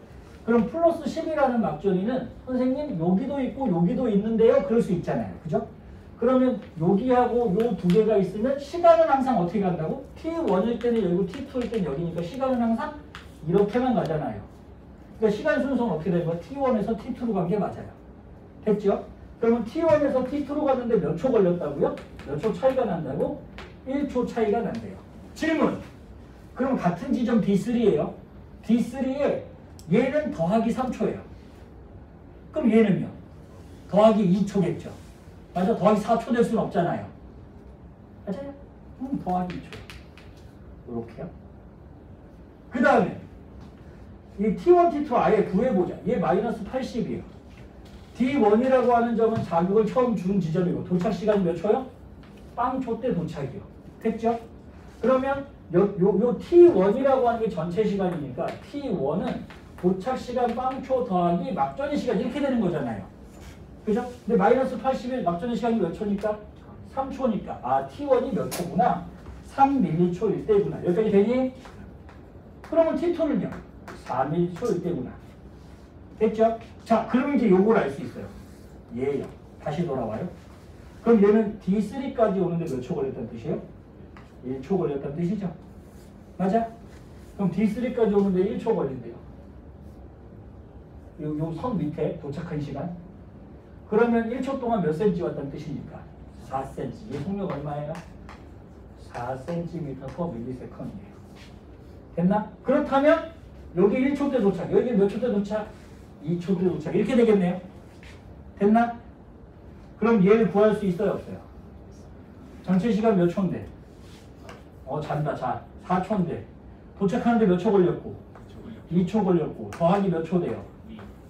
그럼 플러스 10이라는 막정이는 선생님 여기도 있고 여기도 있는데요. 그럴 수 있잖아요. 그죠? 그러면 여기하고 요 두 개가 있으면 시간은 항상 어떻게 간다고? t1일 때는 여기고 t2일 때는 여기니까 시간은 항상 이렇게만 가잖아요. 그러니까 시간 순서는 어떻게 되는 거야? t1에서 t2로 간 게 맞아요. 됐죠? 그러면 t1에서 t2로 갔는데 몇 초 걸렸다고요? 몇 초 차이가 난다고? 1초 차이가 난대요. 질문! 그럼 같은 지점 D3예요. D3에 얘는 더하기 3초예요. 그럼 얘는요? 더하기 2초겠죠. 맞아? 더하기 4초 될 수는 없잖아요. 맞아요? 더하기 2초. 이렇게요. 그 다음에 이 T1, T2 아예 구해보자. 얘 마이너스 80이에요. D1이라고 하는 점은 자극을 처음 준 지점이고 도착 시간이 몇 초요? 빵초 때 도착이요. 됐죠? 그러면 요 T1이라고 하는 게 전체 시간이니까 T1은 도착 시간 빵초 더하기 막전의 시간 이렇게 되는 거잖아요. 그죠? 근데 마이너스 80일 막전의 시간이 몇 초니까? 3초니까. 아, T1이 몇 초구나? 3m초일 때구나. 여기까지 되니? 그러면 T2는요? 4m초일 때구나. 됐죠? 자, 그럼 이제 요걸 알 수 있어요. 얘요. 다시 돌아와요. 그럼 얘는 D3까지 오는데 몇 초 걸렸다는 뜻이에요? 1초 걸렸다는 뜻이죠? 맞아? 그럼 D3까지 오는데 1초 걸린대요. 요 선 밑에 도착한 시간. 그러면 1초 동안 몇 cm 왔다는 뜻입니까? 4cm. 이 속력 얼마예요? 4cm per millisecond이에요. 됐나? 그렇다면 여기 1초 때 도착, 여기 몇 초 때 도착? 2초 때 도착. 이렇게 되겠네요. 됐나? 그럼 얘를 구할 수 있어요? 없어요? 전체 시간 몇 초인데? 잔다. 자, 4초인데. 도착하는데 몇 초 걸렸고? 2초 걸렸고. 더하기 몇 초 돼요?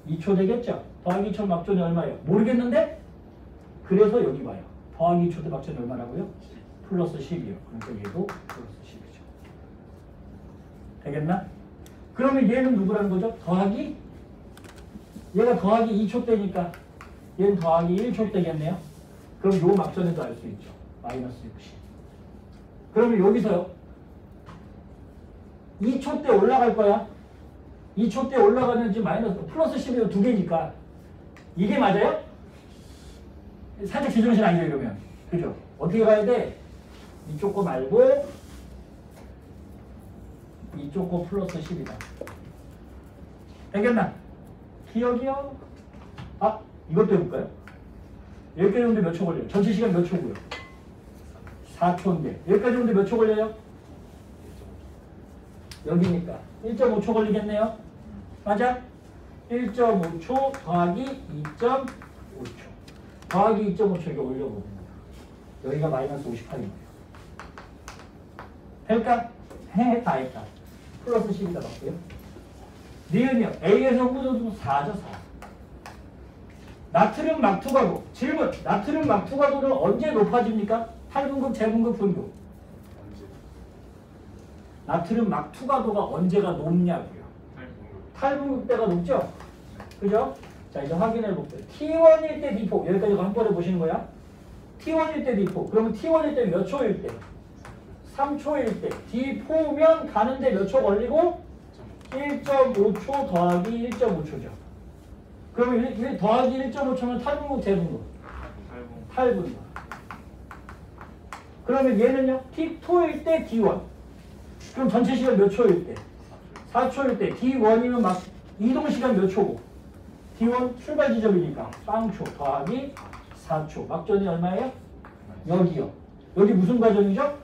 2초 되겠죠? 더하기 2초 막전이 얼마예요? 모르겠는데? 그래서 여기 봐요. 더하기 2초 때 막전이 얼마라고요? 플러스 10이요. 그러니까 얘도 플러스 10이죠. 되겠나? 그러면 얘는 누구라는 거죠? 더하기? 얘가 더하기 2초 때니까 얘는 더하기 1초 때겠네요. 그럼 요 막전에도 알 수 있죠. 마이너스 60. 그러면 여기서요. 2초 때 올라갈 거야. 2초 때 올라가면 지금 마이너스 플러스 10이요. 두 개니까. 이게 맞아요? 살짝 제정신 아니죠 이러면. 그죠? 어떻게 가야 돼? 이쪽 거 말고 이쪽 거 플러스 10이다. 되겠나? 기억이요? 아, 이것도 해볼까요? 여기까지 오는데 몇 초 걸려요? 전체 시간 몇 초고요? 4초인데 여기까지 오는데 몇 초 걸려요? 여기니까 1.5초 걸리겠네요. 맞아? 1.5초 더하기 2.5초 더하기 2.5초 이게 올려봅니다. 여기가 마이너스 58인 거예요. 될까? 다 했다. 플러스 10이다 봤고요. 니은요. A에서 후조도 4죠. 4. 나트륨 막투가도. 질문. 나트륨 막투가도는 언제 높아집니까? 탈분급, 재분급, 분급. 나트륨 막투가도가 언제가 높냐고요. 탈분급 때가 높죠? 그죠? 자, 이제 확인해 볼게요. T1일 때 D4. 여기까지 한번에 보시는 거야. T1일 때 D4. 그러면 T1일 때 몇 초일 때? 3초일 때. D4면 가는데 몇 초 걸리고? 1.5초 더하기 1.5초죠. 그러면 1 더하기 1.5초면 탈분급, 재분급? 탈분급. 그러면 얘는요? T2일 때 D1. 그럼 전체 시간 몇 초일 때? 4초일 때. D1이면 막 이동 시간 몇 초고? D1 출발 지점이니까 빵초 더하기 4초. 막전이 얼마예요? 여기요. 여기 무슨 과정이죠?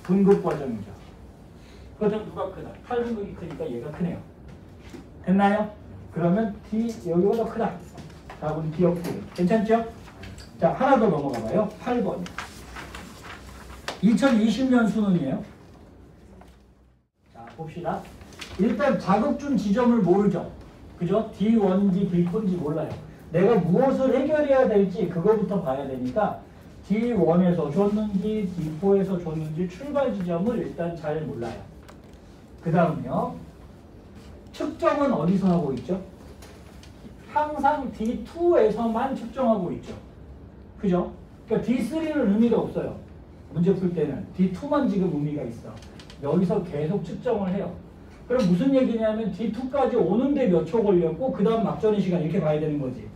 분급 과정이죠. 그것은 누가 크다? 탈분급이 크니까 얘가 크네요. 됐나요? 그러면 D 여기보다 크다. 답은 기억해요. 괜찮죠? 자, 하나 더 넘어가 봐요. 8번. 2020년 수능이에요. 자, 봅시다. 일단 자극준 지점을 모르죠. 그죠? D1인지 D4인지 몰라요. 내가 무엇을 해결해야 될지 그거부터 봐야 되니까 D1에서 줬는지 D4에서 줬는지 출발 지점을 일단 잘 몰라요. 그 다음요. 측정은 어디서 하고 있죠? 항상 D2에서만 측정하고 있죠. 그죠? 그러니까 D3는 의미가 없어요. 문제 풀 때는 D2만 지금 의미가 있어. 여기서 계속 측정을 해요. 그럼 무슨 얘기냐면 D2까지 오는데 몇 초 걸렸고 그 다음 막전의 시간 이렇게 봐야 되는 거지.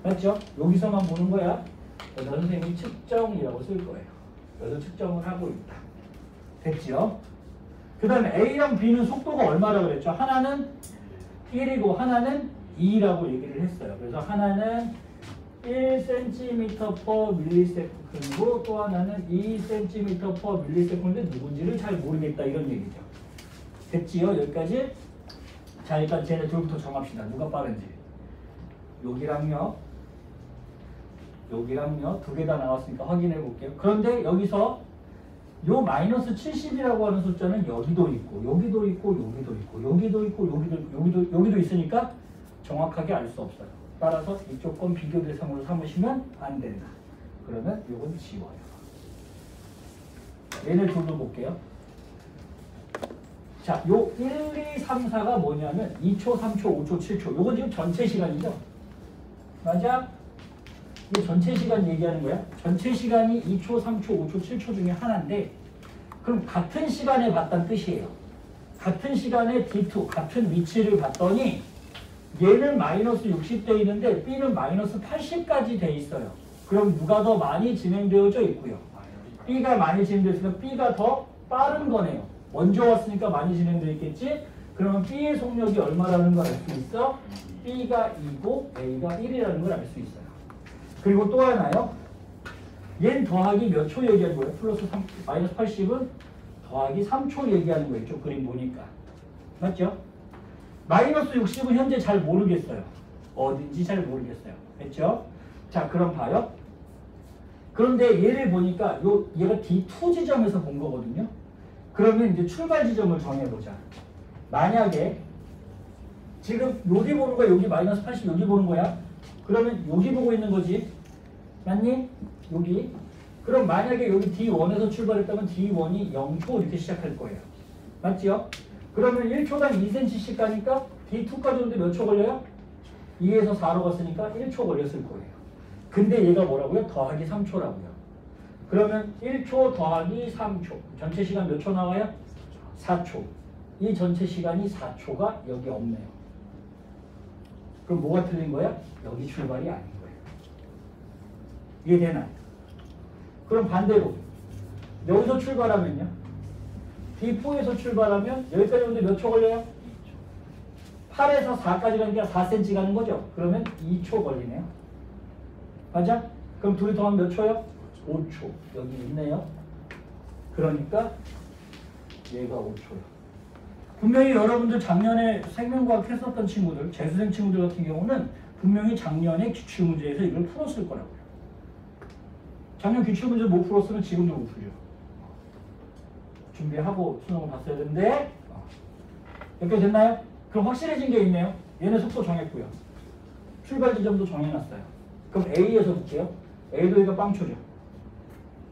맞죠? 여기서만 보는 거야. 그래서 선생님이 측정이라고 쓸 거예요. 그래서 측정을 하고 있다. 됐죠? 그 다음에 A랑 B는 속도가 얼마라고 그랬죠? 하나는 1이고 하나는 2라고 얘기를 했어요. 그래서 하나는 1cm/ms고 또 하나는 2cm/ms인데 누군지를 잘 모르겠다 이런 얘기죠. 됐지요? 여기까지? 자, 일단 쟤네 둘부터 정합시다. 누가 빠른지. 여기랑요. 여기랑요. 두 개 다 나왔으니까 확인해 볼게요. 그런데 여기서 요 마이너스 70이라고 하는 숫자는 여기도 있고 여기도 있고 여기도 있고 여기도 있고 여기도 있으니까 정확하게 알 수 없어요. 따라서 이쪽 건 비교 대상으로 삼으시면 안 된다. 그러면 요건 지워요. 얘네 둘도 볼게요. 자, 요 1, 2, 3, 4가 뭐냐면 2초, 3초, 5초, 7초. 요건 지금 전체 시간이죠? 맞아? 이게 전체 시간 얘기하는 거야. 전체 시간이 2초, 3초, 5초, 7초 중에 하나인데 그럼 같은 시간에 봤다는 뜻이에요. 같은 시간에 D2, 같은 위치를 봤더니 얘는 마이너스 60돼 있는데 B는 마이너스 80까지 돼 있어요. 그럼 누가 더 많이 진행되어져 있고요. B가 많이 진행되었으니까 B가 더 빠른 거네요. 먼저 왔으니까 많이 진행되어 있겠지? 그러면 B의 속력이 얼마라는 걸 알 수 있어? B가 2고 A가 1이라는 걸 알 수 있어요. 그리고 또 하나요. 얘는 더하기 몇 초 얘기하는 거예요? 플러스 3, 마이너스 80은 더하기 3초 얘기하는 거예요. 이쪽 그림 보니까. 맞죠? 마이너스 60은 현재 잘 모르겠어요. 어딘지 잘 모르겠어요. 됐죠? 자, 그럼 봐요. 그런데 얘를 보니까 얘가 D2 지점에서 본 거거든요. 그러면 이제 출발 지점을 정해보자. 만약에 지금 여기 보는 거야, 여기 마이너스 80 여기 보는 거야. 그러면 여기 보고 있는 거지. 맞니? 여기. 그럼 만약에 여기 D1에서 출발했다면 D1이 0초 이렇게 시작할 거예요. 맞지요? 그러면 1초당 2cm씩 가니까 D2까지 오는데 몇 초 걸려요? 2에서 4로 갔으니까 1초 걸렸을 거예요. 근데 얘가 뭐라고요? 더하기 3초라고요. 그러면 1초 더하기 3초. 전체 시간 몇 초 나와요? 4초. 이 전체 시간이 4초가 여기 없네요. 그럼 뭐가 틀린 거야? 여기 출발이 아닌 거예요. 이해되나요? 그럼 반대로 여기서 출발하면요. D4에서 출발하면 여기까지 오는데 몇 초 걸려요? 8에서 4까지 가니까 4cm 가는 거죠. 그러면 2초 걸리네요. 맞아? 그럼 둘이 더하면 몇 초요? 5초. 여기 있네요. 그러니까 얘가 5초요. 분명히 여러분들 작년에 생명과학 했었던 친구들, 재수생 친구들 같은 경우는 분명히 작년에 기출문제에서 이걸 풀었을 거라고요. 작년 기출문제 못 풀었으면 지금도 못 풀려. 준비하고 수능을 봤어야 되는데 이렇게 됐나요? 그럼 확실해진 게 있네요. 얘네 속도 정했고요. 출발 지점도 정해놨어요. 그럼 A에서 볼게요. A도 여기가 빵초죠.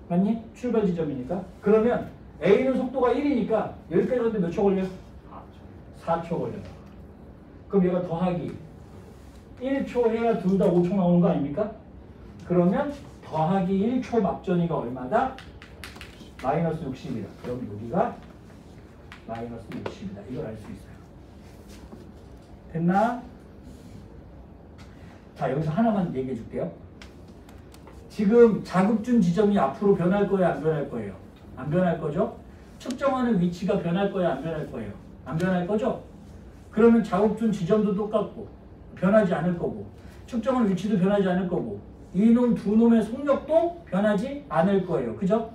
맞니? 출발 지점이니까. 그러면 A는 속도가 1이니까 여기까지 오는데 몇 초 걸려요? 4초 걸려요. 그럼 얘가 더하기 1초 해야 둘 다 5초 나오는 거 아닙니까? 그러면 더하기 1초 막전이가 얼마다? 마이너스 60이다. 그럼 여기가 마이너스 60이다. 이걸 알 수 있어요. 됐나? 자, 여기서 하나만 얘기해 줄게요. 지금 자급준 지점이 앞으로 변할 거예요? 안 변할 거예요? 안 변할 거죠? 측정하는 위치가 변할 거예요? 안 변할 거예요? 안 변할 거죠? 그러면 자급준 지점도 똑같고 변하지 않을 거고 측정하는 위치도 변하지 않을 거고 이놈 두 놈의 속력도 변하지 않을 거예요. 그죠?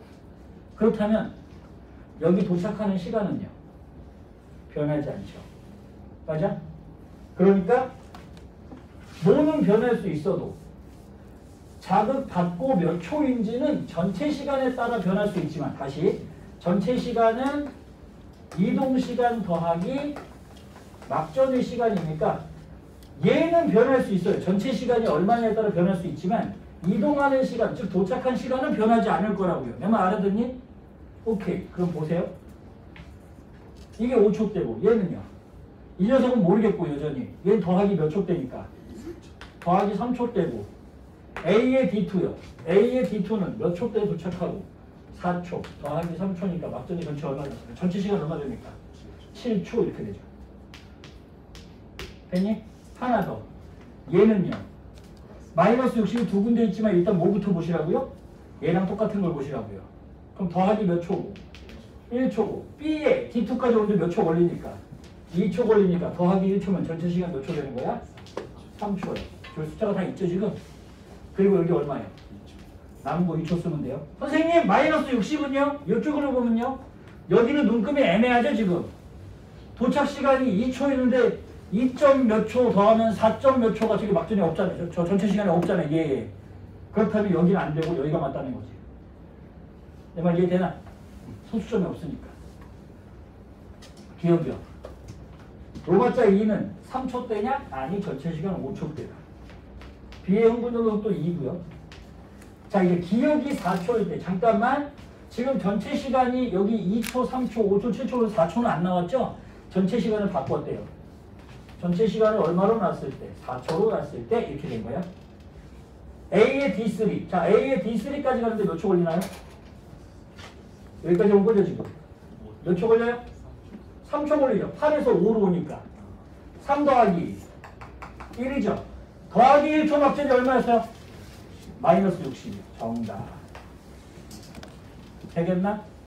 그렇다면 여기 도착하는 시간은요? 변하지 않죠. 맞아? 그러니까 뭐는 변할 수 있어도 자극받고 몇 초인지는 전체 시간에 따라 변할 수 있지만 다시 전체 시간은 이동시간 더하기 막전의 시간이니까 얘는 변할 수 있어요. 전체 시간이 얼마냐에 따라 변할 수 있지만 이동하는 시간, 즉 도착한 시간은 변하지 않을 거라고요. 내 말 알아듣니? 오케이. 그럼 보세요. 이게 5초 대고 얘는요. 이 녀석은 모르겠고 여전히. 얘는 더하기 몇 초 대니까. 더하기 3초 대고. A의 D2요. A의 D2는 몇 초 대 도착하고 4초. 더하기 3초니까 막전이 전체 얼마 됐어요? 전체 시간 얼마 됩니까? 7초 이렇게 되죠. 됐니? 하나 더. 얘는요. 마이너스 60이 두 군데 있지만 일단 뭐부터 보시라고요? 얘랑 똑같은 걸 보시라고요. 그럼 더하기 몇 초고? 1초고. B에 D2까지 오는데 몇 초 걸리니까? 2초 걸리니까 더하기 1초면 전체 시간 몇 초 되는 거야? 3초요. 저 숫자가 다 있죠 지금? 그리고 여기 얼마예요? 남은 거 2초 쓰면 돼요. 선생님 마이너스 60은요? 이쪽으로 보면요. 여기는 눈금이 애매하죠 지금? 도착 시간이 2초였는데 2점 몇 초 더하면 4점 몇 초가 저기 막전이 없잖아요. 저 전체 시간에 없잖아요. 예. 그렇다면 여기는 안 되고 여기가 맞다는 거지. 내 말 이해되나? 소수점이 없으니까. 기억이요. 로마자 2는 3초대냐? 아니 전체 시간 5초대다. B의 흥분율은 또 2고요. 자 이제 기억이 4초일 때 잠깐만 지금 전체 시간이 여기 2초, 3초, 5초, 7초, 4초는 안 나왔죠? 전체 시간을 바꿨대요. 전체 시간을 얼마로 놨을 때? 4초로 놨을 때 이렇게 된 거야. A의 D3. 자 A의 D3까지 가는데 몇 초 걸리나요? 여기까지 온 거죠 지금? 몇 초 걸려요? 3초 걸리죠. 8에서 5로 오니까 3 더하기 1이죠. 더하기 1초 막전이 얼마였어요? 마이너스 60. 정답. 되겠나?